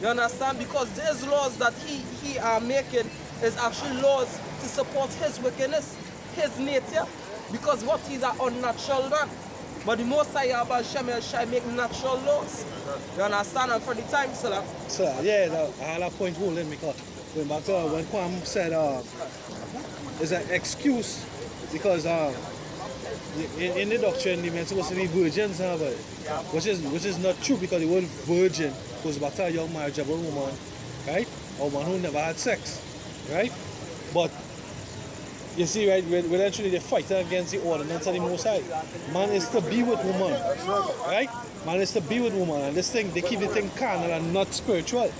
You understand? Because these laws that he are making is actually laws to support his wickedness, his nature, because what he's an unnatural man. But the Most High about Shemel shall make natural laws. You understand? And for the time, sir. So yeah, I had a point holding because when back to when Kwam said it's an excuse because in the doctrine the men supposed to be virgins, but which is not true because the word virgin goes back to a young marriageable woman, right? A woman who never had sex, right? But you see, right, when actually they fight against the ordinance of the Most High. Man is to be with woman, right? Man is to be with woman, and this thing, they keep the thing carnal and not spiritual,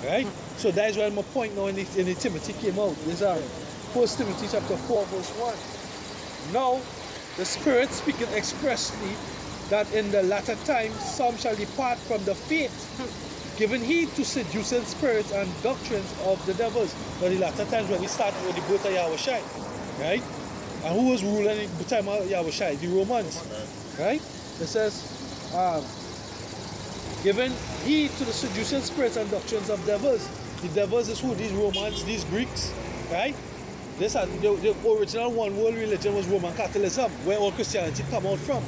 right? So that is why my point now in the Timothy came out. This is 1 Timothy chapter 4, verse 1. Now, the Spirit speaking expressly that in the latter times some shall depart from the faith, giving heed to seducing spirits and doctrines of the devils. Now the latter times when we start with the birth of Yahweh Shai, right? And who was ruling at the time of Yahushua? The Romans. Right? It says, giving heed to the seducing spirits and doctrines of devils. The devils is who? These Romans, these Greeks. Right? This the original one world religion was Roman Catholicism, where all Christianity come out from.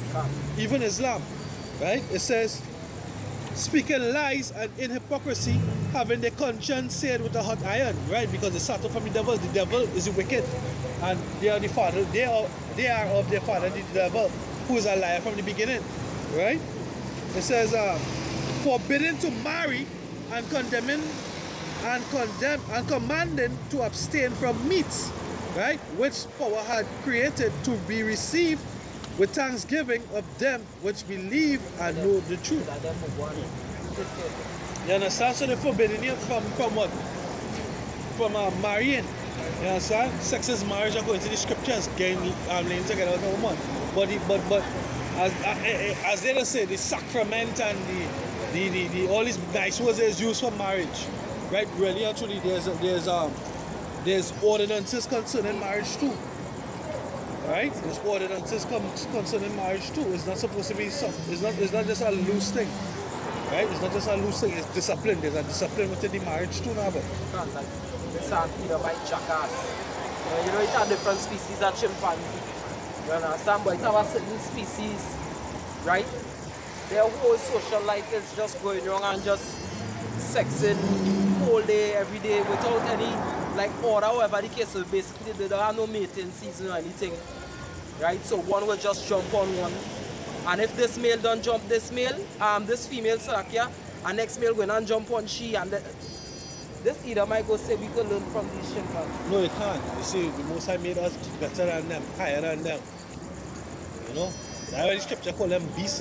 Even Islam. Right? It says, speaking lies and in hypocrisy, having their conscience seared with a hot iron, right? Because they started from the devil. The devil is wicked, and they are the father. They are of their father, the devil, who is a liar from the beginning, right? It says, forbidding to marry and condemning and commanding to abstain from meats, right? Which power had created to be received with thanksgiving of them which believe and know the truth. You understand? So they're forbidding you from what? From marrying. You understand? Sex is marriage according to the scriptures, getting laying together with a woman. But as they say, the sacrament and the all these nice words is used for marriage, right? Really, actually, there's ordinances concerning marriage too. Right? There's ordinances concerning marriage too. It's not supposed to be it's not just a loose thing. Right? It's not just a loose thing, it's discipline. There's a discipline within the marriage too now. But like this Peter by jackass. You know, it's a different species of chimpanzee. You understand? But it's a certain species, right? Their whole social life is just going wrong and just sexing all day, every day without any like order, whatever the case. So basically they don't have no mating season or anything, right? So one will just jump on one, and if this male don't jump this male, this female Salakia, and next male going and jump on she, and this either might go say we could learn from these chimpanzees. no, you can't. You see, the Most High made us better than them, higher than them. You know, that's why the scripture call them beasts.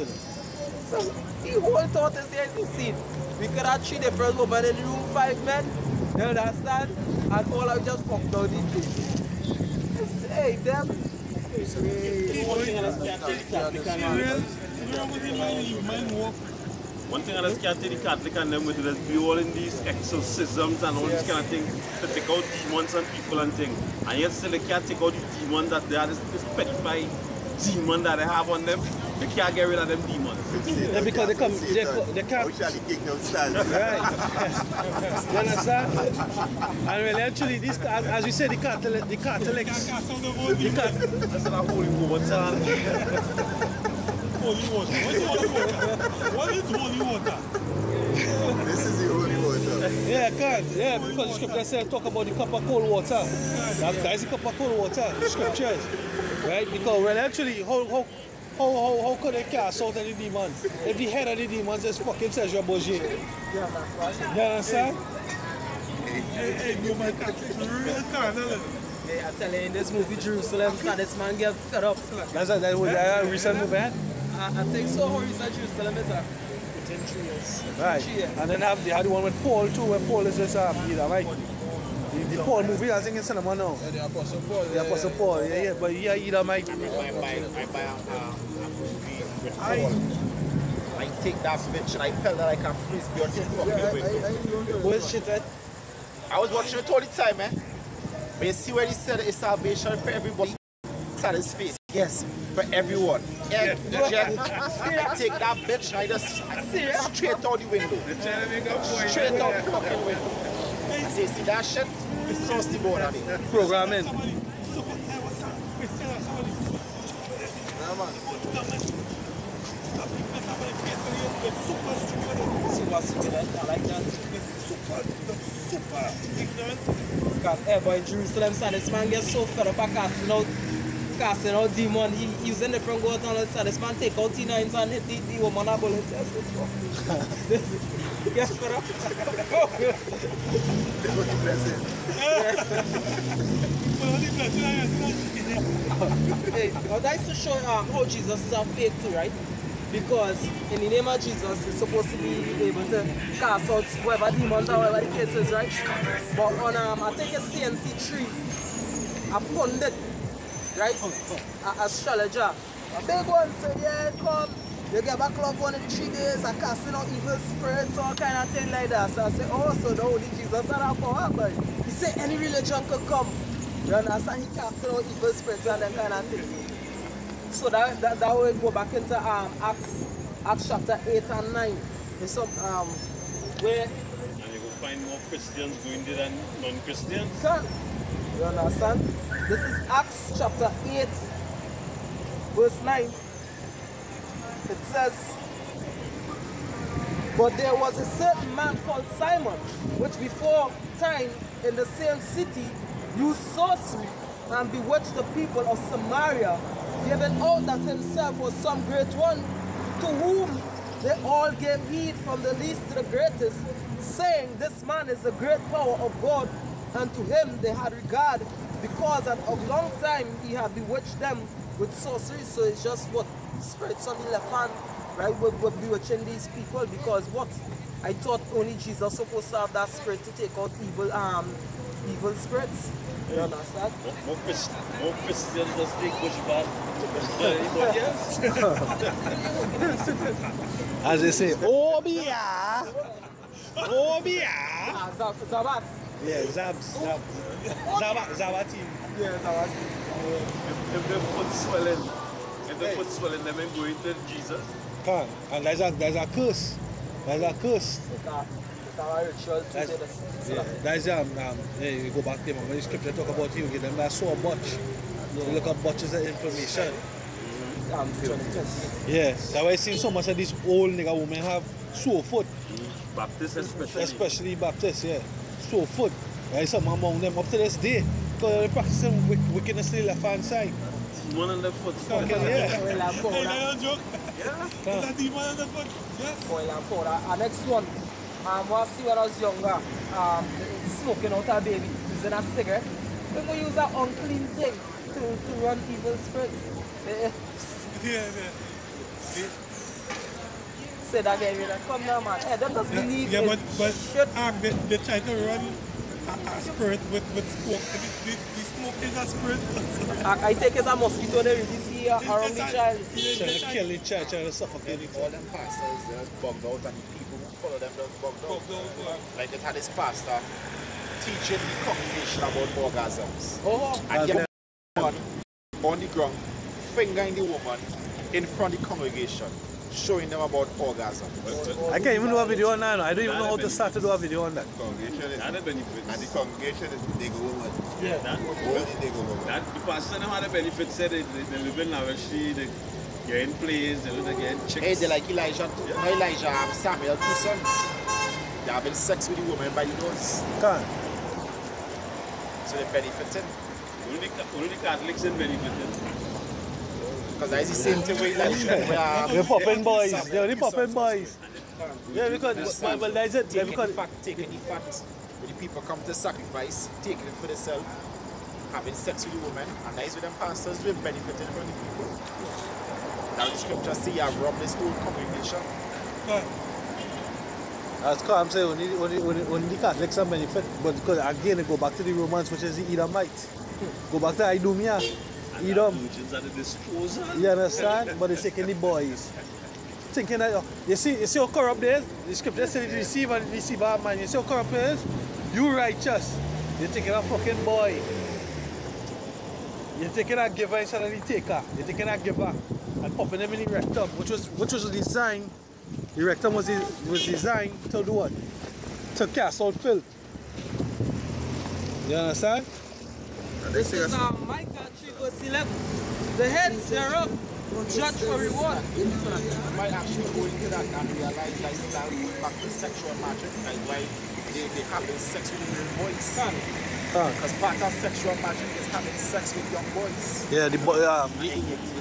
So the whole thought is there, you see, we could have 3 different women in the room, 5 men. You understand? And all I just fucked out the place. Hey, them. One thing I just can't take the Catholic and them with it is be all in these exorcisms and all these kind of things to take out demons and people and things. And yet still they can't take out the demons that they are, this pedophile demon that they have on them. They can't get rid of them demons. Yeah, because they can't. How shall the kingdom stand? Right. You understand? And really, actually, this, as we said, the Catholics. That's not holy water. Holy water. What's holy water? What is holy water? This is the holy water. Yeah, can't. Yeah, because the scripture says talk about the cup of cold water. That is the cup of cold water, the scriptures. Right? Because well, actually, how could they cast out any demon? If the head of the demons is fucking Sergio Bourget. You understand? Hey, you my Catholic, real carnal. Hey, I tell you, in this movie, Jerusalem, this man get fed up. That's a recent movie, eh? I think so. How recent Jerusalem is that? Within 3 years. Right. 3 years. And then they had the one with Paul too, where Paul is just either, right? The Paul movie, I think in cinema now. Yeah, the Apostle Paul. The Apostle Paul, yeah. But yeah, either Mike. I buy a movie with Paul. I take that bitch and I tell that I can frisbee until fucking with. What shit, right? I was watching it all the time, man. But you see where he said it's salvation for everybody. It's at his face. Yes, for everyone. Yeah. Take that bitch and I just straight out the window. Straight out the fucking window. I say, see that shit? It's across the board on it. Programming. But in Jerusalem, son, this man gets so fed up at casting out demon. He using different goats and so this man take out T9s and hit the woman a bullet. He gets fed up. Hey, now that's to show how Jesus is a faith too, right? Because in the name of Jesus, he's supposed to be able to cast out whatever demons or whatever the case is, right? But on, I think it's CNC3, a pundit, right? A astrologer. A big one say, yeah, come, you get back club 1 in 3 days, I casting out evil spirits, all kind of thing like that. So I say, oh, so the Holy Jesus had a power, but he said any religion could come You understand? He cast out evil spirits and that kind of thing. So that will go back into Acts chapter 8 and 9. There's some where And you will find more Christians going there than non-Christians. you understand? This is Acts chapter 8 verse 9. It says, but there was a certain man called Simon, which before time in the same city used sorcery and bewitched the people of Samaria, giving out that himself was some great one, to whom they all gave heed from the least to the greatest, saying, this man is the great power of God, and to him they had regard, because at a long time he had bewitched them with sorcery. So it's just what spirits on the left hand, right? We're bewitching these people because what? I thought only Jesus supposed to have that spirit to take out evil spirits. You understand? More Christians just take push back to anybody else. As they say, Obia! Obia! Zabas. Yeah, Zabati. Yeah, Zabas. If the foot swelling, them ain't going to Jesus. Can't. And there's a curse. There's a curse. That's hey, we go back there, man. When the scripture talk about you, give them that sore butch. You look at butch as information. Yeah, that's why I see so much of these old nigga women have sore foot. Baptists especially Baptists, yeah. Sore foot. There is some among them up to this day. Because they're practicing wickedness to the left hand side. Demon on the foot. Yeah. Hey, no joke. Yeah. Is that demon on the foot? Yeah. Oil and powder. Next one. When I see when I was younger, smoking out a baby, using a cigarette. People use an unclean thing to run evil spirits. Yeah. Say that again, come now, man. Hey, don't just believe yeah, it. but they try to run a spirit with smoke. The smoke is a spirit. I take it as a mosquito they really see around the child. Trying to kill the child, trying to suffocate it. All them pastors just bugged out and the people who follow them just bugged out. Like they had this pastor teaching the congregation about orgasms. And get one on the ground, fingering the woman in front of the congregation, showing them about orgasm. I can't even do a video on that. I don't even know how to start to do a video on that. Congregation is, and the congregation is the nigger woman. Yeah. Only nigger woman. The pastor never had a benefit, said they live in lavishly, they get in plays, they get in chicks. Hey, they like Elijah, Samuel, 2 sons. They having sex with the woman by the nose. Can't. So they're benefiting. Only Catholics are benefiting. Because that's the same thing with Elijah. They're popping boys. They're only popping boys. Yeah, because well, that's it. Yeah, because taking the fat, when the people come to sacrifice, taking it for themselves, having sex with the woman, and that is with them pastors, we're benefiting from the people. Now the scripture say you have robbed this whole congregation. That's because I'm saying only the Catholics are benefit, but because again they go back to the Romans, which is the Edomites. Go back to Idumea. Edom. At the disposal. You understand? But they're taking the boys. Thinking that you see how corrupt they is? The scripture says the deceiver and the deceiver man. You see how corrupt they is? You righteous. You're taking a fucking boy. You're taking a giver instead of the taker. You're taking a giver and popping them in the rectum, which was designed. The rectum was designed to do what? To cast out filth. You understand? This is Micah 3 verse 11. The heads thereof will judge for reward. You might actually go into that and realize that back to sexual magic, like why they having sex with young boys. Because part of sexual magic is having sex with young boys. Yeah, the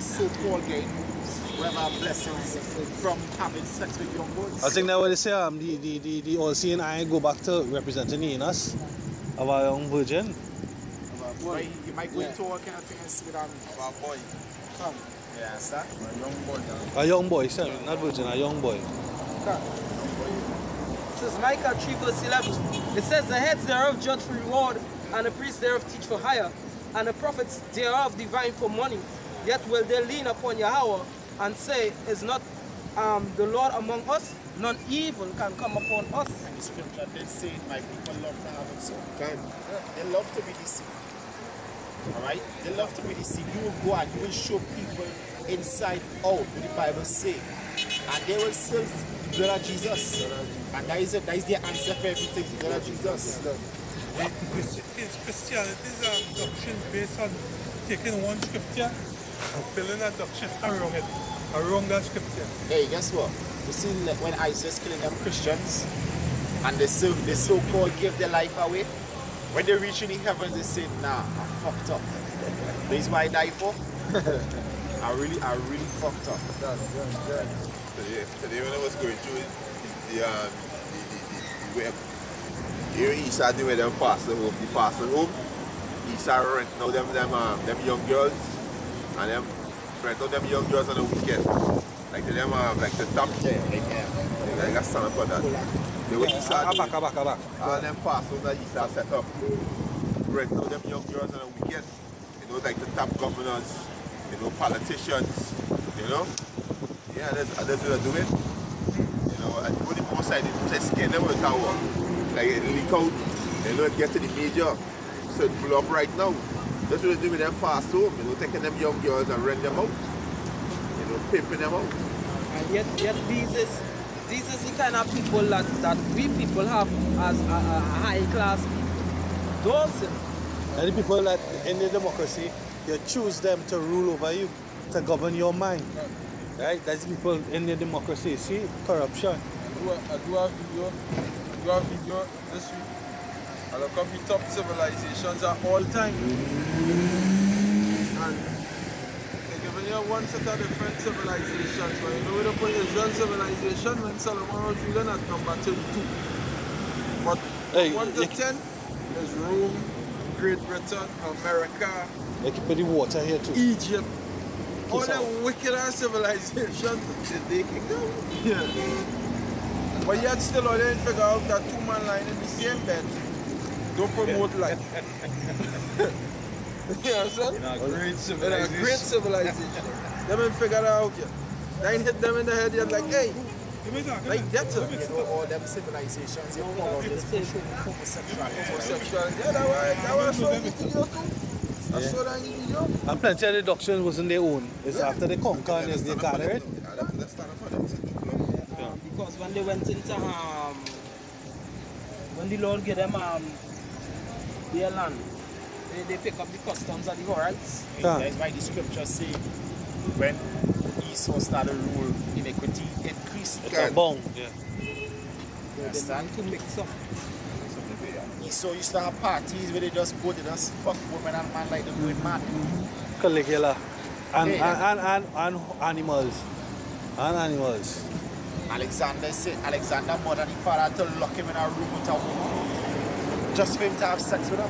so-called getting whatever blessings from having sex with young boys. I think that what they say, the all-seeing eye go back to representing in us of our young virgin. You might go into all kind of things with a boy. Yeah, sir. A young boy, sir. Not virgin, a young boy. This is Micah 3 verse 11. It says, the heads thereof judge for reward, and the priests thereof teach for hire, and the prophets thereof divine for money. Yet will they lean upon Yahweh and say, is not the Lord among us? None evil can come upon us. And the scripture did say, my people love to have it so. They love to be deceived. Alright? They love to really see. You will go and you will show people inside out what the Bible say. And they will say the blood of Jesus. And that is their answer for everything, the blood of Jesus. Christianity's doctrine based on taking one scripture and building a doctrine around it, around that scripture. Hey, guess what? You see when ISIS killing them Christians and they so-called give their life away, when they reach in the heavens they say, nah, I fucked up. This is what I die for. I really fucked up. Today when I was going through the web, here he started doing them faster home. He started renting out them young girls and them rent out them young girls on the weekend. Like them like the top like a stand up for that. They were back. All them fast homes that he started set up. Rent out them young girls on the weekend. You know, like the top governors, you know, politicians, you know. Yeah, that's what they're doing. You know, and when the post side, they just scare them with the tower. Like it leak out, you know, it get to the major. So it blew up right now. That's what they're doing with them fast home, you know, taking them young girls and rent them out. You know, pimping them out. And yet these is the kind of people that we people have as a high class people. Don't you? And the people that in the democracy, you choose them to rule over you, to govern your mind. Right? That's the people in the democracy. See, corruption. I do a video this week. I look up the top civilizations at all time. And they're giving you one set of different civilizations. But you know the Persian civilization when Solomon was ruling at number 32. But 1 to 10 is Rome, Great Britain, America. They keep the water here too. Egypt. All the wicked ass civilizations. They kingdom? Yeah. But yet still I didn't figure out that two-man line in the same bed don't promote life. You know what I'm saying? In a great civilization. They haven't figured out yet. They ain't hit them in the head yet like, hey, like that. You know, all them civilizations, you follow this homosexuality. Yeah, that was so good video too. I saw that in the video. And plenty of the doctrine wasn't their own. It's after they conquer and they gather it. Because when they went into when the Lord gave them their land, they pick up the customs and the rights. That's why the scriptures say when Esau started rule, iniquity increased. It's a bong. Yeah. They need to mix up. Esau used to have parties where they just go to just fuck women and man like they're going mad. Caligula. And animals. And animals. Alexander more than the father to lock him in a room with a woman. Just for him to have sex with her.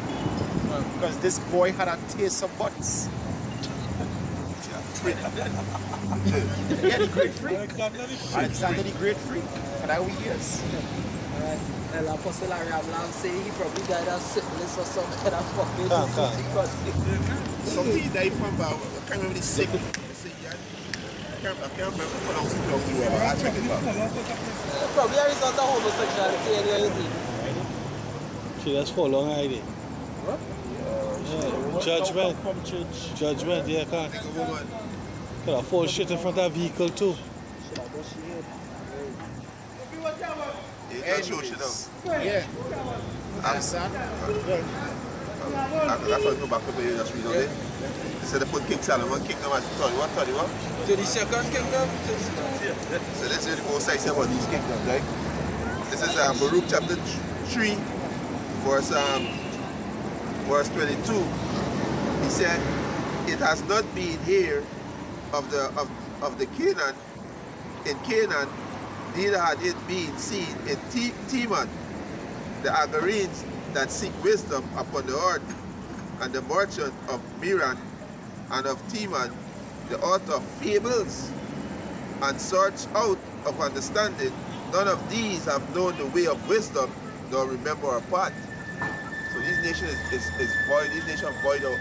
Because this boy had a taste of butts. Yeah, the great freak. Alexander the great freak. And I we years. El Apostle Ariablan say he probably died of syphilis or some kind of fucking disease. Something he died from, but I can't remember the sick. I can't remember pronouncing it. I'll check it out. Probably a result of homosexuality anyway, you think. She just for long ID. What? Yeah. Judgment. From church. Judgment, yeah, can't. Could have fall shit in front of a vehicle too. That's your shit though. Yeah. Understand? That's why I go back to the just read on it. They said they put King Solomon Kingdom as 31. 32nd kingdom. So let's see the most I say about these kingdoms, right? This is Baruch chapter 3, verse 22. He said, it has not been here of the Canaan, in Canaan, neither had it been seen in Teman, the Agarenes that seek wisdom upon the earth, and the merchant of Miran, and of Teman, the author of fables, and search out of understanding. None of these have known the way of wisdom, nor remember a path. So this nation is void. This nation void of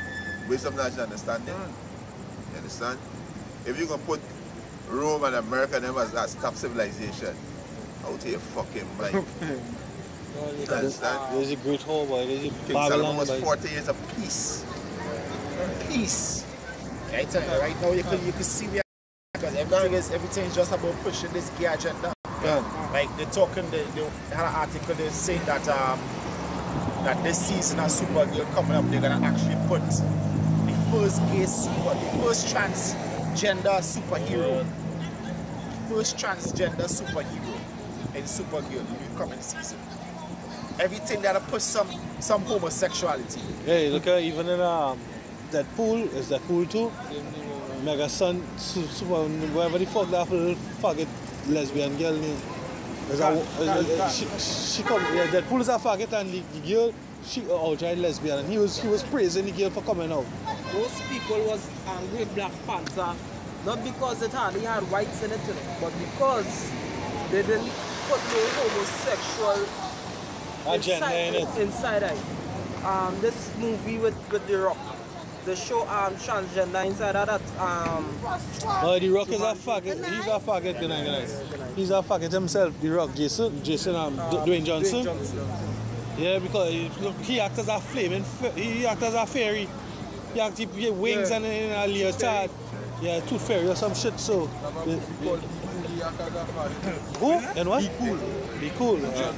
wisdom, knowledge, and understanding. You understand? If you're gonna put Rome and America them as top civilization, out of your fucking mind. You understand? There's a great whole boy. There's a King Babylon. Solomon was 40 years of peace. peace. Right, right now you can see me because everything is just about pushing this gay agenda. Like they're talking, they had an article they saying that that this season of Supergirl coming up, they're gonna actually put the first the first transgender superhero, first transgender superhero in Supergirl, the new coming season. Everything that'll push some homosexuality. Hey, look at even in Deadpool, is Deadpool too? Mega Son, super, whatever the fuck that little faggot lesbian girl name. She come, yeah, Deadpool is a faggot and the girl, she outright lesbian, and he was praising the girl for coming out. Those people was angry with Black Panther, not because it hardly had whites in it, but because they didn't put no homosexual agenda inside it. This movie with The Rock, the show transgender inside of that. The Rock is a faggot. He's a faggot, guys. He's a faggot himself. The Rock, Jason, Dwayne Johnson. Yeah, because he acts as a flaming. He acts as a fairy. He acts with wings and a leotard. Yeah, tooth fairy or some shit. So. Who? And what? Be cool. Yeah.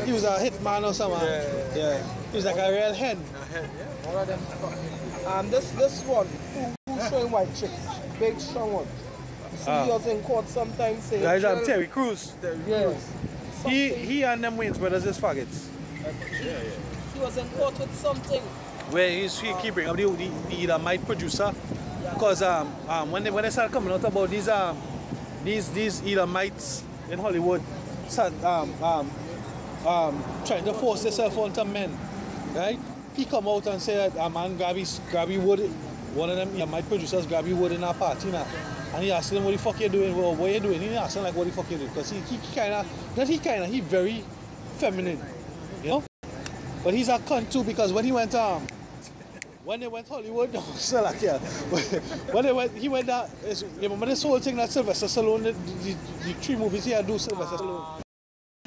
He was a hitman or something. Yeah. He was like a real hen. All of them. This one, who's showing white chicks? Big strong one. See, he was in court sometimes saying. Guys, I'm Terry Crews. Yes. He and them Wayne's brothers is faggots. He was in court with something. Where he keep bringing up the Edomite producer. Because when they started coming out about these Edomites in Hollywood start trying to force themselves onto men, right? He come out and say a man grabby wood, one of them Edomite producers grabby wood in a party now. And he asked him, what the fuck you doing? Well, what you doing? He asked him like, what the fuck you doing? Because he very feminine, you know? But he's a cunt too, because when he went when they went Hollywood, no, so like, yeah. He went there, you remember this whole thing that Sylvester Stallone, the 3 movies he had do Sylvester Stallone.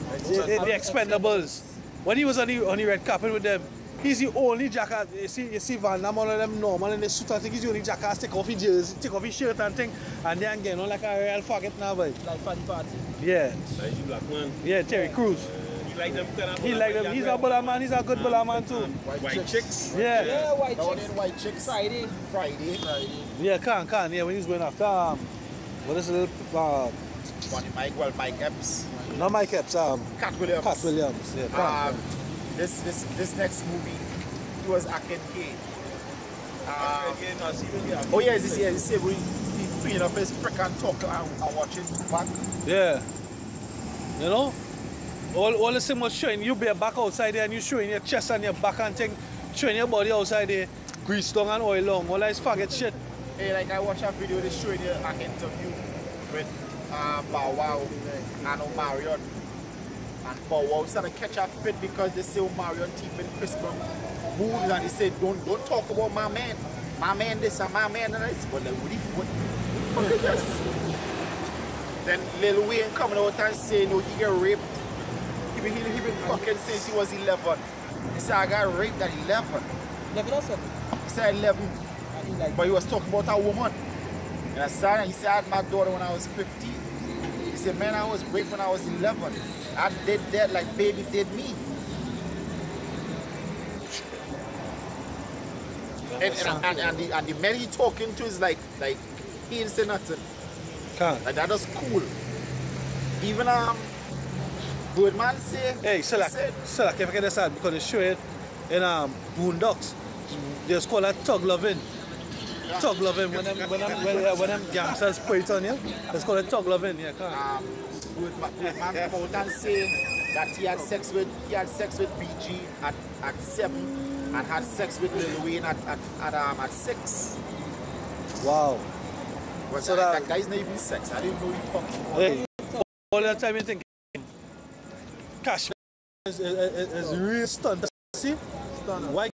The Expendables. When he was on the red carpet with them, he's the only jackass. You see Van Damme, all of them normal in the suit, I think he's the only jackass, take off his jersey, take off his shirt and thing, and then get on like a real faggot now, boy. Like Funny Party. Yeah. Like you black man. Yeah, Terry Crews. He like them. He like them. He's a baller man. He's a good baller man too. White chicks. Yeah. Yeah, white chicks. Friday. Yeah, can. Yeah, when he's going after what is it? Mike Epps. Not Mike Epps. Cat Williams. Cat Williams. Yeah. This next movie, he was Aken K. Oh yeah, this he freeing up his prick and talk and watching back. Yeah. You know? All the same was showing you be back outside there and you showing your chest and your back and thing, showing your body outside there, grease down and oil long. All that is faggot shit. Hey, like I watched a video they showing you an interview with Bow Wow and Omarion. And Bow Wow started to catch a fit because they say Omarion teeth in Crispin moves and he said, don't talk about my man. My man this and my man and I said, well, what the fuck is this? Then Lil Wayne coming out and saying, no, he get raped. He been fucking since he was 11. He said, I got raped at 11. 11 or 7? He said 11. But he was talking about a woman. You understand? He said, I had my daughter when I was 15. He said, man, I was raped when I was 11. I did that like baby did me. And the man he talking to is like he ain't say nothing. Like that was cool. Even Birdman say. Hey, Selak, if I can decide because they show it in Boondocks. They just call that Tug Lovin'. Yeah. Tug Lovin' when them gangsters put it on you. Let's call it Tug Lovin', yeah, Birdman come out and say that he had sex with BG at 7 and had sex with Lil Wayne at 6. Wow. Well, so that guy's not even sex. I didn't know he fucked him. Hey, all the time you think Cash is real stunned. See? Why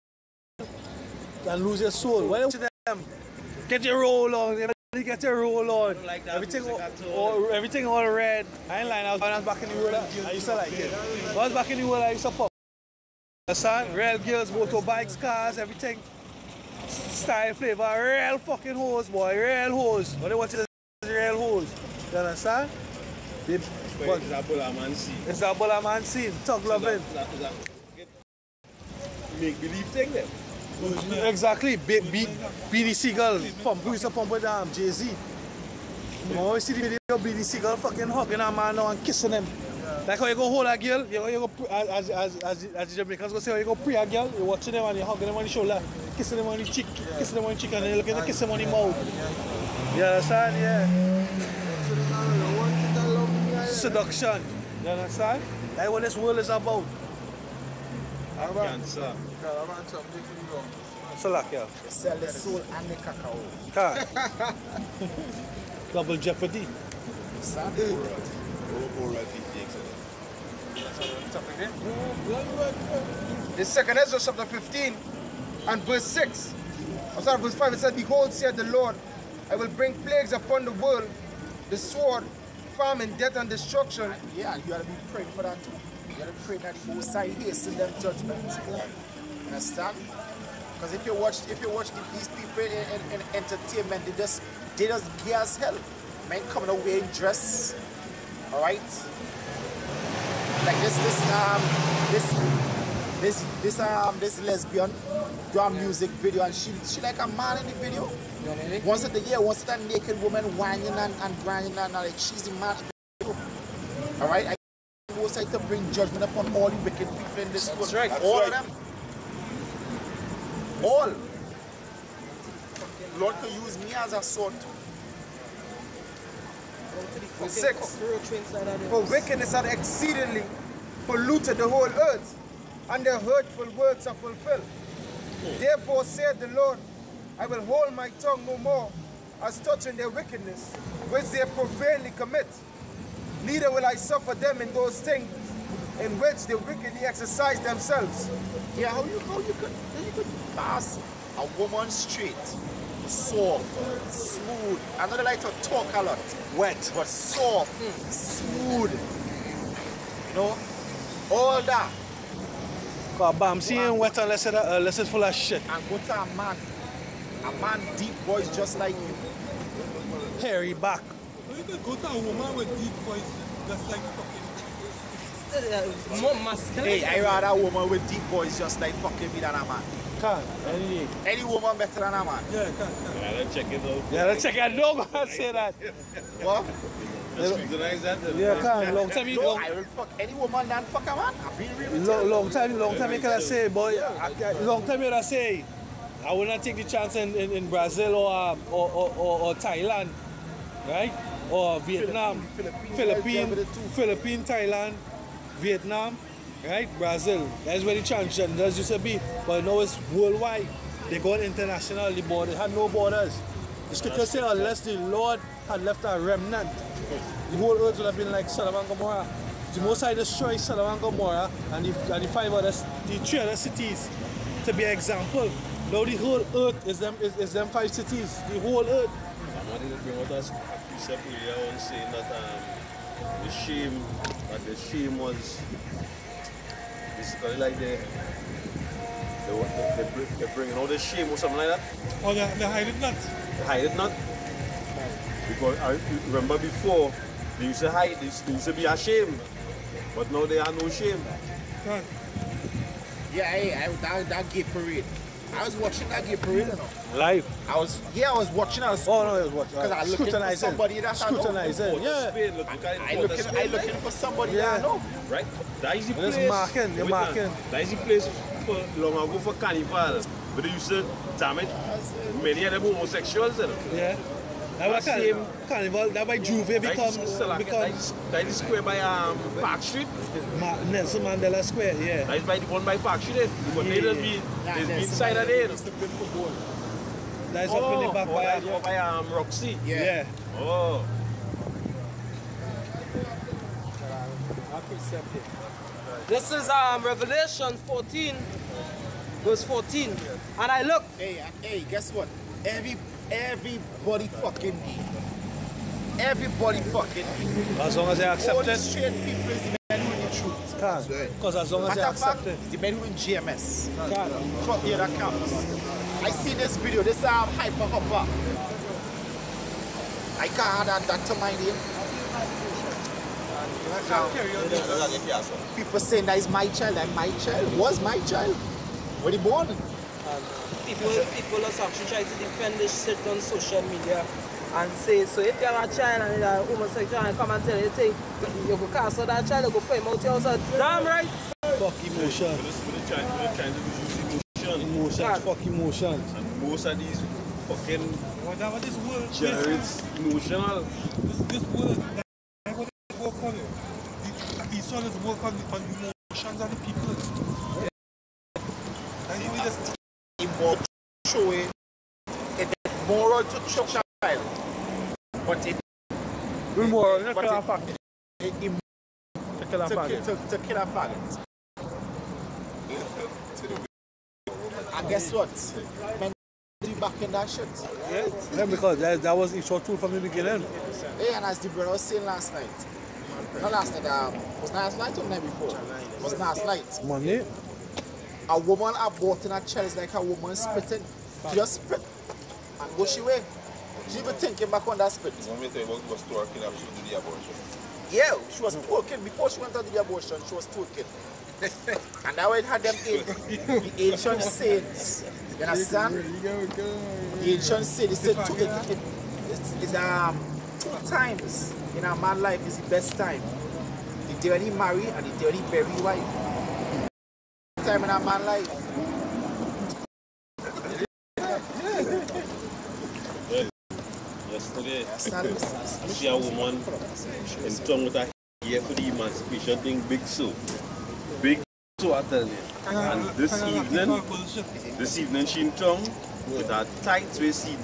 and lose your soul? Why don't you them get your roll on? Get your roll on. Like everything all red. I ain't lying. I was back in the world. I used to like it. I was back in the world. I used to pop. Son, real girls, motorbikes, cars, everything. Style, flavor, real fucking hoes, boy, real hoes. What they want to do is real hoes. You understand? It's a Bola man scene. It's a Bola man scene, talk loving. Make believe thing there. Exactly, Beanie Seagull, who used to pump with Jay-Z. You always see the video of Beanie Seagull fucking hugging a man now and kissing him. Like how you go hold a girl, you go, as the Jamaicans go say, how you go pray a girl, you're watching them and you're hugging them on the shoulder, kissing them on the cheek, kissing them on the cheek, and then you're looking to kiss them on the mouth. You understand? Yeah. Seduction. You understand? That's what this world is about. Cancer. Salakia. Sell the soul and the cacao. Can't. Double jeopardy. The second Ezra chapter 15 and verse 6. Or sorry, verse 5, it says, Behold, saith the Lord, I will bring plagues upon the world, the sword, famine, death, and destruction. Yeah, you gotta be praying for that too. You gotta pray that the Most High hasten them judgments. Understand? Because if you watch these people in entertainment, they just gay as hell. Men coming away in dress, all right? Like this lesbian do a music video and she like a man in the video. Once a naked woman whining and grinding and like she's the man in the video. All right? I Most High to bring judgment upon all the wicked people in this world. right. All of them. All. Lord could use me as a sword. Verse 6. For wickedness hath exceedingly polluted the whole earth, and their hurtful works are fulfilled. Therefore saith the Lord, I will hold my tongue no more as touching their wickedness, which they profanely commit. Neither will I suffer them in those things in which they wickedly exercise themselves. Yeah, how you could pass a woman straight, soft, smooth. I know they like to talk a lot. Wet, but soft, smooth. You know? All that. Cause Bamsi ain't wet unless it's full of shit. And go to a man deep voice just like you. Hairy back. You can go to a woman with deep voice just like fucking. More masculine. Hey, I rather a woman with deep voice just like fucking me than a man. Can't. Any woman better than a man. Yeah, can. Yeah, let's check it out. Yeah, let's check it out. No, man, say that. What? Let's scrutinize that. Yeah, can't. Long time you No, don't. I will fuck any woman than fuck a man. I've been real with you. Long time you can say, boy. Long time you can say, I will not take the chance in Brazil or Thailand, right? Or Vietnam, Philippines, Thailand, Vietnam, right? Brazil. That's where the transgenders used to be, but now it's worldwide. They're going international. The border had no borders. The scripture says unless the Lord had left a remnant, the whole earth would have been like Sodom and Gomorrah. The Most High destroyed Sodom and Gomorrah and the three other cities to be an example. Now the whole earth is them 5 cities. The whole earth. Somebody that bring out us precept earlier on saying that the shame was basically like they bring out the shame or something like that. Oh, they hide it not. They hide it not. Because I remember before they used to hide, they used to be ashamed, but now they are no shame. Can. Yeah, hey, that gay parade. I was watching that gay parade, you know. Live. I was watching. Oh no, I was watching. Because I looking for somebody that I know. Scrutinizing. Yeah. I looking for somebody that I know. Right? That is the place. It's marking. You're marking. That is the place for long ago for carnival. But they used to damage many of them homosexuals. You know? Yeah. That was carnival. That by Juve become. That is square by Park Street. Nelson Mandela Square. Yeah. That is by the one by Park Street. But there's been inside of there. That's up in the back by Roxy. Yeah. Oh. This is Revelation 14, verse 14. And I look. Hey, guess what? Everybody fucking gay. Everybody fucking gay. As long as they accept all the it. straight people is men with the truth. can't. Because as long as they Matter of fact, accept it. it's the men who in GMS. Can't. Truck here that counts. I see this video, this hyper upper. I can't add that to my name. People saying that is my child, and my child was my child. When he born. People actually try to defend this shit on social media and say, so if you have a child and you're homosexual and come and tell you, you go cancel that child, you go put him out your house. Damn right! Fuck emotion. We're trying to use emotion. Emotions, fuck emotions. And most of these fucking Whatever this world generates emotional. this world work on it. These songs work on the emotions of the people. And we just More showing it moral to child. But it Moral, but kill a it- faggot. to kill a faggot. And guess what? Men do back in that shit. Yeah, because that was each tool from the beginning. Hey, and as the brother was saying last night, not last night, was last night or the night before? Was last night. Money. A woman aborting a child is like a woman spitting. She just spit and go she way. She even thinking back on that spit. You want me to tell you what was twerking up to do the abortion? Yeah, she was twerking. Before she went to the abortion, she was twerking. And that way it had them the ancient saints. You understand? The ancient saints, they said it's 2 times in a man's life is the best time. The day when he marry and the day when he bury wife. Time in a man's life. Yesterday, I see a woman in tongue with a hair for the emancipation thing, Big So. Big So, I tell you. And this evening she in tongue with her tights where she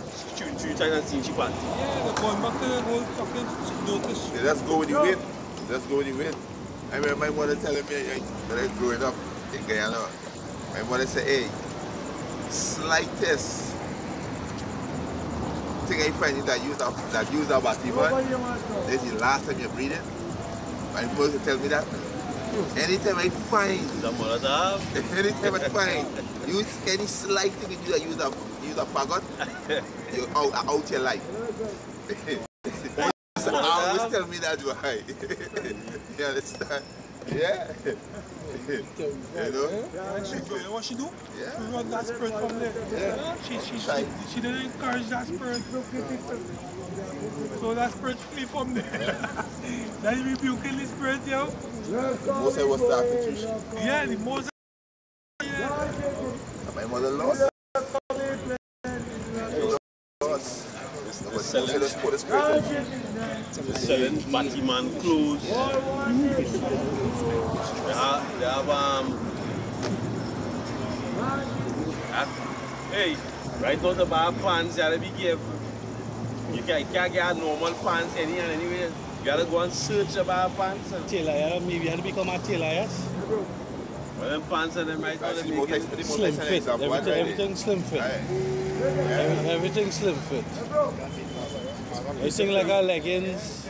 tight and see she pants. yeah, they're going back to the whole fucking notice. Yeah, let's go with the wind. Let's go with the wind. I remember my mother telling me when I was growing up in Guyana, my mother said, hey, slightest thing I find is that use a batiman, this is the last time you're breathing. My mother tell me that. Anytime I find, anytime I find, use any slight thing you use a faggot, you're out your life. So I always tell me that why. You understand? Yeah. You know? You know what she do? Yeah. She run that spirit from there. Yeah. She didn't encourage that spirit. So that spirit flee from there. That is rebuking the spirit, yo. Most I was talking to. Yeah, the most. Yeah. My mother lost. Selling Batman clothes. They have hey, right now to buy pants, you gotta be careful. You can't get normal pants anywhere. You gotta go and search about pants. Tailor, maybe you have to become a tailor, yes? Well, them pants and them right now they make it Slim fit. Everything slim fit. Everything slim fit. Everything like our leggings.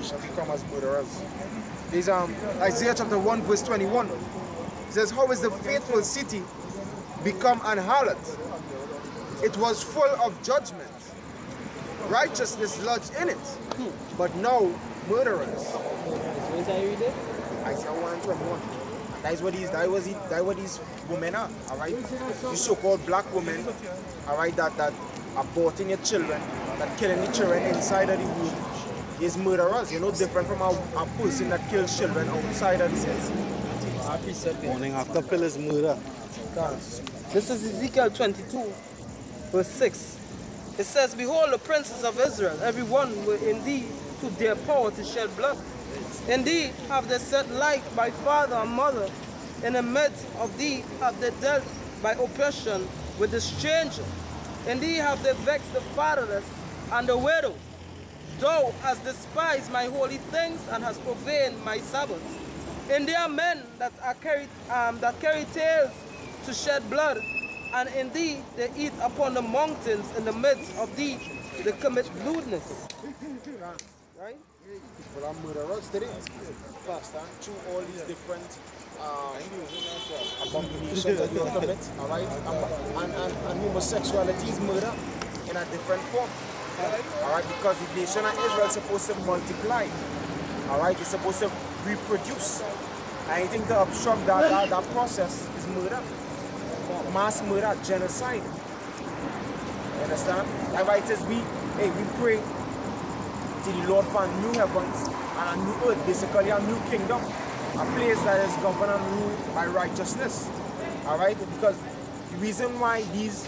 Shall become as murderers. There's Isaiah chapter 1 verse 21. It says, how is the faithful city become an harlot? It was full of judgment. Righteousness lodged in it. But now murderers. Where's I read it? Isaiah 1 and 21. That is what these women are, alright? These so-called black women, alright, that aborting your children, that killing the children inside of the womb. Is murderers. You're no different from a person that kills children outside of the house. Morning after pill is murder. This is Ezekiel 22, verse 6. It says, behold, the princes of Israel, every one will indeed to their power to shed blood. Indeed, have they set like by father and mother. In the midst of thee have they dealt by oppression with the stranger. Indeed, have they vexed the fatherless and the widow. Thou hast despised my holy things and hast profaned my Sabbaths. And there are men that carry tales to shed blood, and indeed they eat upon the mountains in the midst of thee, they commit lewdness. right? People are murderers today. Understand? Through all these different abominations that you commit, alright? And homosexuality is murder in a different form. Alright, because the nation of Israel is supposed to multiply. Alright, it's supposed to reproduce. Anything to obstruct that process is murder. Mass murder, genocide. You understand? Like why it is we pray to the Lord for a new heavens and a new earth, basically a new kingdom. A place that is governed and ruled by righteousness. Alright? Because the reason why these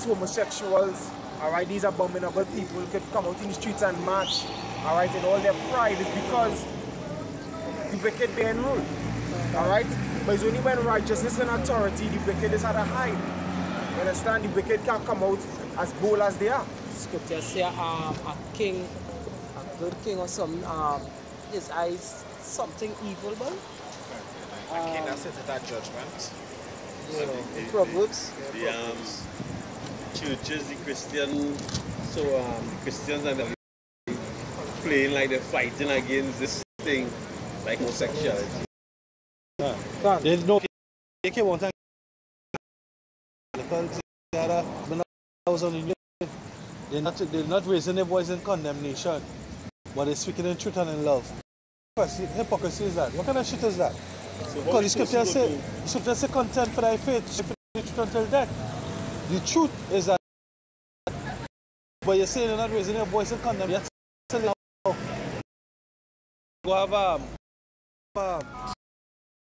homosexuals, alright, these abominable people could come out in the streets and march, alright, in all their pride is because the wicked being ruled. Alright? But it's only when righteousness and authority, the wicked is at a hide. You understand? The wicked can come out as bold as they are. Scripture say a king, a good king or some, his eyes something evil, but A king that sits at judgment. yeah, Proverbs. The churches, the Christian, the Christians and the playing like they're fighting against this thing, like homosexuality. There's no they one time because when I was on the they're not raising their voice in condemnation, but they're speaking in truth and in love. Hypocrisy is that? What kind of shit is that? Because the scripture say contend for thy faith, the truth until death. The truth is that, but you're saying you're not raising your voice in condemnation. You're go have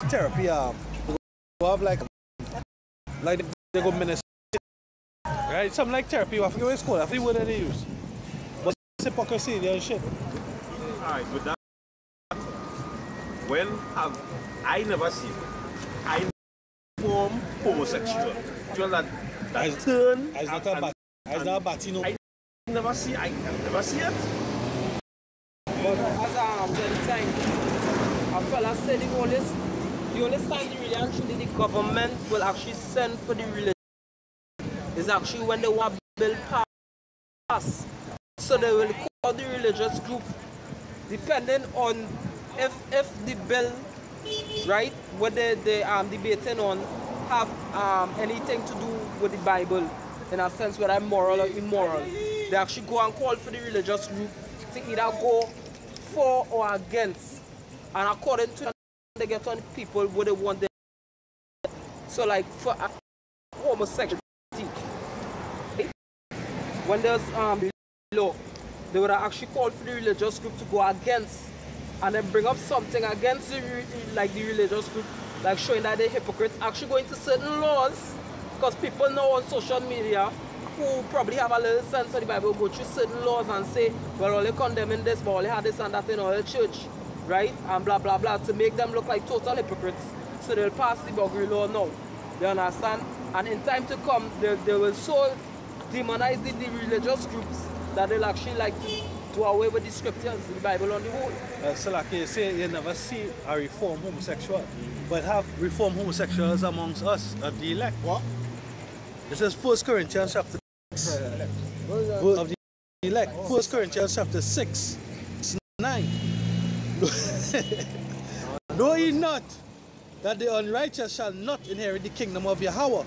therapy, go have like they go minister, right? Something like therapy, I forget what it's called, I forget what they use. But it's hypocrisy, they're shit. Alright, with that, when have I never seen I form homosexual that turn It's not a Batino. I never see it. But as the time, a fella said the only time the really actually the government will actually send for the religion is actually when they want bill pass. So they will call the religious group depending on if the bill, right, what they debating on have anything to do with the Bible in a sense whether moral or immoral. They actually go and call for the religious group to either go for or against, and according to they get on people what they want them. So like for homosexuality, when there's law, they would actually call for the religious group to go against and then bring up something against the religious group, like showing that they're hypocrites, actually going to certain laws, because people know on social media who probably have a little sense of the Bible go through certain laws and say, well, only condemning this, but only had this and that in our church, right? And blah, blah, blah, to make them look like total hypocrites. So they'll pass the buggery law now. You understand? And in time to come, they will so demonize the religious groups that they'll actually like to do away with the scriptures, the Bible on the whole. So like you say, you never see a reformed homosexual, but have reformed homosexuals amongst us of the elect. What? This is 1 Corinthians chapter 6 of the elect. 1 Corinthians chapter 6, 9. Know ye not that the unrighteous shall not inherit the kingdom of Yahweh?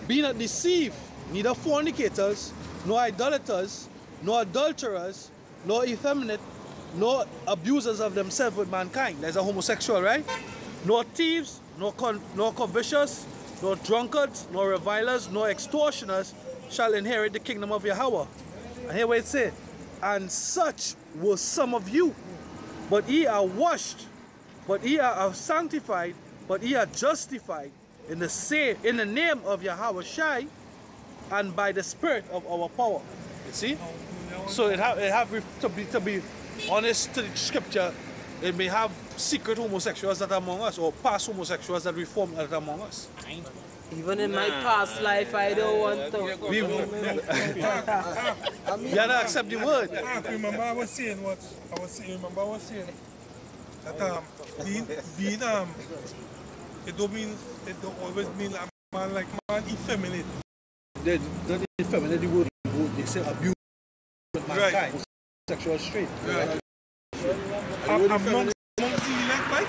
Be not deceived, neither fornicators, nor idolaters, nor adulterers, nor effeminate, nor abusers of themselves with mankind. There's a homosexual, right? Nor thieves, nor covetous, nor drunkards, nor revilers, nor extortioners shall inherit the kingdom of Yahweh. And here what it says, and such were some of you, but ye are washed, but ye are sanctified, but ye are justified in the name of Yahweh Shai, and by the Spirit of our power. You see? So it have to be honest to the scripture. It may have secret homosexuals that are among us, or past homosexuals that reform that are among us. Even in my past life, I don't want to. We don't accept the word. Remember I was saying that being it don't always mean a man like man effeminate. They effeminate the word they say abuse mankind. Right. sexual street. Yeah. Amongst the elect, right?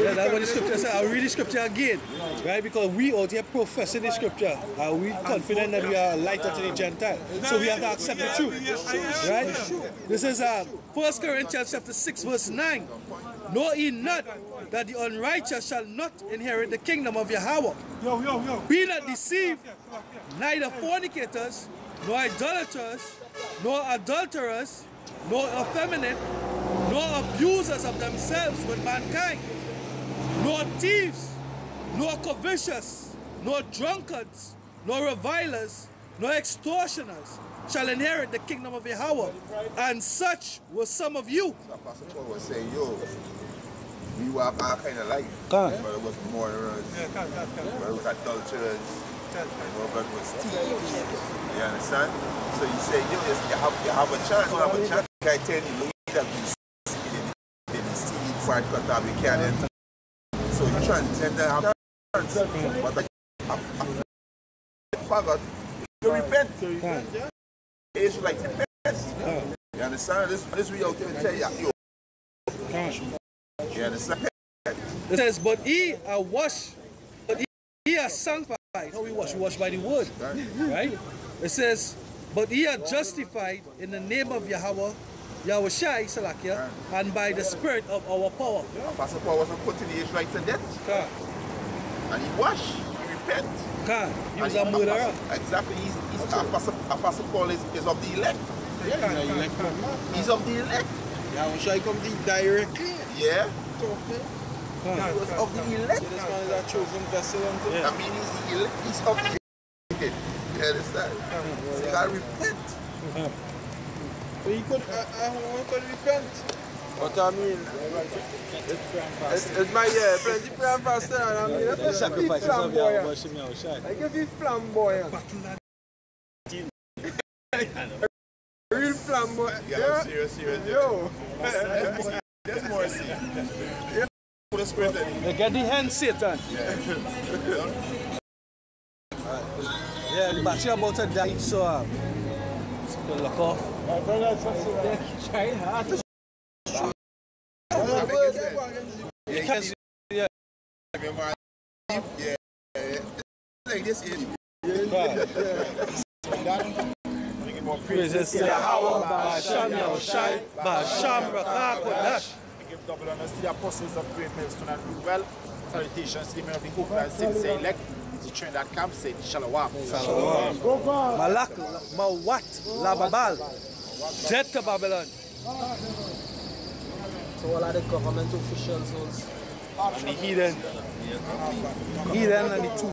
Yeah, that's what the scripture says. I'll read the scripture again, right? Because we out here professing the scripture. Are we confident that we are light unto the Gentile? So we have to accept the truth, right? This is 1 Corinthians chapter 6, verse 9. Know ye not that the unrighteous shall not inherit the kingdom of Yahweh? Be not deceived, neither fornicators, nor idolaters, nor adulterers, nor effeminate, nor abusers of themselves with mankind, nor thieves, nor covetous, nor drunkards, nor revilers, nor extortioners shall inherit the kingdom of Yahweh. And such were some of you. So Apostle Paul was saying, yo, we walk our kind of life. Come. But it was murderers, but it was adulterers, but it was thieves. You understand? So you say, yo, you have a chance, you have a chance. I tell you, that we see it part cut off, we can't enter. So you transgender have a chance. But I forgot, you repent. It's like repent. You understand? This we out there to tell you, you understand? It says, but ye are washed, but ye are sanctified. How we wash? We wash by the word, right? It says, but ye are justified in the name of Yahweh, Yahushai Salakia, and by the spirit of our power. Apostle Paul wasn't putting the Israelites to death. And he washed, he repent. He was a murderer. Exactly. Apostle Paul is of the elect. He's of the elect. Yahushai come directly. Yeah. He was of the elect. This one is a chosen vessel. I mean, he's the elect. He's of the elect. You understand? So you gotta repent. But he could repent. But I mean, it's my plenty prayer and fasting, and I mean, that's Sacrifices of Yahweh, worship Yahushai. I give you flamboyant. Real flamboyant. Yeah, serious. Yo. There's more see. Put a spirit in it. They get the hand, Satan. Yeah, the battery about to die, so look off. Yeah. Like this is. Praises to Yahweh, Ba'asham Yahushai, Ba'asham Rakah Kodash. Give double honors to the apostles of great milestone and root well. Salutations, given of the hope and say elect. The Trinidad camp say Shalom. Malak, Mawat, Lababal, dead to Babylon. So all of the government officials And the heathen and the two